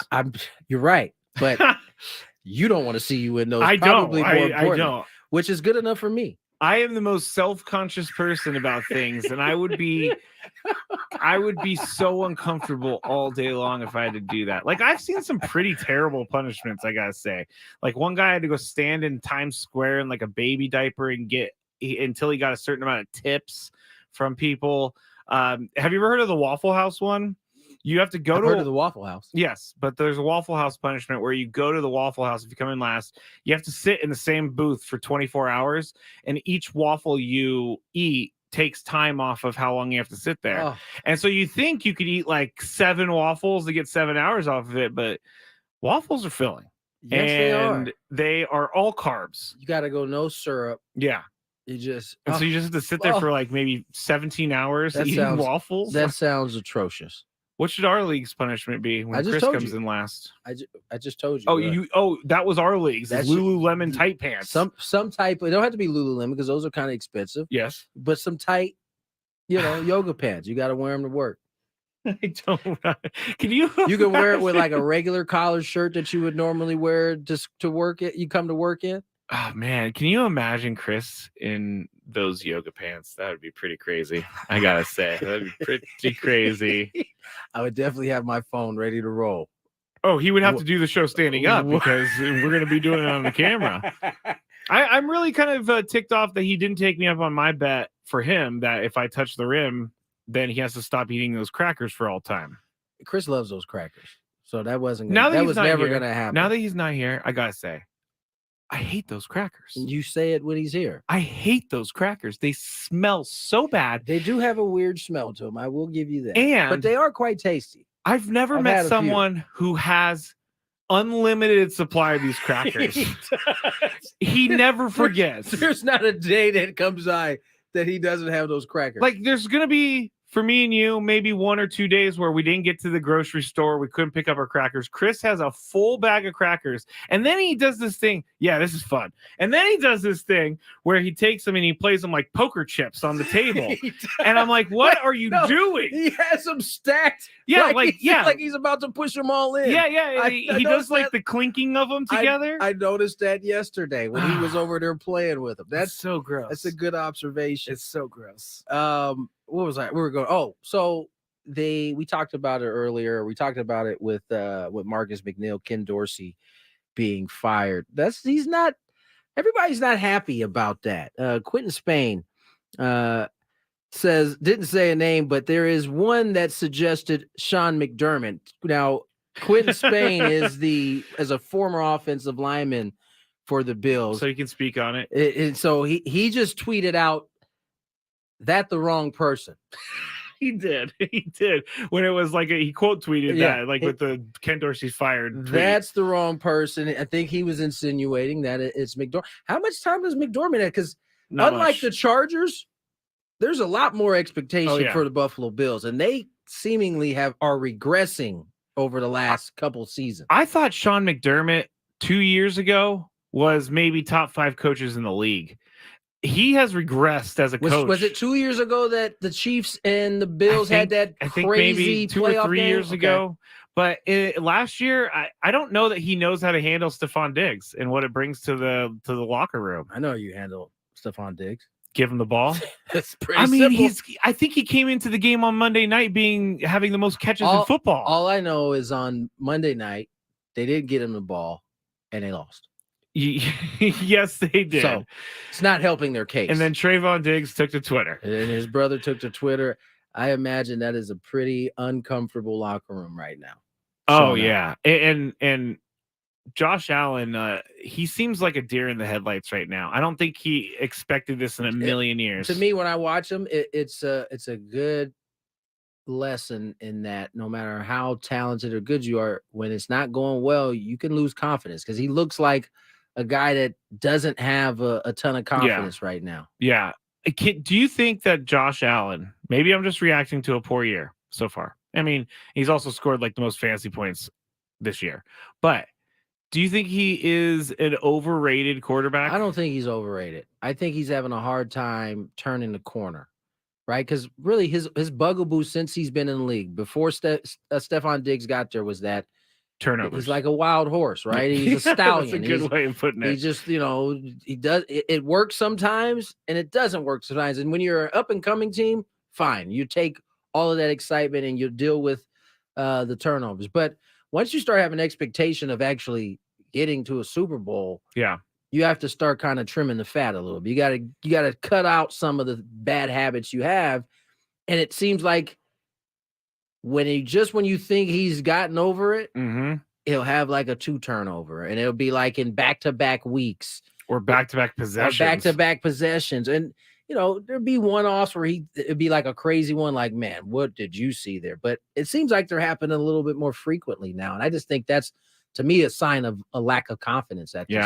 You're right, but you don't want to see you in those. I don't. I don't. Which is good enough for me. I am the most self-conscious person about things, and I would be so uncomfortable all day long if I had to do that. Like, I've seen some pretty terrible punishments, I gotta say. Like, one guy had to go stand in Times Square in like a baby diaper and until he got a certain amount of tips from people. Have you ever heard of the Waffle House one? You have to go to the Waffle House. Yes, but there's a Waffle House punishment where you go to the Waffle House. If you come in last, you have to sit in the same booth for 24 hours, and each waffle you eat takes time off of how long you have to sit there. Oh. And so you think you could eat like 7 waffles to get 7 hours off of it, but waffles are filling. Yes, they are all carbs. You got to go no syrup. Yeah. So you just have to sit there for like maybe 17 hours eating waffles. That sounds atrocious. What should our league's punishment be when Chris comes in last? I just told you. That was our league's. That's Lululemon tight pants. Some type. It don't have to be Lululemon because those are kind of expensive. Yes, but some tight, yoga pants. You got to wear them to work. I don't. Can you? You can wear it with like a regular collared shirt that you would normally wear just to work it. You come to work in. Oh man, can you imagine Chris in those yoga pants? That would be pretty crazy. I gotta say, that'd be pretty crazy. I would definitely have my phone ready to roll. Oh, he would have to do the show standing up because we're gonna be doing it on the camera. I'm really kind of ticked off that he didn't take me up on my bet for him that if I touch the rim, then he has to stop eating those crackers for all time. Chris loves those crackers, so that wasn't. That was never gonna happen. Now that he's not here, I gotta say, I hate those crackers. You say it when he's here. I hate those crackers. They smell so bad. They do have a weird smell to them. I will give you that. But they are quite tasty. I've never met someone who has unlimited supply of these crackers. He never forgets. There's not a day that comes by that he doesn't have those crackers. Like, there's going to be, for me and you, maybe 1 or 2 days where we didn't get to the grocery store. We couldn't pick up our crackers. Chris has a full bag of crackers. And then he does this thing. Yeah, this is fun. And then he does this thing where he takes them and he plays them like poker chips on the table. And I'm like, what are you doing? He has them stacked. Yeah, like he's about to push them all in. Yeah. He does like the clinking of them together. I noticed that yesterday when he was over there playing with them. That's so gross. That's a good observation. It's so gross. What was I? We were going. So we talked about it earlier. We talked about it with Marcus McNeil, Ken Dorsey being fired. Everybody's not happy about that. Quentin Spain didn't say a name, but there is one that suggested Sean McDermott. Now, Quentin Spain is a former offensive lineman for the Bills, so he can speak on it. And so he just tweeted out that the wrong person. He did when it was like he quote tweeted that with the Ken Dorsey's fired tweet. That's the wrong person. I think he was insinuating that it's McDormand. How much time does McDormand have? Because unlike the Chargers, there's a lot more expectation for the Buffalo Bills, and they seemingly are regressing over the last couple seasons. I thought Sean McDermott 2 years ago was maybe top 5 coaches in the league. He has regressed as a coach. Was it 2 years ago that the Chiefs and the Bills had that crazy I think maybe 2 or 3 years ago. But last year, I don't know that he knows how to handle Stephon Diggs and what it brings to the locker room. I know you handle Stephon Diggs. Give him the ball. It's pretty simple. I think he came into the game on Monday night having the most catches in football. All I know is on Monday night, they didn't get him the ball and they lost. Yes, they did. So it's not helping their case. And then Trayvon Diggs took to Twitter. And his brother took to Twitter. I imagine that is a pretty uncomfortable locker room right now. Oh, yeah. And Josh Allen, he seems like a deer in the headlights right now. I don't think he expected this in a million years. To me, when I watch him, it's a good lesson in that no matter how talented or good you are, when it's not going well, you can lose confidence because he looks like a guy that doesn't have a ton of confidence right now. Yeah. Do you think that Josh Allen, maybe I'm just reacting to a poor year so far. I mean, he's also scored like the most fantasy points this year, but do you think he is an overrated quarterback? I don't think he's overrated. I think he's having a hard time turning the corner, right? Because really his bugaboo since he's been in the league, before Stephon Diggs got there, was that turnovers. He's like a wild horse, right? He's a stallion. That's a good way of putting it. He just, he does it works sometimes and it doesn't work sometimes. And when you're an up and coming team, fine. You take all of that excitement and you deal with the turnovers. But once you start having expectation of actually getting to a Super Bowl, you have to start kind of trimming the fat a little bit. You gotta cut out some of the bad habits you have. And it seems like when you think he's gotten over it, he'll have like a 2 turnover, and it'll be like in back-to-back weeks or back-to-back possessions. And there'd be one-offs where it'd be like a crazy one, like, man, what did you see there? But it seems like they're happening a little bit more frequently now, and I just think that's, to me, a sign of a lack of confidence at this point.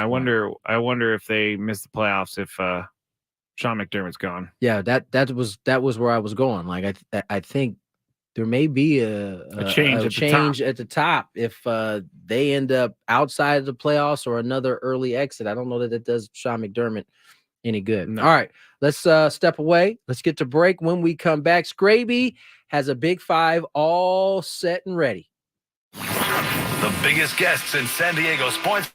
I wonder if they miss the playoffs if Sean McDermott's gone. Yeah, that was where I was going. Like I think there may be a change at the top if they end up outside of the playoffs or another early exit. I don't know that it does Sean McDermott any good. No. All right, let's step away. Let's get to break. When we come back, Skraby has a Big Five all set and ready. The biggest guests in San Diego sports.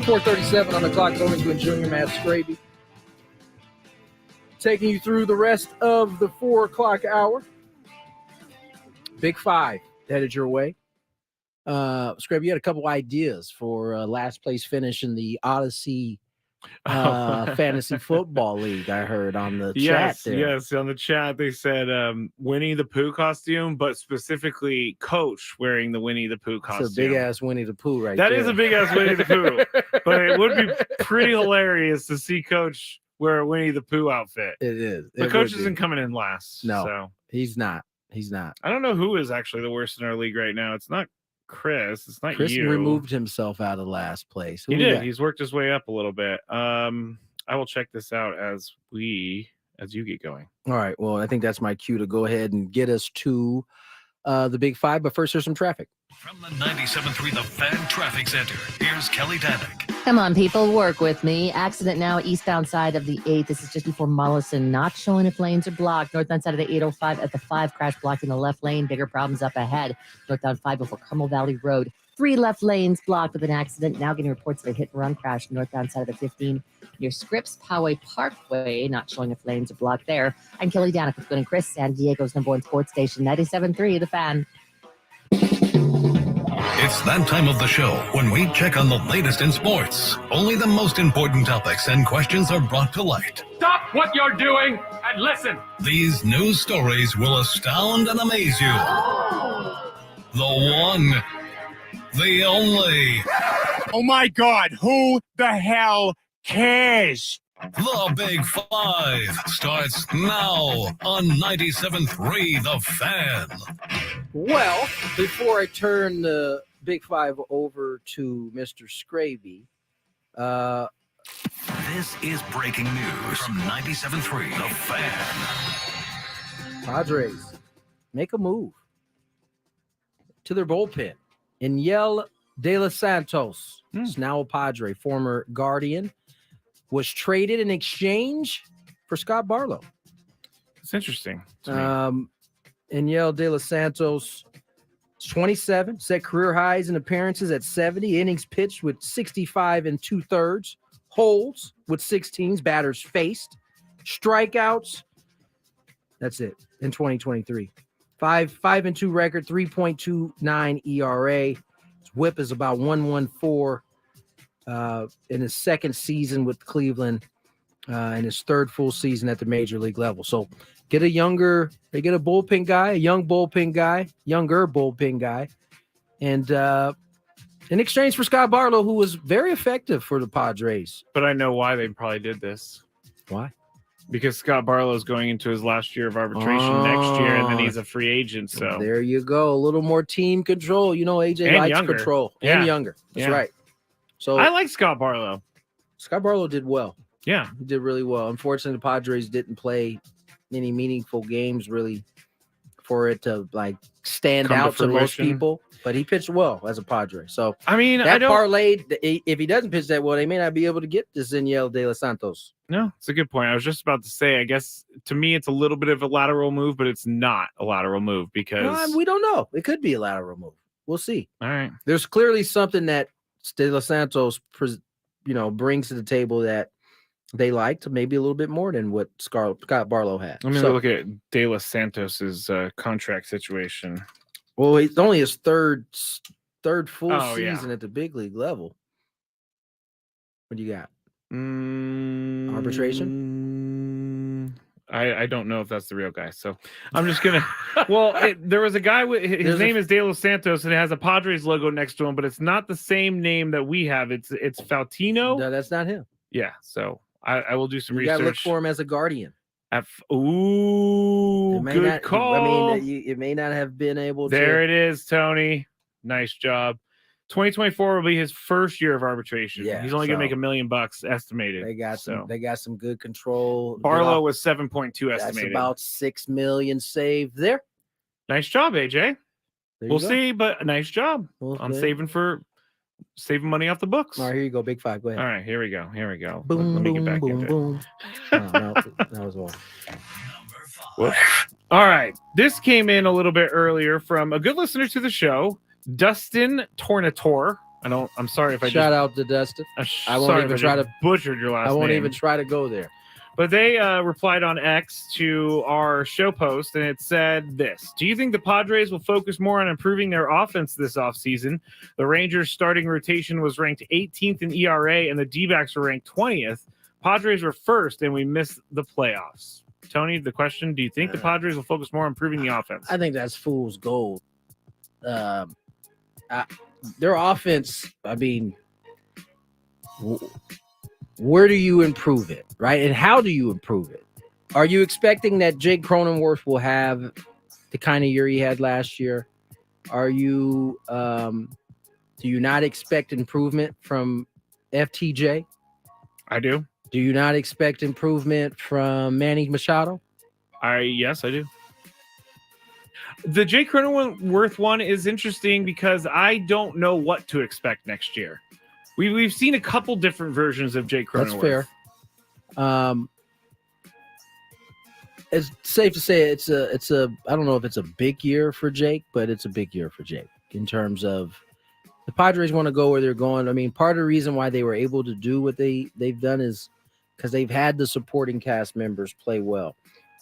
4:37 on the clock. Tony Gwynn Jr., Matt Skraby. Taking you through the rest of the 4 o'clock hour. Big Five headed your way. Skraby, you had a couple ideas for last place finish in the Odyssey Fantasy Football League, I heard on the chat there. Yes, on the chat they said Winnie the Pooh costume, but specifically Coach wearing the Winnie the Pooh costume. It's a big-ass Winnie the Pooh right there. That is a big-ass Winnie the Pooh. But it would be pretty hilarious to see Coach wear a Winnie the Pooh outfit. It is. But Coach isn't coming in last. No, so. He's not. I don't know who is actually the worst in our league right now. It's not Chris. It's not Chris you. removed himself out of last place. He did. He's worked his way up a little bit. I will check this out as you get going. All right. Well, I think that's my cue to go ahead and get us to the Big Five. But first, there's some traffic. From the 97.3 The Fan Traffic Center, here's Kelly Danick. Come on, people, work with me. Accident now eastbound side of the 8. This is just before Mollison. Not showing if lanes are blocked. Northbound side of the 805 at the 5. Crash blocking the left lane. Bigger problems up ahead. Northbound 5 before Carmel Valley Road. 3 left lanes blocked with an accident. Now getting reports of a hit-and-run crash. Northbound side of the 15 near Scripps Poway Parkway. Not showing if lanes are blocked there. I'm Kelly Danick with Gwyn and Chris, San Diego's #1 sports station, 97.3 The Fan. It's that time of the show when we check on the latest in sports. Only the most important topics and questions are brought to light. Stop what you're doing and listen. These news stories will astound and amaze you. The one, the only. Oh my God, who the hell cares? The Big Five starts now on 97.3 The Fan. Well, before I turn the Big Five over to Mr. Skraby, this is breaking news from 97.3 The Fan. Padres make a move to their bullpen. Yniel De Los Santos is now a Padre, former Guardian, was traded in exchange for Scott Barlow. It's interesting. Yniel De Los Santos is 27, set career highs in appearances at 70, innings pitched with 65 2/3, holds with 16s, batters faced, strikeouts. That's it in 2023. 5-2 record, 3.29 ERA. His whip is about 1.14. In his second season with Cleveland, and his third full season at the major league level. So they get a younger bullpen guy, younger bullpen guy. And in exchange for Scott Barlow, who was very effective for the Padres. But I know why they probably did this. Why? Because Scott Barlow is going into his last year of arbitration next year, and then he's a free agent. So there you go. A little more team control. You know, AJ and likes younger. control. And younger. That's right. So I like Scott Barlow. Scott Barlow did well. Yeah. He did really well. Unfortunately, the Padres didn't play any meaningful games really for it to like stand out to most people. But he pitched well as a Padre. So I mean, that parlayed. If he doesn't pitch that well, they may not be able to get this Yniel De Los Santos. No, it's a good point. I was just about to say, I guess to me it's a little bit of a lateral move, but it's not a lateral move because we don't know. It could be a lateral move. We'll see. All right. There's clearly something that De Los Santos, brings to the table that they liked, maybe a little bit more than what Scott Barlow had. Let me look at De Los Santos's contract situation. Well, it's only his third full season at the big league level. What do you got? Arbitration? I don't know if that's the real guy, so I'm just gonna. Well, there was a guy with his name is De Los Santos, and it has a Padres logo next to him, but it's not the same name that we have. It's Fautino. No, that's not him. Yeah, so I will do some research. You gotta look for him as a Guardian. Good call. I mean, it may not have been able to. There it is, Tony. Nice job. 2024 will be his first year of arbitration. Yeah, he's only gonna make $1 million estimated. They got some good control. Barlow was 7.2 estimated. That's about $6 million saved there. Nice job, AJ. We'll see, but nice job. I'm saving money off the books. All right, here you go. Big Five. Go ahead. All right, here we go. Boom, Let me get back boom, into boom. it. No, that was one. All right. This came in a little bit earlier from a good listener to the show, Dustin Tornator. I'm sorry if I shout out to Dustin. I won't even try to butchered your last name. I won't even try to go there. But they replied on X to our show post, and it said this. Do you think the Padres will focus more on improving their offense this offseason? The Rangers' starting rotation was ranked 18th in ERA, and the D-backs were ranked 20th. Padres were first, and we missed the playoffs. Tony, the question, do you think the Padres will focus more on improving the offense? I think that's fool's gold. Their offense, I mean, where do you improve it, right? And how do you improve it? Are you expecting that Jake Cronenworth will have the kind of year he had last year? Are you do you not expect improvement from FTJ? I do. Do you not expect improvement from Manny Machado? Yes, I do. The Jake Cronenworth one is interesting because I don't know what to expect next year. We've seen a couple different versions of Jake Cronenworth. That's fair. It's safe to say it's a I don't know if it's a big year for Jake, but it's a big year for Jake in terms of the Padres want to go where they're going. I mean, part of the reason why they were able to do what they've done is because they've had the supporting cast members play well.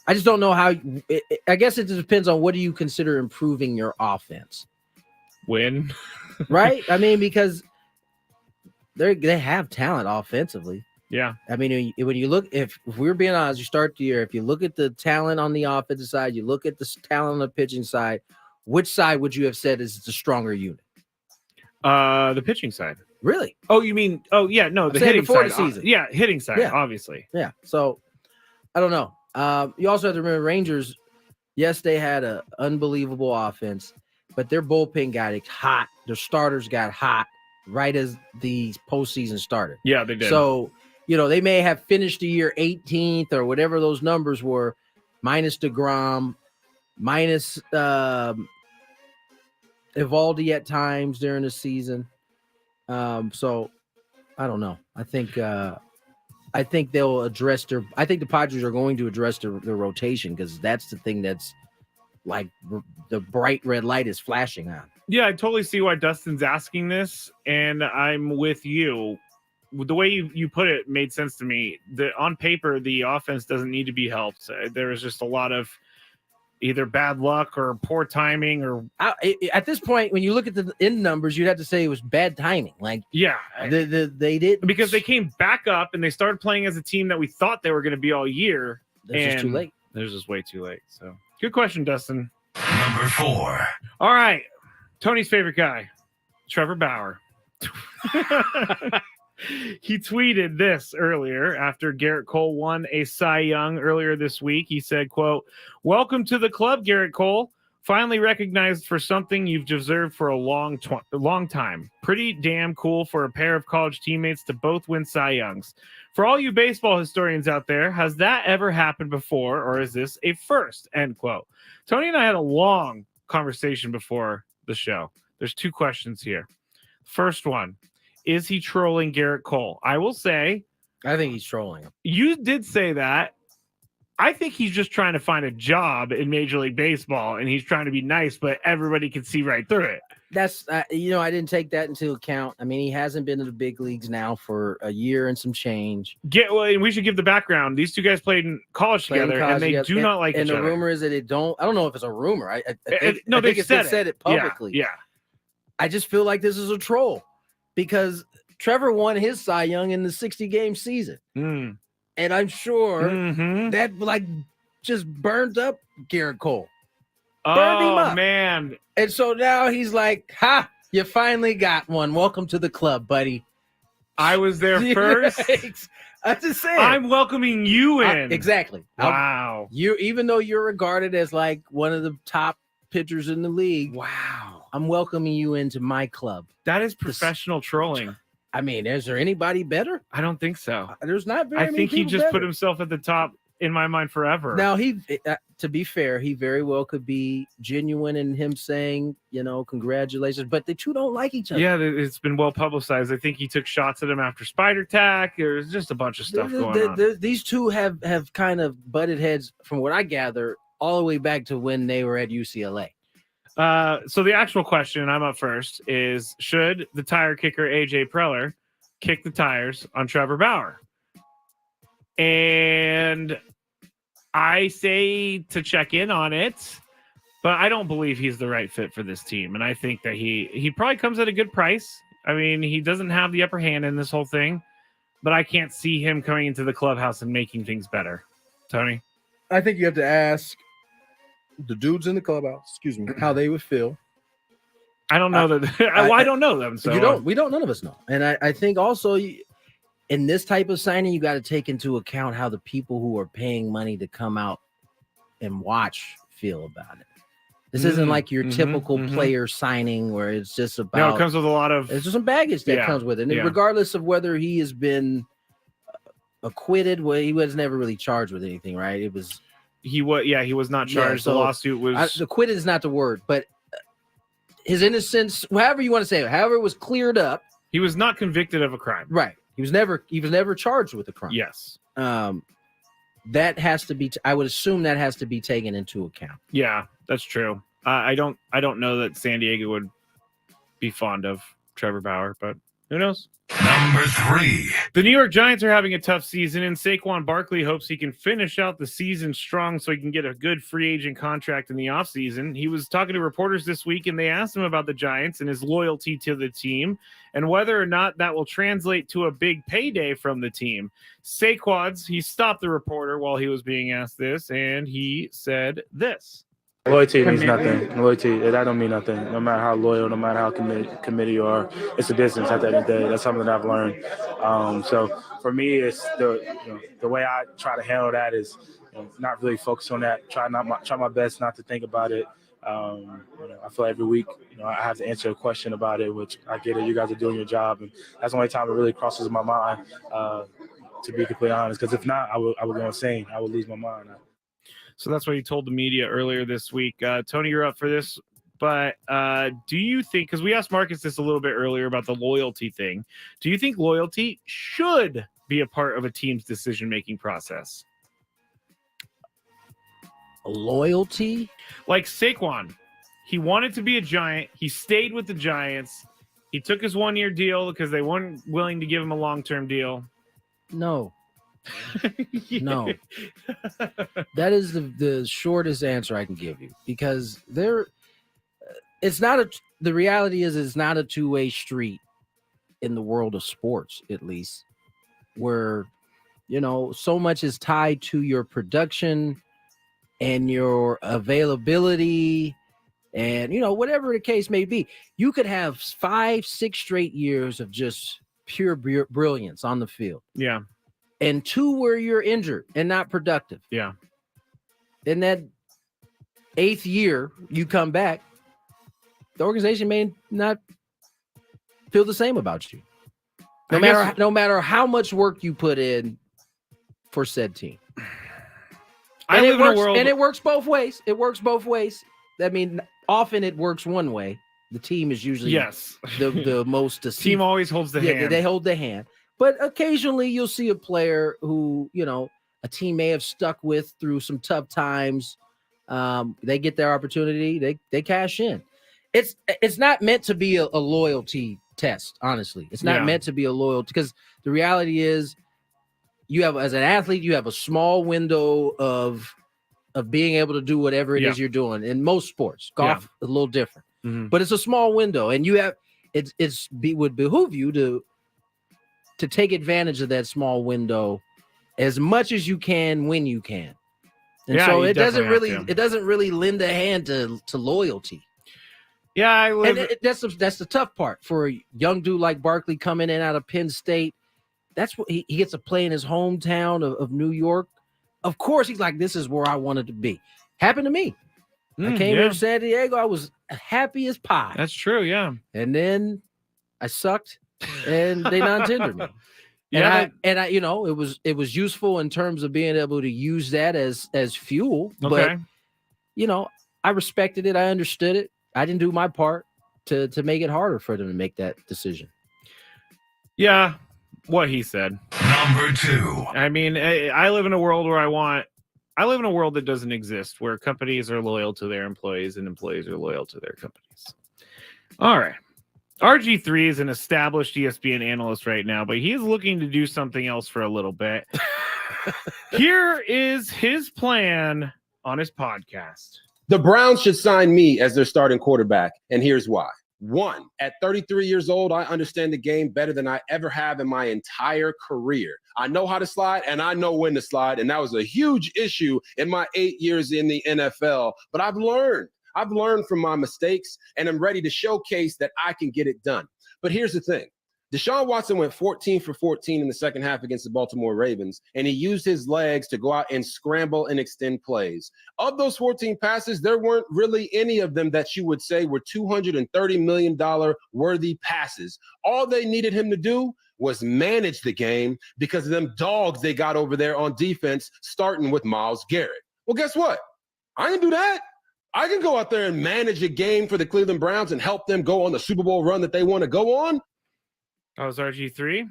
I just don't know how. I guess it depends on what do you consider improving your offense. Win, right? I mean, because they have talent offensively. Yeah. I mean, when you look, if we're being honest, you start the year, if you look at the talent on the offensive side, you look at the talent on the pitching side, which side would you have said is the stronger unit? The pitching side. Really? Oh, you mean? Oh, yeah. No, the hitting before side. the season. Yeah, hitting side. Yeah. Obviously. Yeah. So I don't know. You also have to remember Rangers. Yes, they had an unbelievable offense, but their bullpen got hot. Their starters got hot right as the postseason started. Yeah, they did. So, they may have finished the year 18th or whatever those numbers were, minus DeGrom, minus Evaldi at times during the season. So I don't know. I think they'll address I think the Padres are going to address their rotation because that's the thing that's like the bright red light is flashing on. Yeah, I totally see why Dustin's asking this, and I'm with you. The way you put it made sense to me. On paper, the offense doesn't need to be helped. There is just a lot of either bad luck or poor timing, or at this point, when you look at the end numbers, you'd have to say it was bad timing. Like, yeah, they did because they came back up and they started playing as a team that we thought they were going to be all year. It's just too late. There's just way too late. So, good question, Dustin. Number 4. All right, Tony's favorite guy, Trevor Bauer. He tweeted this earlier after Garrett Cole won a Cy Young earlier this week. He said, quote, "Welcome to the club, Garrett Cole. Finally recognized for something you've deserved for a long time. Pretty damn cool for a pair of college teammates to both win Cy Youngs. For all you baseball historians out there, has that ever happened before, or is this a first?" End quote. Tony and I had a long conversation before the show. There's 2 questions here. First one. Is he trolling Garrett Cole? I will say, I think he's trolling him. You did say that. I think he's just trying to find a job in Major League Baseball, and he's trying to be nice, but everybody can see right through it. That's, I didn't take that into account. I mean, he hasn't been in the big leagues now for a year and some change. And we should give the background. These 2 guys played in college together, and they do not like each other. And the rumor is that I don't know if it's a rumor. I think they said it publicly. Yeah. I just feel like this is a troll. Because Trevor won his Cy Young in the 60-game season. And I'm sure that just burned up Garrett Cole. Burned him up. Man. And so now he's like, ha, you finally got one. Welcome to the club, buddy. I was there first. I'm just saying. I'm welcoming you in. Exactly. Wow. Even though you're regarded as like one of the top pitchers in the league. Wow. I'm welcoming you into my club. That is professional trolling. I mean, is there anybody better? I don't think so. There's not very many. I think he just better. put himself at the top in my mind forever. Now, to be fair, he very well could be genuine in him saying, congratulations, but the 2 don't like each other. Yeah, it's been well publicized. I think he took shots at him after Spider Tack. There's just a bunch of stuff going on. These 2 have kind of butted heads, from what I gather, all the way back to when they were at UCLA. So the actual question, I'm up first, is should the tire kicker AJ Preller kick the tires on Trevor Bauer? And I say to check in on it, but I don't believe he's the right fit for this team. And I think that he probably comes at a good price. I mean, he doesn't have the upper hand in this whole thing, but I can't see him coming into the clubhouse and making things better. Tony? I think you have to ask the dudes in the clubhouse, how they would feel. I don't know that. I don't know them. So we don't. None of us know. And I think also in this type of signing, you got to take into account how the people who are paying money to come out and watch feel about it. This isn't like your typical player signing where it's just about. No, it comes with a lot of. There's just some baggage that comes with it, and regardless of whether he has been acquitted, well, he was never really charged with anything, right? It was. He was not charged. So the lawsuit was. Acquitted is not the word, but his innocence, however you want to say it, however it was cleared up. He was not convicted of a crime. Right. He was never charged with a crime. Yes. That has to be. I would assume that has to be taken into account. Yeah, that's true. I don't know that San Diego would be fond of Trevor Bauer, but who knows? Number 3. The New York Giants are having a tough season, and Saquon Barkley hopes he can finish out the season strong so he can get a good free agent contract in the offseason. He was talking to reporters this week, and they asked him about the Giants and his loyalty to the team and whether or not that will translate to a big payday from the team. He stopped the reporter while he was being asked this, and he said this. Loyalty means nothing. Loyalty, that don't mean nothing. No matter how loyal, no matter how committed you are, it's a distance at the end of the day. That's something that I've learned. So for me, it's the way I try to handle that is not really focus on that. Try my best not to think about it. I feel like every week, I have to answer a question about it, which I get it. You guys are doing your job, and that's the only time it really crosses my mind. To be completely honest, because if not, I would go insane. I would lose my mind. So that's what he told the media earlier this week. Tony, you're up for this. But do you think, because we asked Marcus this a little bit earlier about the loyalty thing, do you think loyalty should be a part of a team's decision-making process? Loyalty? Like Saquon. He wanted to be a Giant. He stayed with the Giants. He took his one-year deal because they weren't willing to give him a long-term deal. No. No, that is the shortest answer I can give you, because the reality is it's not a two-way street in the world of sports, at least, where so much is tied to your production and your availability and whatever the case may be. You could have 5-6 straight years of just pure brilliance on the field. Yeah. And 2 where you're injured and not productive. Yeah. In that 8th year, you come back, the organization may not feel the same about you. No matter how much work you put in for said team. And it works both ways. It works both ways. I mean, often it works one way. The team is usually the most deceived. Team always holds the hand. They hold the hand. But occasionally you'll see a player who, a team may have stuck with through some tough times. They get their opportunity. They cash in. It's not meant to be a loyalty test, honestly. It's not meant to be a loyalty, because the reality is as an athlete, you have a small window of being able to do whatever it is you're doing. In most sports, golf a little different, but it's a small window, and would behoove you to take advantage of that small window as much as you can when you can. And so it doesn't really lend a hand to loyalty. Yeah, that's the tough part for a young dude like Barkley coming in out of Penn State. That's what he gets to play in his hometown of New York. Of course, he's like, this is where I wanted to be. Happened to me. I came here to San Diego. I was happy as pie. That's true, yeah. And then I sucked. And they non-tendered me. I it was useful in terms of being able to use that as fuel. Okay. But I respected it. I understood it. I didn't do my part to make it harder for them to make that decision. Yeah, what he said. Number 2. I mean, I live in a world where I want I live in a world that doesn't exist where companies are loyal to their employees and employees are loyal to their companies. All right. RG3 is an established ESPN analyst right now, but he is looking to do something else for a little bit. Here is his plan on his podcast. The Browns should sign me as their starting quarterback, and here's why. 1, at 33 years old, I understand the game better than I ever have in my entire career. I know how to slide, and I know when to slide, and that was a huge issue in my 8 years in the NFL. But I've learned from my mistakes, and I'm ready to showcase that I can get it done. But here's the thing. Deshaun Watson went 14 for 14 in the second half against the Baltimore Ravens, and he used his legs to go out and scramble and extend plays. Of those 14 passes, there weren't really any of them that you would say were $230 million worthy passes. All they needed him to do was manage the game because of them dogs they got over there on defense, starting with Myles Garrett. Well, guess what? I didn't do that. I can go out there and manage a game for the Cleveland Browns and help them go on the Super Bowl run that they want to go on. That was RG3.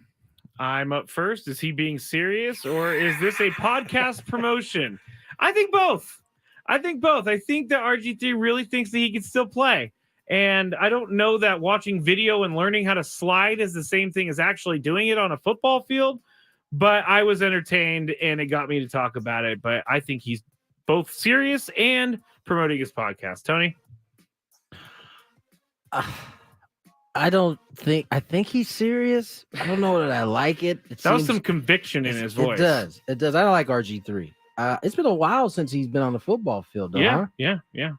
I'm up first. Is he being serious or is this a podcast promotion? I think both. I think that RG3 really thinks that he can still play. And I don't know that watching video and learning how to slide is the same thing as actually doing it on a football field. But I was entertained and it got me to talk about it. But I think he's both serious and promoting his podcast. Tony? I think he's serious. I don't know that I like it. That was some conviction in his voice. It does. I don't like RG3. It's been a while since he's been on the football field, though. Yeah.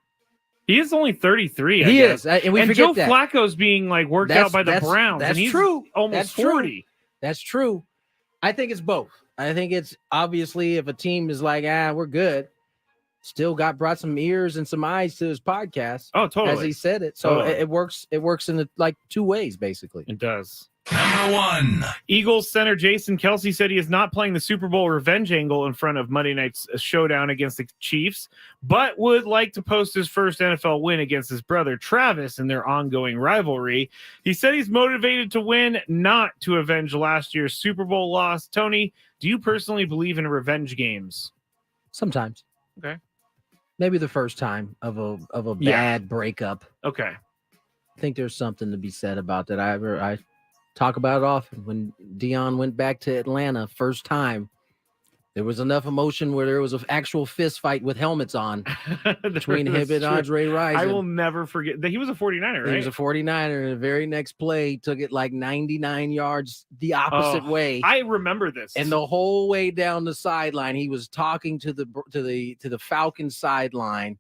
He is only 33. He is. And Joe Flacco's being like worked out by the Browns. That's and he's true. Almost 40. That's true. I think it's both. I think it's obviously if a team is like, we're good, still brought some ears and some eyes to his podcast. Oh, totally. As he said it. So it works. It works in two ways, basically. It does. Number 1. Eagles center Jason Kelce said he is not playing the Super Bowl revenge angle in front of Monday night's showdown against the Chiefs, but would like to post his first NFL win against his brother Travis in their ongoing rivalry. He said he's motivated to win, not to avenge last year's Super Bowl loss. Tony, do you personally believe in revenge games? Sometimes. Okay. Maybe the first time of a bad breakup. Okay. I think there's something to be said about that. I talk about it often. When Dion went back to Atlanta first time, there was enough emotion where there was an actual fist fight with helmets on between him and Andre Rison. I will never forget that he was a 49er, right? He was a 49er, and the very next play took it like 99 yards the opposite way. I remember this. And the whole way down the sideline, he was talking to the Falcons sideline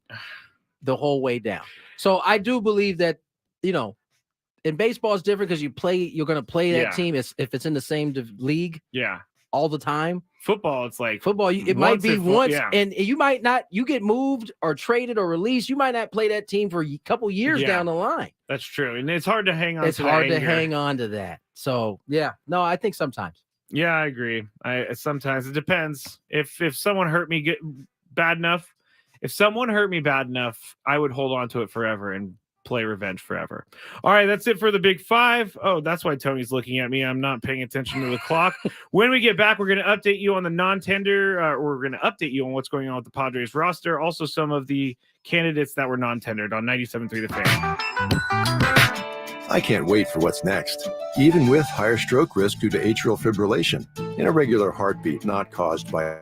the whole way down. So I do believe that, in baseball it's different because you're going to play that team if it's in the same league. Yeah. All the time. Football, it's like football. It might be once, and you might not. You get moved or traded or released. You might not play that team for a couple years down the line. That's true, and it's hard to hang on. It's hard to hang on to that. So no, I think sometimes. Yeah, I agree. Sometimes it depends. If someone hurt me bad enough, I would hold on to it forever and play revenge forever. All right, that's it for the Big Five. Oh, that's why Tony's looking at me. I'm not paying attention to the clock. When we get back, we're going to update you on the non-tender. We're going to update you on what's going on with the Padres roster. Also, some of the candidates that were non-tendered on 97.3 The Fan. I can't wait for what's next. Even with higher stroke risk due to atrial fibrillation, an irregular heartbeat not caused by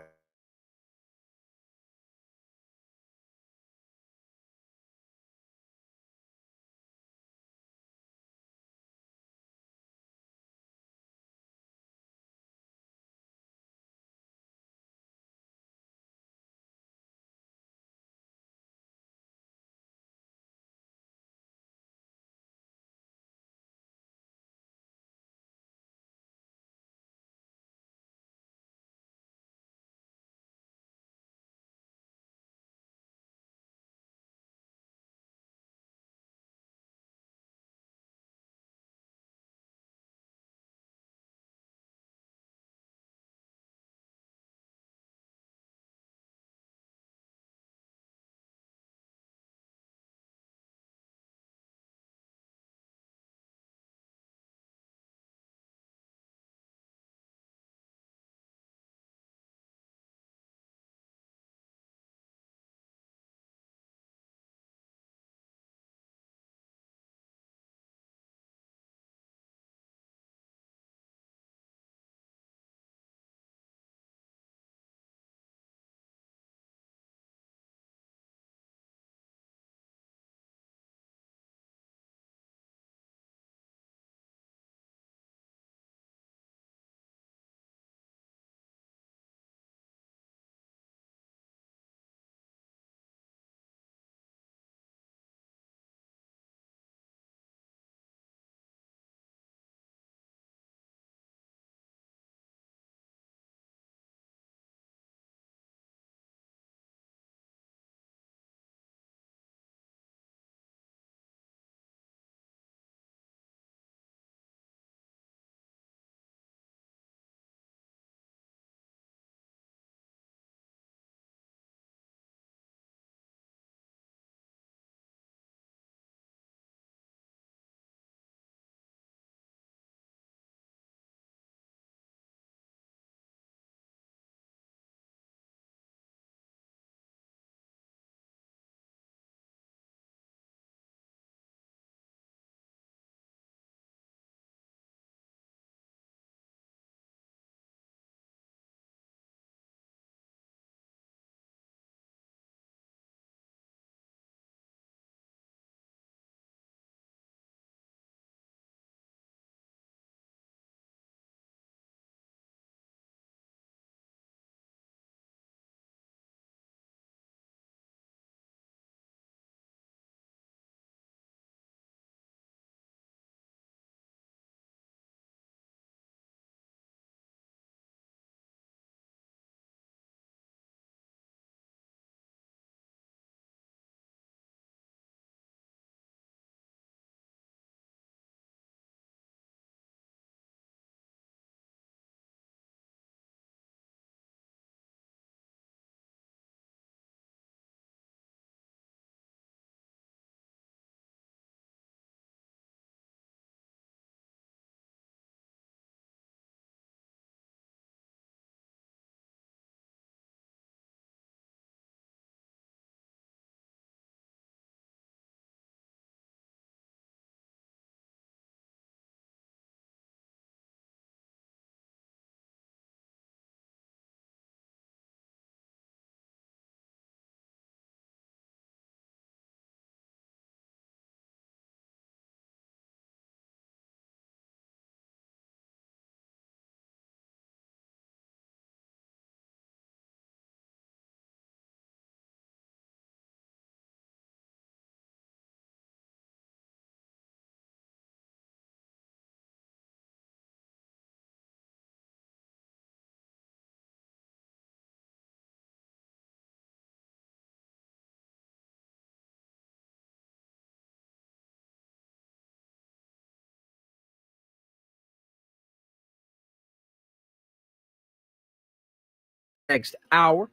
next hour.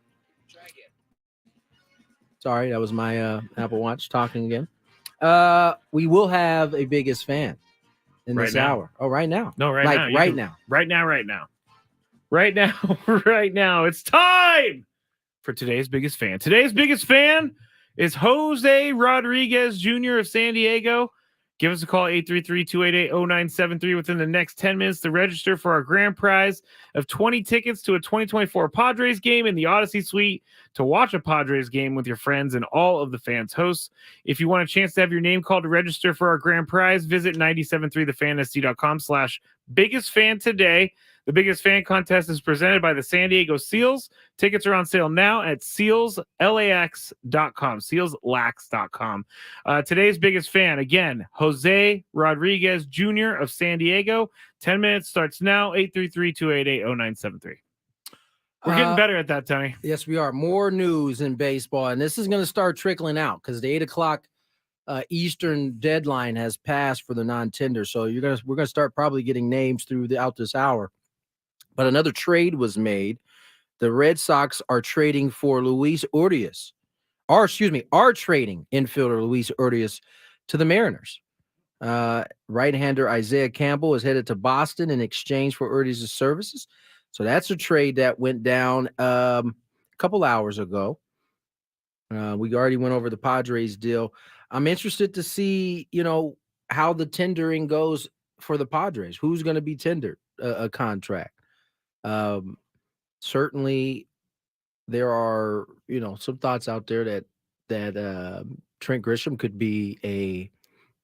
Sorry, that was my Apple Watch talking again. We will have a biggest fan in this hour. Oh, right now. No, right like now. Right now. Right now. Right now. Right now. It's time for today's biggest fan. Today's biggest fan is Jose Rodriguez Jr. of San Diego. Give us a call, 833-288-0973 within the next 10 minutes to register for our grand prize of 20 tickets to a 2024 Padres game in the Odyssey Suite to watch a Padres game with your friends and all of the fans' hosts. If you want a chance to have your name called to register for our grand prize, visit 973thefantasy.com/biggest fan today. The biggest fan contest is presented by the San Diego Seals. Tickets are on sale now at sealslax.com. Sealslax.com. Today's biggest fan, again, Jose Rodriguez Jr. of San Diego. 10 minutes starts now, 833-288-0973. We're getting better at that, Tony. Yes, we are. More news in baseball, and this is going to start trickling out because the 8 o'clock Eastern deadline has passed for the non-tender. So we're going to start probably getting names throughout this hour. But another trade was made. The Red Sox are trading for Luis Urias, are trading infielder Luis Urias to the Mariners. Right-hander Isaiah Campbell is headed to Boston in exchange for Urias' services. So that's a trade that went down a couple hours ago. We already went over the Padres deal. I'm interested to see, how the tendering goes for the Padres. Who's going to be tendered a contract? Certainly there are, some thoughts out there that Trent Grisham could be a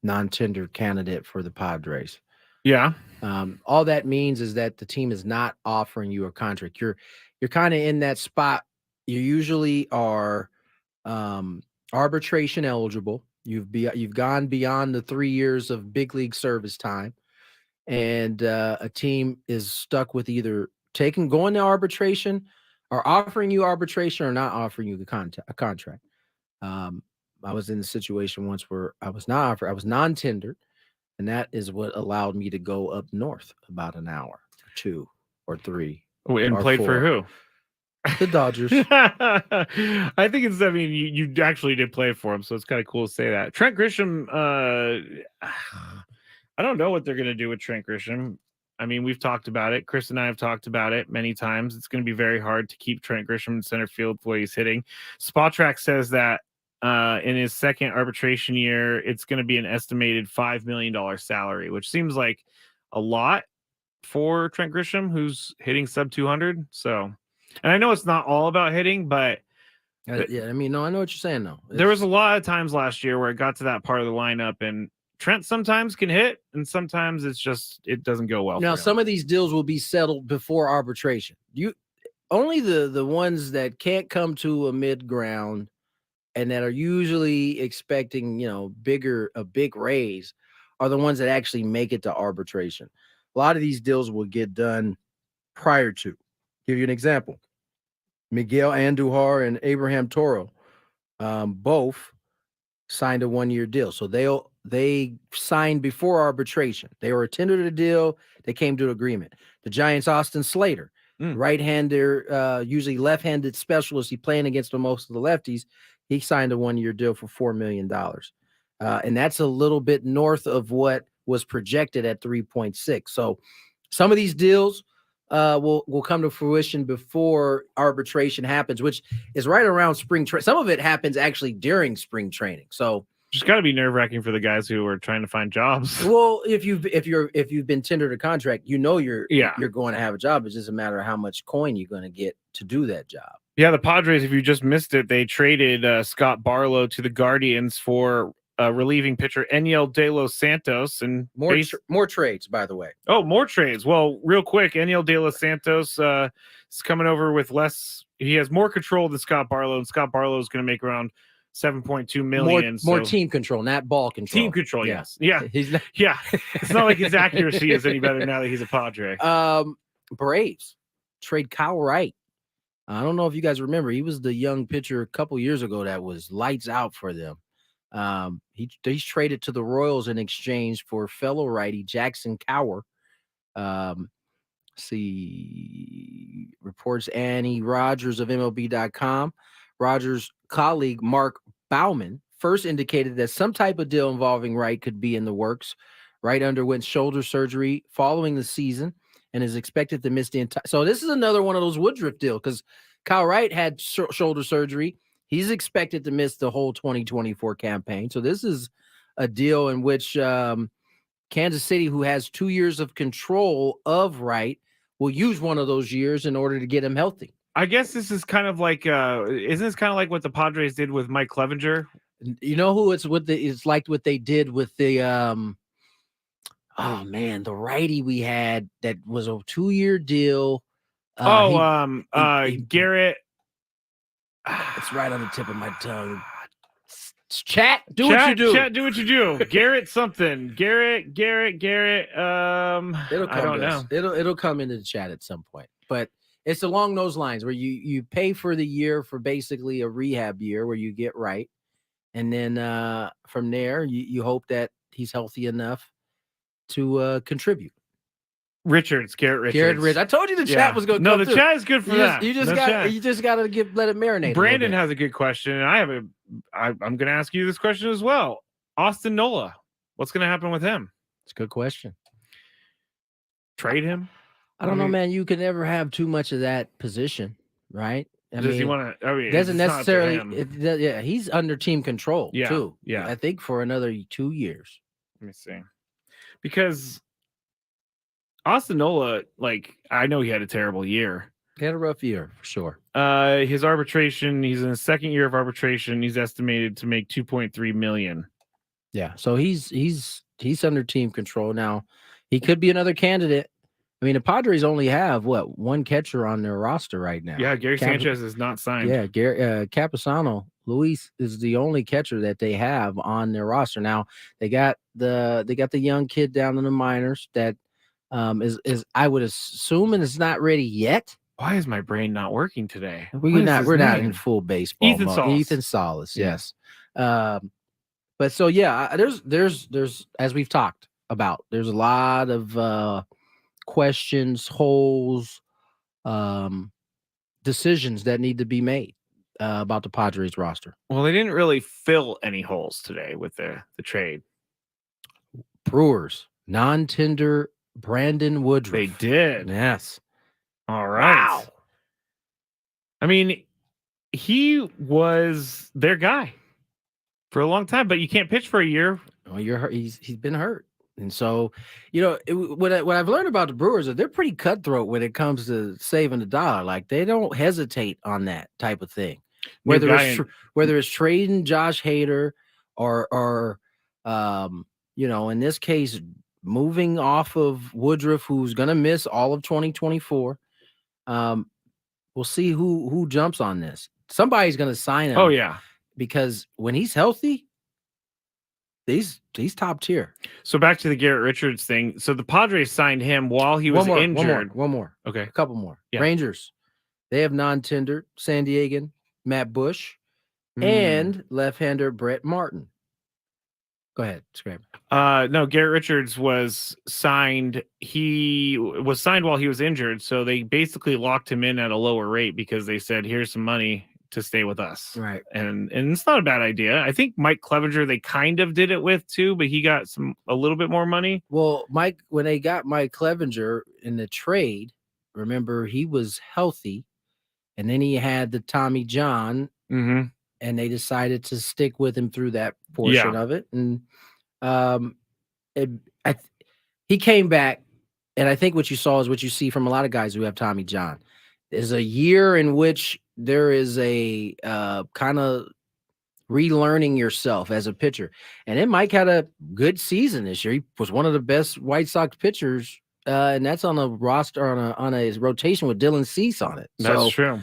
non-tender candidate for the Padres. Yeah. All that means is that the team is not offering you a contract. You're kind of in that spot. You usually are arbitration eligible. You've gone beyond the 3 years of big league service time, and a team is stuck with either going to arbitration or offering you arbitration or not offering you a contract. I was in a situation once where I was not offered. I was non-tendered, and that is what allowed me to go up north about an hour or 2 or 3. And played 4. for who? The Dodgers. I think you actually did play for him, so it's kind of cool to say that. Trent Grisham, I don't know what they're going to do with Trent Grisham. I mean, we've talked about it. Chris and I have talked about it many times. It's going to be very hard to keep Trent Grisham in center field the way he's hitting. Spotrac says that in his second arbitration year, it's going to be an estimated $5 million salary, which seems like a lot for Trent Grisham, who's hitting sub 200. So, and I know it's not all about hitting, but I know what you're saying, though. There was a lot of times last year where it got to that part of the lineup, and Trent sometimes can hit, and sometimes it doesn't go well. Now, some of these deals will be settled before arbitration. Only the ones that can't come to a mid ground and that are usually expecting, a big raise are the ones that actually make it to arbitration. A lot of these deals will get done prior to. Give you an example. Miguel Andujar and Abraham Toro both signed a 1-year deal. So they signed before arbitration. They were tendered a deal. They came to an agreement. The Giants' Austin Slater, right-hander, usually left-handed specialist. He playing against most of the lefties. He signed a 1-year deal for $4 million. And that's a little bit north of what was projected at 3.6. So some of these deals will come to fruition before arbitration happens, which is right around spring training. Some of it happens actually during spring training. So just got to be nerve-wracking for the guys who are trying to find jobs. Well, if you've been tendered a contract, you're going to have a job. It's just a matter of how much coin you're going to get to do that job. Yeah, the Padres, if you just missed it, they traded Scott Barlow to the Guardians for relieving pitcher Enyel De Los Santos, and more trades, by the way. Oh, more trades. Well, real quick, Enyel De Los Santos is coming over with less. He has more control than Scott Barlow, and Scott Barlow is going to make around $7.2 million. More team control, not ball control. Team control, yes. Yeah. It's not like his accuracy is any better now that he's a Padre. Braves trade Kyle Wright. I don't know if you guys remember. He was the young pitcher a couple years ago that was lights out for them. He's traded to the Royals in exchange for fellow righty Jackson Cower. See, reports Annie Rogers of MLB.com. Rogers' colleague Mark Baumann first indicated that some type of deal involving Wright could be in the works. Wright underwent shoulder surgery following the season and is expected to miss the entire. So this is another one of those Woodruff deals because Kyle Wright had shoulder surgery. He's expected to miss the whole 2024 campaign. So this is a deal in which Kansas City, who has 2 years of control of Wright, will use one of those years in order to get him healthy. I guess this is kind of like, isn't this kind of like what the Padres did with Mike Clevenger? You know who it's like what they did with the the righty we had that was a 2-year deal. Garrett. It's right on the tip of my tongue. Chat, do what you do. Chat, do what you do. Garrett something. Garrett. I don't know. It'll come into the chat at some point. But it's along those lines where you pay for the year for basically a rehab year where you get right. And then from there, you hope that he's healthy enough to contribute. Garrett Richards. I told you the chat was going to come the through. Chat is good for that. You just got to let it marinate. Brandon has a good question, and I'm going to ask you this question as well. Austin Nola, what's going to happen with him? It's a good question. Trade him? I don't know, man. You can never have too much of that position, right? Does he want to? Doesn't necessarily. He's under team control too. Yeah, I think for another 2 years. Let me see, because Austin Nola, I know he had a terrible year. He had a rough year for sure. His arbitration, he's in his second year of arbitration. He's estimated to make $2.3 million. Yeah, so he's under team control now. He could be another candidate. I mean, the Padres only have one catcher on their roster right now. Yeah, Gary Sanchez is not signed. Yeah, Capisano Luis is the only catcher that they have on their roster. Now they got the young kid down in the minors that is I would assume and is not ready yet. Why is my brain not working today? We're not in full baseball Ethan mode. Salas. Ethan Salas, yes. But so yeah, there's as we've talked about, there's a lot of questions, holes, decisions that need to be made about the Padres roster. Well, they didn't really fill any holes today with the trade. Brewers non-tender Brandon Woodruff. They did. Yes. All right. Wow. I mean, he was their guy for a long time, but you can't pitch for a year. Well, you're hurt. He's been hurt. And so, what I've learned about the Brewers is they're pretty cutthroat when it comes to saving the dollar. Like they don't hesitate on that type of thing. Whether it's trading Josh Hader or in this case, moving off of Woodruff, who's going to miss all of 2024. We'll see who jumps on this. Somebody's going to sign him. Oh yeah, because when he's healthy, he's top tier. So back to the Garrett Richards thing. So the Padres signed him while he was injured. One more. Okay. A couple more. Yeah. Rangers. They have non-tender San Diegan Matt Bush and left-hander Brett Martin. Go ahead, Skraby. No, Garrett Richards was signed. He was signed while he was injured. So they basically locked him in at a lower rate because they said, here's some money to stay with us. Right. And it's not a bad idea. I think Mike Clevenger, they kind of did it with too, but he got a little bit more money. Well, when they got Mike Clevenger in the trade, remember he was healthy and then he had the Tommy John and they decided to stick with him through that portion of it. And he came back. And I think what you saw is what you see from a lot of guys who have Tommy John. There's a year in which there is a kind of relearning yourself as a pitcher. And then Mike had a good season this year. He was one of the best White Sox pitchers, and that's on a roster on a rotation with Dylan Cease on it. That's true.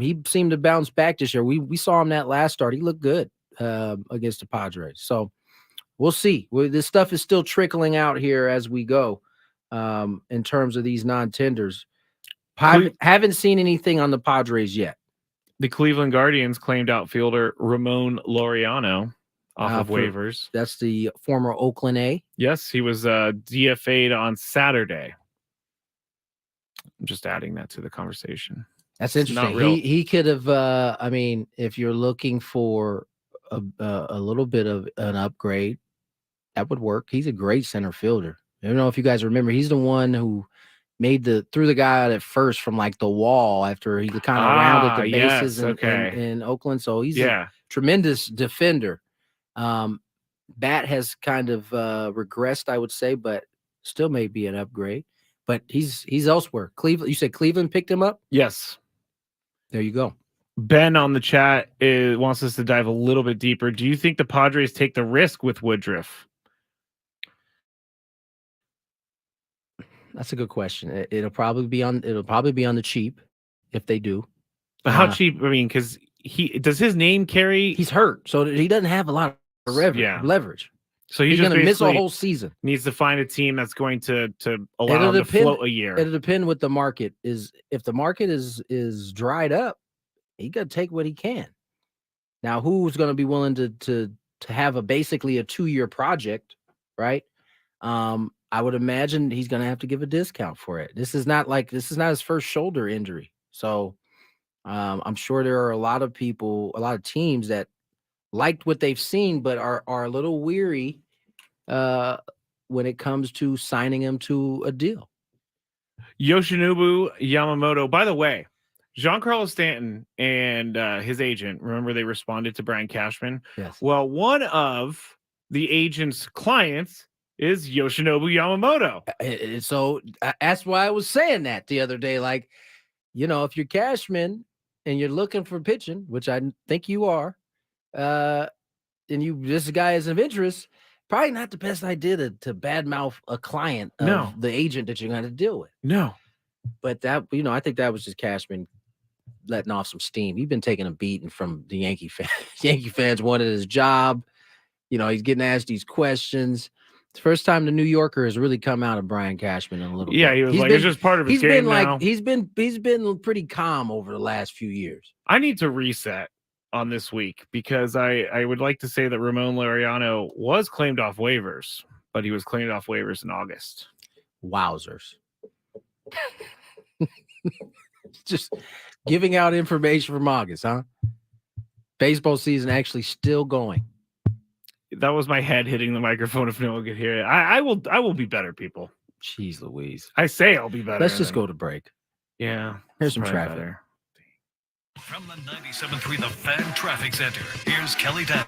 He seemed to bounce back this year. We saw him that last start. He looked good against the Padres. So we'll see. This stuff is still trickling out here as we go in terms of these non-tenders. Haven't seen anything on the Padres yet. The Cleveland Guardians claimed outfielder Ramon Laureano off of waivers. That's the former Oakland A. Yes, he was DFA'd on Saturday. I'm just adding that to the conversation. That's It's not interesting. real. He could have. I mean, if you're looking for a little bit of an upgrade, that would work. He's a great center fielder. I don't know if you guys remember. He's the one who threw the guy out at first from like the wall after he kind of rounded the bases in Oakland. So he's a tremendous defender. Bat has kind of regressed, I would say, but still may be an upgrade. But he's elsewhere. Cleveland. You said Cleveland picked him up? Yes. There you go. Ben on the chat wants us to dive a little bit deeper. Do you think the Padres take the risk with Woodruff? That's a good question. It'll probably be on the cheap if they do. But how cheap? I mean, because does his name carry? He's hurt, so he doesn't have a lot of leverage. So he's going to miss a whole season. Needs to find a team that's going to allow him to float a year. It'll depend what the market is. If the market is dried up, he got to take what he can. Now, who's going to be willing to have basically a 2-year project, right? I would imagine he's going to have to give a discount for it. This is not his first shoulder injury. So I'm sure there are a lot of teams that liked what they've seen, but are a little weary when it comes to signing him to a deal. Yoshinobu Yamamoto, by the way, Giancarlo Stanton and his agent, remember they responded to Brian Cashman? Yes. Well, one of the agent's clients is Yoshinobu Yamamoto. So that's why I was saying that the other day. Like, if you're Cashman and you're looking for pitching, which I think you are, and this guy is of interest, probably not the best idea to badmouth a client of the agent that you're going to deal with. No. But that, I think that was just Cashman letting off some steam. He's been taking a beating from the Yankee fans. Yankee fans wanted his job. He's getting asked these questions. It's the first time the New Yorker has really come out of Brian Cashman in a little bit. Yeah, he was it's just part of his game now. He's been pretty calm over the last few years. I need to reset on this week because I would like to say that Ramon Laureano was claimed off waivers, but he was claimed off waivers in August. Wowzers. Just giving out information from August, huh? Baseball season actually still going. That was my head hitting the microphone if no one could hear it. I will be better, people. Jeez Louise. I say I'll be better. Let's just go to break. Yeah. Here's some traffic. Better. From the 97.3 The Fan Traffic Center, here's Kelly Down.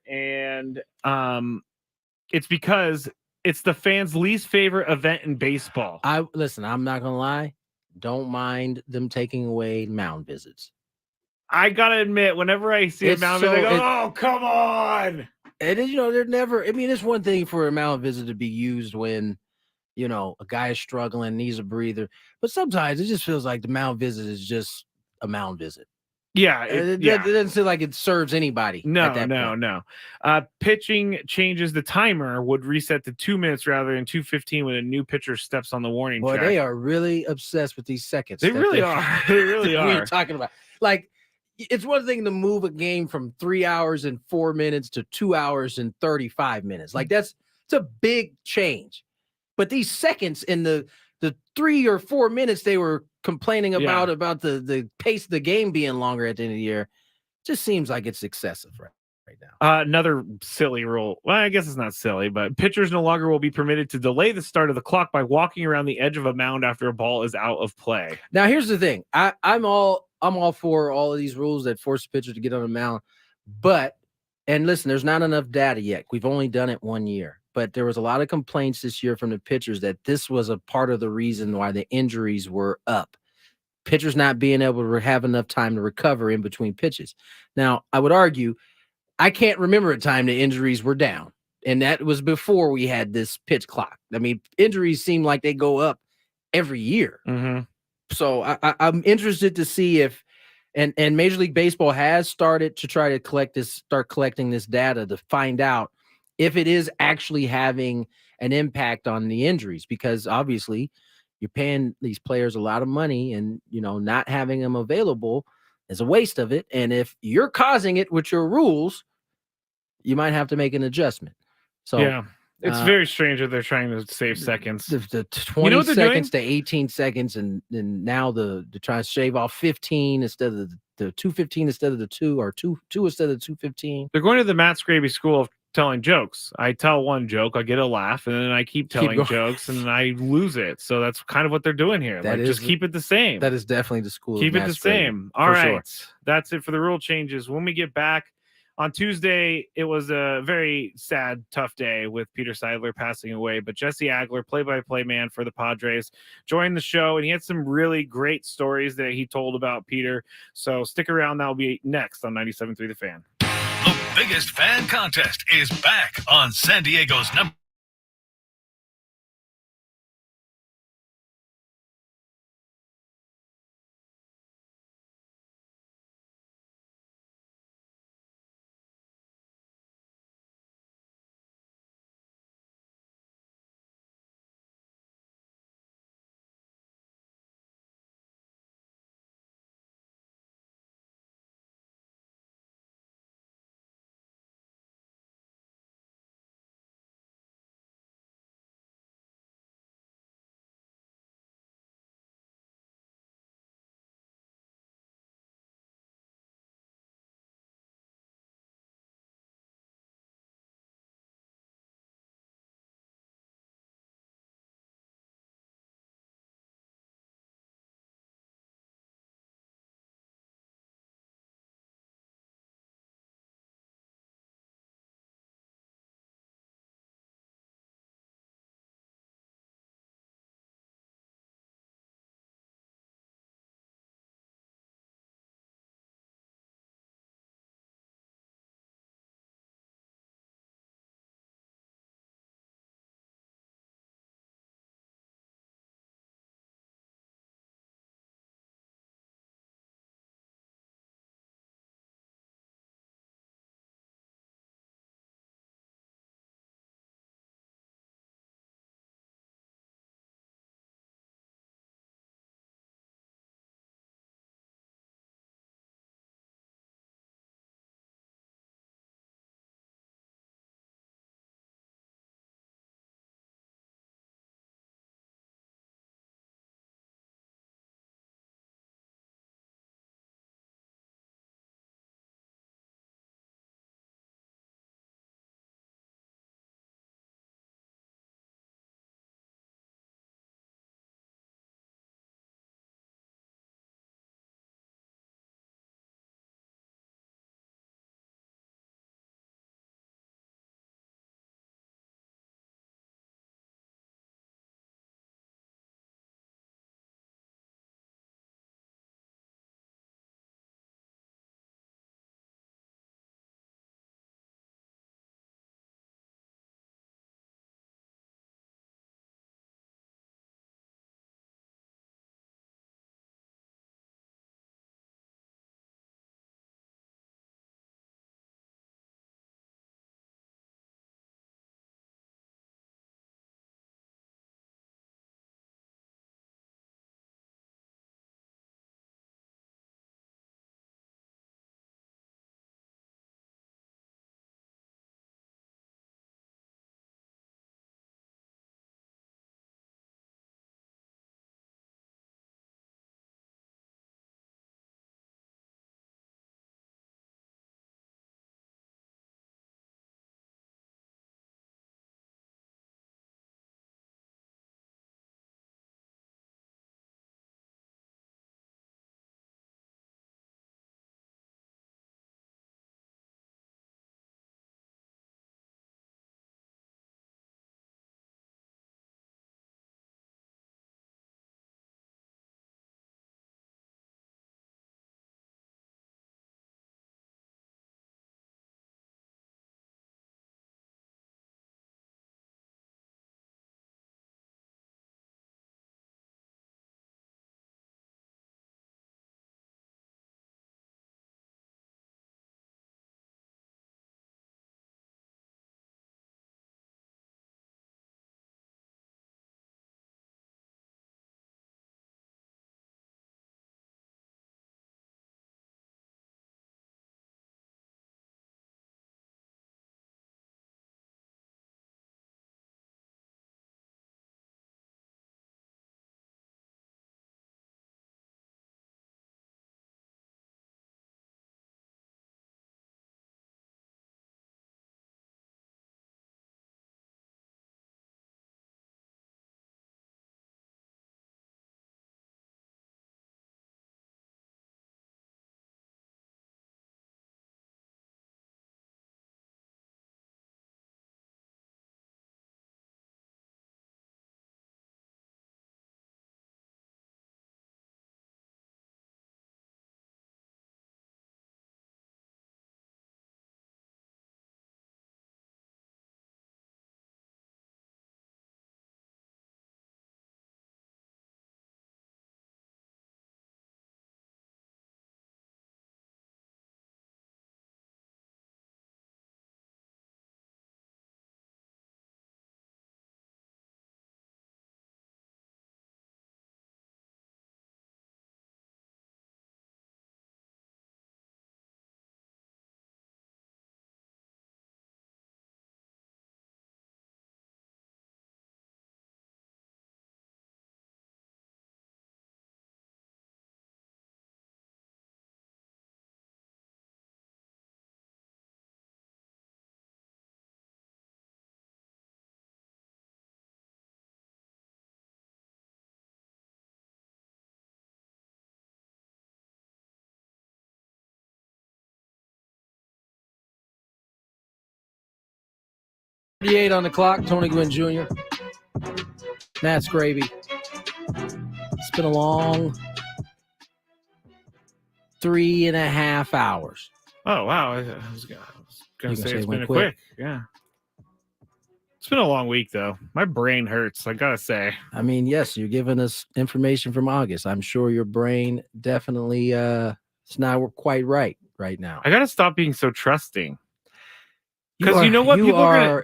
and it's because it's the fans' least favorite event in baseball. I'm not gonna lie, don't mind them taking away mound visits. I gotta admit, whenever I see a mound visit, I go, "Oh, come on!" And they're never. I mean, it's one thing for a mound visit to be used when a guy is struggling, needs a breather, but sometimes it just feels like the mound visit is just a mound visit. Yeah, it doesn't seem like it serves anybody. No. Pitching changes the timer would reset to 2 minutes rather than 2:15 when a new pitcher steps on the warning track. They are really obsessed with these seconds. They really are. They really are. We're talking about it's one thing to move a game from 3 hours and 4 minutes to 2 hours and 35 minutes. It's a big change. But these seconds in the 3 or 4 minutes they were complaining about the pace of the game being longer at the end of the year, just seems like it's excessive right now. Another silly rule. Well, I guess it's not silly, but pitchers no longer will be permitted to delay the start of the clock by walking around the edge of a mound after a ball is out of play. Now, here's the thing. I'm all for all of these rules that force the pitcher to get on the mound, and listen, there's not enough data yet. We've only done it 1 year. But there was a lot of complaints this year from the pitchers that this was a part of the reason why the injuries were up. Pitchers not being able to have enough time to recover in between pitches. Now, I would argue, I can't remember a time the injuries were down. And that was before we had this pitch clock. I mean, injuries seem like they go up every year. Mm-hmm. So I'm interested to see if, and Major League Baseball has started to try to start collecting this data to find out if it is actually having an impact on the injuries, because obviously you're paying these players a lot of money and, not having them available is a waste of it. And if you're causing it with your rules, you might have to make an adjustment. So yeah, it's very strange that they're trying to save seconds. The 20 seconds to 18 seconds. And now they're trying to shave off 15 instead of the 2:15 instead of the 2, or 2 instead of the 2:15. They're going to the Matt Skraby school of telling jokes. I tell one joke, I get a laugh, and then I keep telling jokes, and then I lose it. So that's kind of what they're doing here. Just keep it the same. That is definitely the school. Keep it the same. All right. That's it for the rule changes. When we get back on Tuesday, it was a very sad, tough day with Peter Seidler passing away. But Jesse Agler, play-by-play man for the Padres, joined the show, and he had some really great stories that he told about Peter. So stick around. That'll be next on 97.3 The Fan. The biggest fan contest is back on San Diego's number 38 on the clock. Tony Gwynn Jr. Matt Skraby. It's been a long 3.5 hours. Oh, wow. I was going to say it's been quick. Yeah. It's been a long week, though. My brain hurts, I got to say. I mean, yes, you're giving us information from August. I'm sure your brain definitely it's not quite right now. I got to stop being so trusting. Because you know what?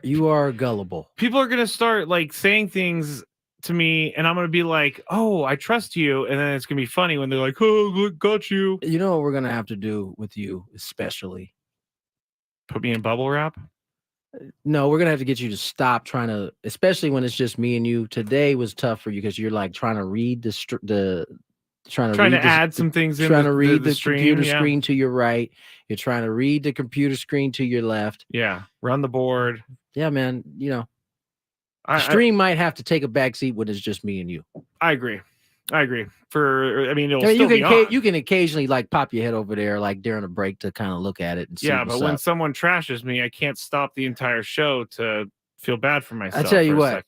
You are gullible. People are going to start like saying things to me, and I'm going to be like, oh, I trust you. And then it's going to be funny when they're like, oh, look, got you. You know what we're going to have to do with you, especially? Put me in bubble wrap? No, we're going to have to get you to stop trying to, especially when it's just me and you. Today was tough for you because you're like trying to read trying to add some things in. Trying to read the stream, computer screen to your right. You're trying to read the computer screen to your left. Yeah. Run the board. Yeah, man. You know, the stream might have to take a back seat when it's just me and you. I agree. You can occasionally like pop your head over there like during a break to kind of look at it and see. Yeah, but when someone trashes me, I can't stop the entire show to feel bad for myself. I tell you what,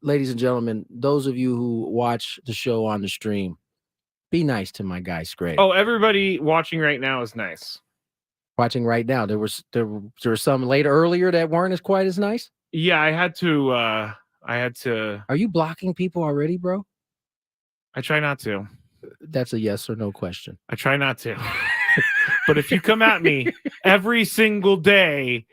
ladies and gentlemen, those of you who watch the show on the stream, be nice to my guy Skraby. Oh, everybody watching right now is nice. Watching right now, there was some earlier that weren't as quite as nice. Yeah, I had to. Are you blocking people already, bro? I try not to. That's a yes or no question. I try not to. But if you come at me every single day,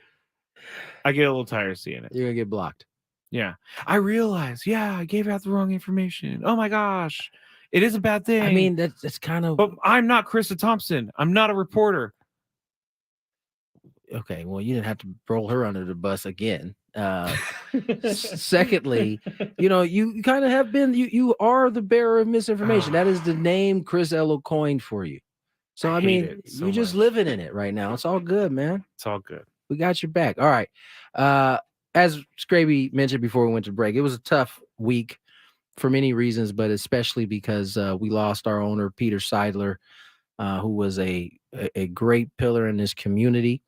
I get a little tired of seeing it. You're gonna get blocked. Yeah. I realize, I gave out the wrong information. Oh my gosh. It is a bad thing. I mean, that's kind of. But I'm not Charissa Thompson. I'm not a reporter. Okay, well, you didn't have to roll her under the bus again. Secondly, you kind of have been. You are the bearer of misinformation. That is the name Chris Ello coined for you. So I mean, you're just living in it right now. It's all good, man. It's all good. We got your back. All right. As Skraby mentioned before we went to break, it was a tough week for many reasons, but especially because we lost our owner, Peter Seidler, who was a great pillar in this community.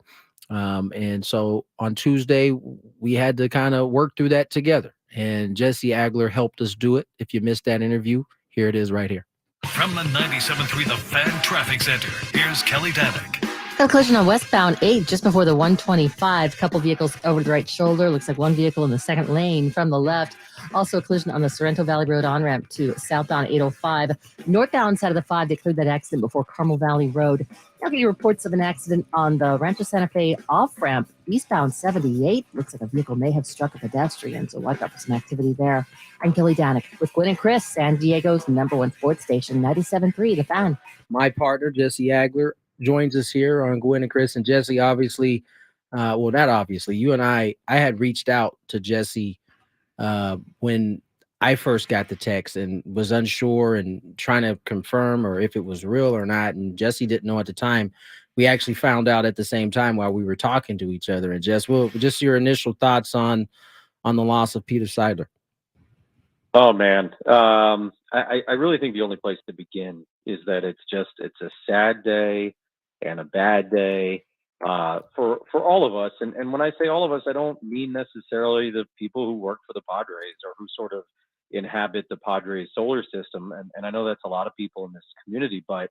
And so on Tuesday, we had to kind of work through that together. And Jesse Agler helped us do it. If you missed that interview, here it is right here. From the 97.3 The Fan Traffic Center, here's Kelly Danick. Got a collision on westbound 8 just before the 125. Couple vehicles over the right shoulder. Looks like one vehicle in the second lane from the left. Also a collision on the Sorrento Valley Road on-ramp to southbound 805. Northbound side of the 5, they cleared that accident before Carmel Valley Road. I'll get you reports of an accident on the Rancho Santa Fe off-ramp, eastbound 78. Looks like a vehicle may have struck a pedestrian, so watch out for some activity there. I'm Kelly Danick with Gwyn and Chris, San Diego's #1 sports station, 97.3 The Fan. My partner, Jesse Agler, joins us here on Gwyn and Chris. And Jesse, obviously, not obviously, you and I had reached out to Jesse when I first got the text and was unsure and trying to confirm or if it was real or not. And Jesse didn't know at the time. We actually found out at the same time while we were talking to each other. And just your initial thoughts on the loss of Peter Seidler. Oh man. I really think the only place to begin is that it's a sad day and a bad day for all of us. And when I say all of us, I don't mean necessarily the people who work for the Padres or who sort of inhabit the Padres solar system. And I know that's a lot of people in this community, but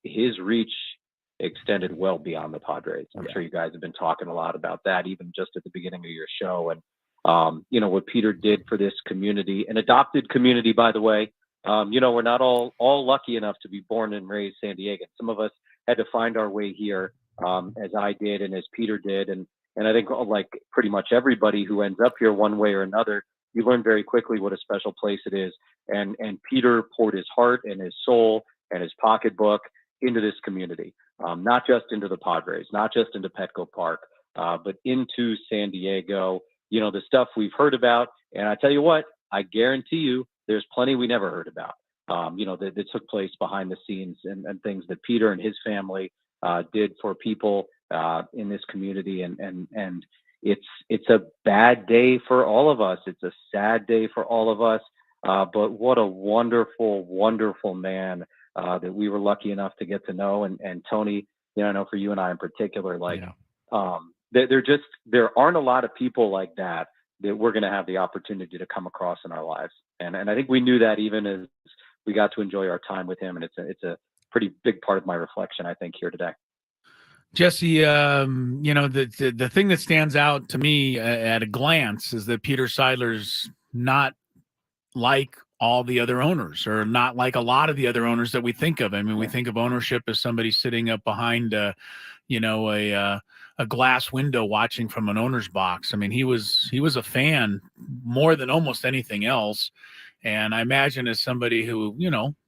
his reach extended well beyond the Padres. I'm sure you guys have been talking a lot about that, even just at the beginning of your show. And, what Peter did for this community, an adopted community, by the way. We're not all lucky enough to be born and raised San Diego. Some of us had to find our way here, as I did and as Peter did. And I think like pretty much everybody who ends up here one way or another, you learn very quickly what a special place it is. And Peter poured his heart and his soul and his pocketbook into this community, not just into the Padres, not just into Petco Park, but into San Diego. The stuff we've heard about. And I tell you what, I guarantee you there's plenty we never heard about, that took place behind the scenes and things that Peter and his family did for people in this community. And it's a bad day for all of us. It's a sad day for all of us. But what a wonderful, wonderful man that we were lucky enough to get to know. And Tony, I know for you and I in particular, there aren't a lot of people like that we're going to have the opportunity to come across in our lives. And I think we knew that even as we got to enjoy our time with him. And it's a pretty big part of my reflection, I think, here today. Jesse, the thing that stands out to me at a glance is that Peter Seidler's not like all the other owners, or not like a lot of the other owners that we think of. I mean, we think of ownership as somebody sitting up behind, a glass window watching from an owner's box. I mean, he was a fan more than almost anything else. And I imagine as somebody who,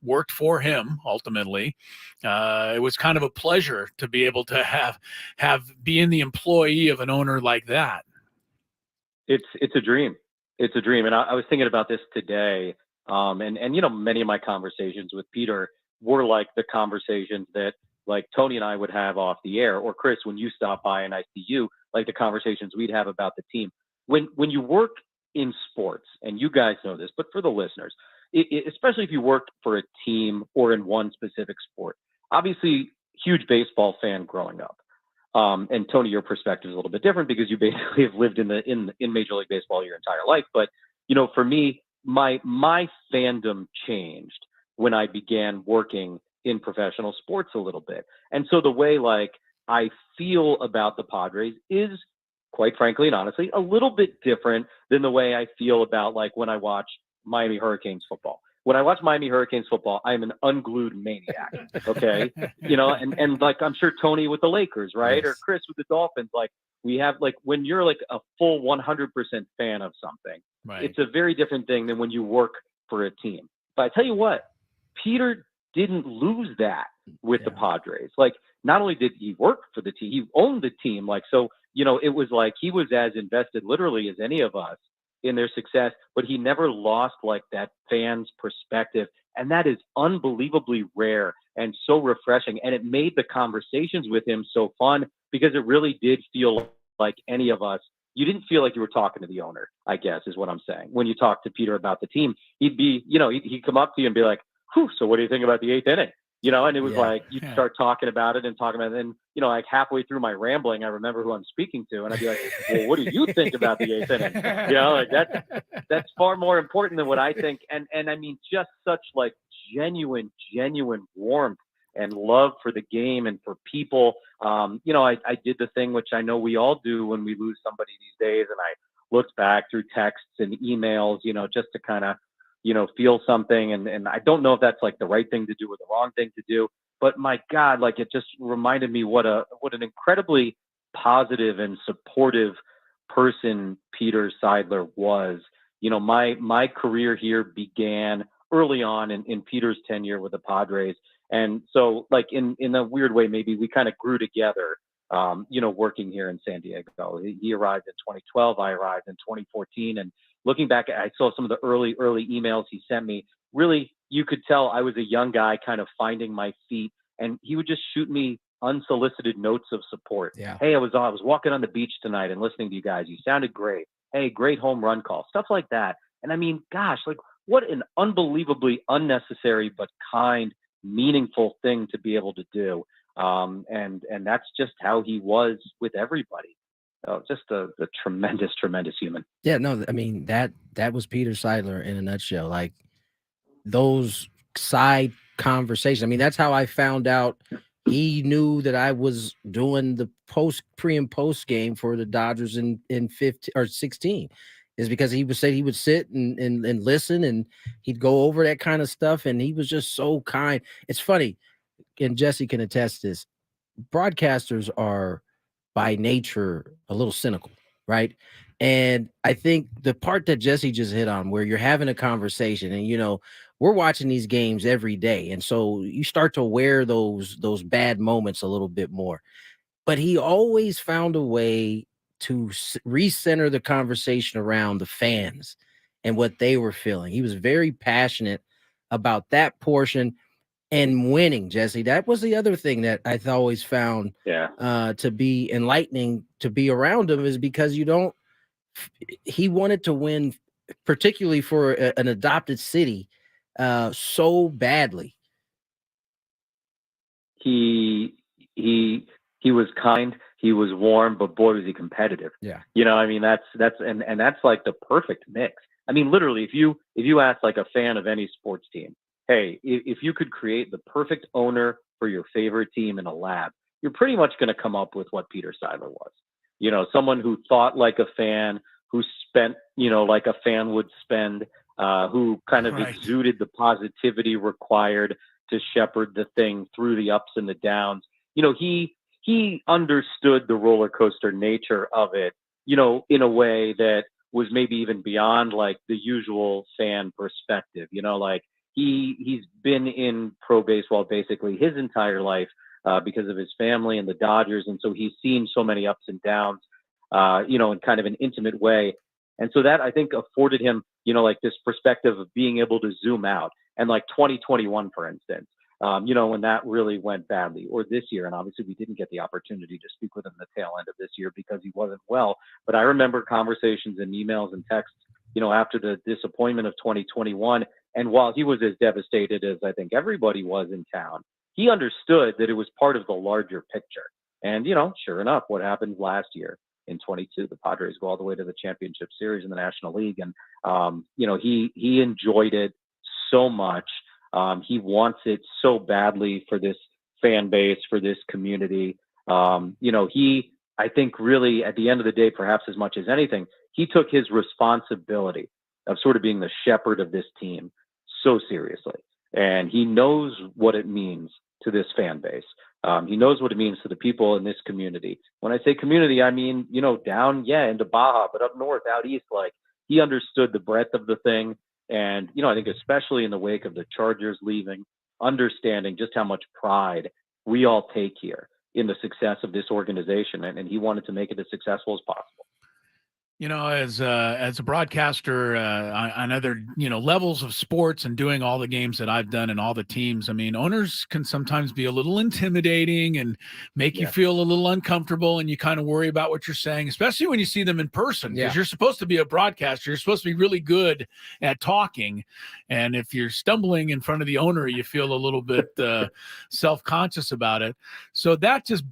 worked for him ultimately, it was kind of a pleasure to be able to being the employee of an owner like that. It's a dream. It's a dream. And I was thinking about this today. And many of my conversations with Peter were like the conversations that like Tony and I would have off the air, or Chris, when you stop by and I see you, like the conversations we'd have about the team. When you work in sports, and you guys know this, but for the listeners, especially if you work for a team or in one specific sport, obviously huge baseball fan growing up. And Tony, your perspective is a little bit different because you basically have lived in Major League Baseball your entire life. But, for me, my fandom changed when I began working in professional sports a little bit. And so the way like I feel about the Padres is, quite frankly and honestly, a little bit different than the way I feel about like when I watch Miami Hurricanes football. When I watch Miami Hurricanes football, I'm an unglued maniac. Okay. And like, I'm sure Tony with the Lakers, right? Yes. Or Chris with the Dolphins. Like we have like, when you're like a full 100% fan of something, right, it's a very different thing than when you work for a team. But I tell you what, Peter didn't lose that with the Padres. Like not only did he work for the team, he owned the team. Like, so, it was like he was as invested literally as any of us in their success, but he never lost like that fan's perspective. And that is unbelievably rare and so refreshing. And it made the conversations with him so fun because it really did feel like any of us, you didn't feel like you were talking to the owner, I guess is what I'm saying. When you talk to Peter about the team, he'd be, he'd come up to you and be like, whew, so what do you think about the eighth inning? And it was like, you'd start talking about it and talking about it. And, like halfway through my rambling, I remember who I'm speaking to. And I'd be like, well, what do you think about the eighth inning? Like that's far more important than what I think. And I mean, just such like genuine warmth and love for the game and for people. I did the thing, which I know we all do when we lose somebody these days. And I looked back through texts and emails, just to kind of, feel something. And I don't know if that's like the right thing to do or the wrong thing to do, but my God, like it just reminded me what an incredibly positive and supportive person Peter Seidler was. My career here began early on in Peter's tenure with the Padres. And so like in a weird way, maybe we kind of grew together, working here in San Diego. He arrived in 2012. I arrived in 2014. And looking back, I saw some of the early emails he sent me. Really, you could tell I was a young guy kind of finding my feet, and he would just shoot me unsolicited notes of support. Yeah. Hey, I was walking on the beach tonight and listening to you guys. You sounded great. Hey, great home run call, stuff like that. And I mean, gosh, like what an unbelievably unnecessary but kind, meaningful thing to be able to do. And that's just how he was with everybody. Just a tremendous human. Yeah, no, I mean, that was Peter Seidler in a nutshell. Like those side conversations. I mean, that's how I found out he knew that I was doing the pre and post game for the Dodgers in 15 or 16, is because he would say he would sit and listen, and he'd go over that kind of stuff. And he was just so kind. It's funny, and Jesse can attest this. Broadcasters are by nature a little cynical, right? And I think the part that Jesse just hit on, where you're having a conversation and, we're watching these games every day. And so you start to wear those bad moments a little bit more, but he always found a way to recenter the conversation around the fans and what they were feeling. He was very passionate about that portion. And winning, Jesse, that was the other thing that I always found to be enlightening to be around him, is because he wanted to win, particularly for an adopted city, so badly. He was kind. He was warm, but boy, was he competitive. Yeah. I mean, that's like the perfect mix. I mean, literally, if you ask like a fan of any sports team, hey, if you could create the perfect owner for your favorite team in a lab, you're pretty much going to come up with what Peter Seidler was. Someone who thought like a fan, who spent, like a fan would spend, who kind of exuded the positivity required to shepherd the thing through the ups and the downs. He understood the roller coaster nature of it, in a way that was maybe even beyond like the usual fan perspective. Like he's been in pro baseball basically his entire life because of his family and the Dodgers, and so he's seen so many ups and downs, in kind of an intimate way. And so that, I think, afforded him, like this perspective of being able to zoom out. And like 2021, for instance, when that really went badly, or this year, and obviously we didn't get the opportunity to speak with him at the tail end of this year because he wasn't well. But I remember conversations and emails and texts, after the disappointment of 2021. And while he was as devastated as I think everybody was in town, he understood that it was part of the larger picture. And, sure enough, what happened last year in 22, the Padres go all the way to the championship series in the National League. And, he enjoyed it so much. He wants it so badly for this fan base, for this community. I think really at the end of the day, perhaps as much as anything, he took his responsibility of sort of being the shepherd of this team so seriously. And he knows what it means to this fan base. He knows what it means to the people in this community. When I say community, I mean, down, into Baja, but up north, out east, like he understood the breadth of the thing. And, I think especially in the wake of the Chargers leaving, understanding just how much pride we all take here in the success of this organization. And he wanted to make it as successful as possible. As a broadcaster on other, levels of sports and doing all the games that I've done and all the teams, I mean, owners can sometimes be a little intimidating and make you feel a little uncomfortable, and you kind of worry about what you're saying, especially when you see them in person, because you're supposed to be a broadcaster. You're supposed to be really good at talking. And if you're stumbling in front of the owner, you feel a little bit self-conscious about it. So that just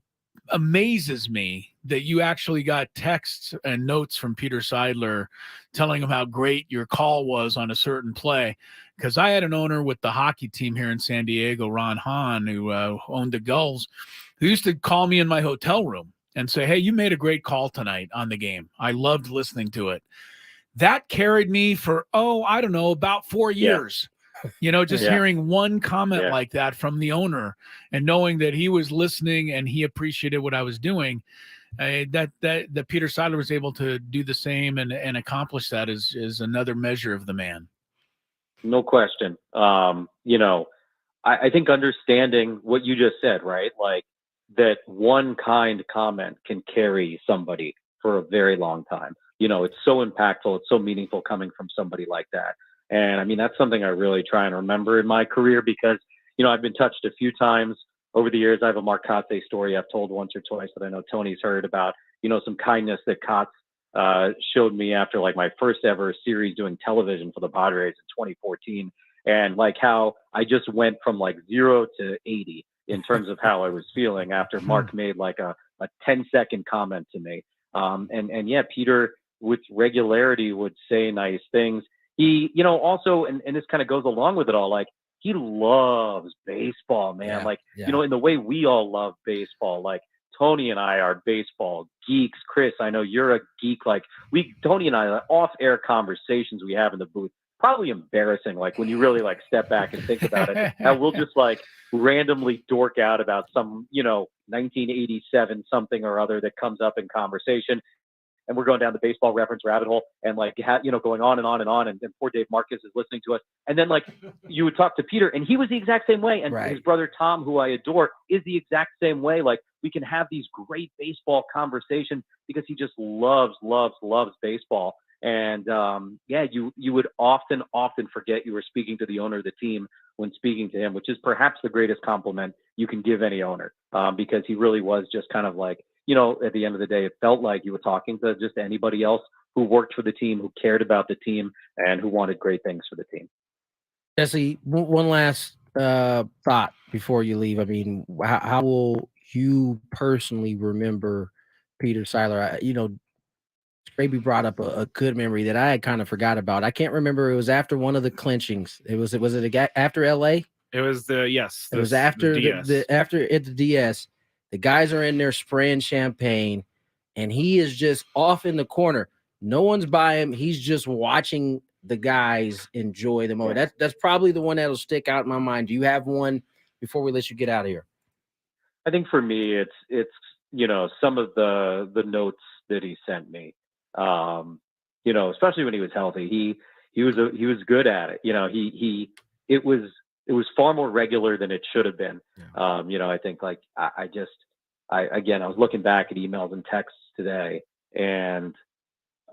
amazes me that you actually got texts and notes from Peter Seidler telling him how great your call was on a certain play. Because I had an owner with the hockey team here in San Diego, Ron Hahn, who owned the Gulls, who used to call me in my hotel room and say, hey, you made a great call tonight on the game. I loved listening to it. That carried me for, about 4 years. Hearing one comment like that from the owner and knowing that he was listening and he appreciated what I was doing, that Peter Seidler was able to do the same and accomplish that is another measure of the man. No question. I think understanding what you just said, right? Like that one kind comment can carry somebody for a very long time. It's so impactful. It's so meaningful coming from somebody like that. And I mean, that's something I really try and remember in my career because, I've been touched a few times over the years. I have a Marcotte story I've told once or twice that I know Tony's heard about, some kindness that Kotz showed me after like my first ever series doing television for the Padres in 2014. And like how I just went from like 0 to 80 in terms of how I was feeling after Mark made like a 10-second comment to me. Peter with regularity would say nice things. He, also, and this kind of goes along with it all, like he loves baseball, man. In the way we all love baseball, like Tony and I are baseball geeks. Chris, I know you're a geek. Like Tony and I, off-air conversations we have in the booth, probably embarrassing. Like when you really like step back and think about it, and we'll just like randomly dork out about some, 1987 something or other that comes up in conversation. And we're going down the baseball reference rabbit hole and like, going on and on and on. And poor Dave Marcus is listening to us. And then like you would talk to Peter and he was the exact same way. And his brother, Tom, who I adore, is the exact same way. Like we can have these great baseball conversations because he just loves baseball. And you would often forget you were speaking to the owner of the team when speaking to him, which is perhaps the greatest compliment you can give any owner because he really was just kind of like, at the end of the day, it felt like you were talking to just anybody else who worked for the team, who cared about the team, and who wanted great things for the team. Jesse, one last thought before you leave. I mean, how will you personally remember Peter Seidler. Skraby brought up a good memory that I had kind of forgot about. I can't remember. It was after one of the clinchings. Was it after LA? It was It was after the DS. The guys are in there spraying champagne, and he is just off in the corner. No one's by him. He's just watching the guys enjoy the moment. That's probably the one that'll stick out in my mind. Do you have one before we let you get out of here? I think for me, it's some of the notes that he sent me. Especially when he was healthy, he was good at it. It was far more regular than it should have been. I think like I was looking back at emails and texts today, and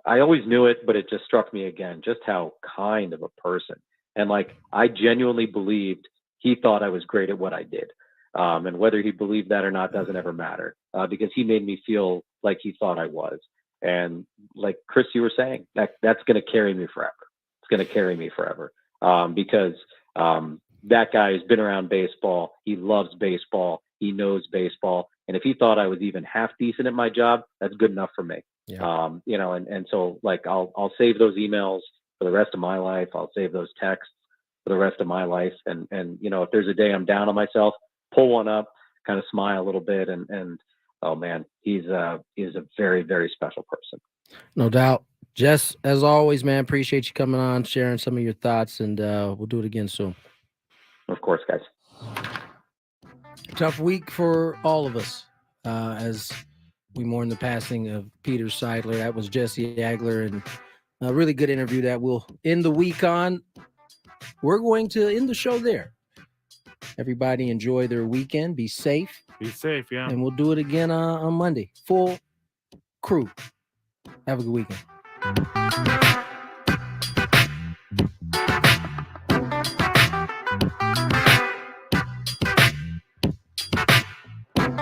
I always knew it, but it just struck me again, just how kind of a person. And like, I genuinely believed he thought I was great at what I did. And whether he believed that or not doesn't ever matter, because he made me feel like he thought I was. And like Chris, you were saying, that's going to carry me forever. It's going to carry me forever, because that guy has been around baseball. He loves baseball. He knows baseball. And if he thought I was even half decent at my job, that's good enough for me. Yeah. And so like, I'll save those emails for the rest of my life. I'll save those texts for the rest of my life. And if there's a day I'm down on myself, pull one up, kind of smile a little bit, and oh man, he's a very, very special person. No doubt. Jess, as always, man, appreciate you coming on, sharing some of your thoughts, and we'll do it again soon. Of course, guys. Tough week for all of us as we mourn the passing of Peter Seidler. That was Jesse Agler, and a really good interview that we'll end the week on. We're going to end the show there. Everybody enjoy their weekend. Be safe. Be safe, yeah. And we'll do it again on Monday. Full crew. Have a good weekend.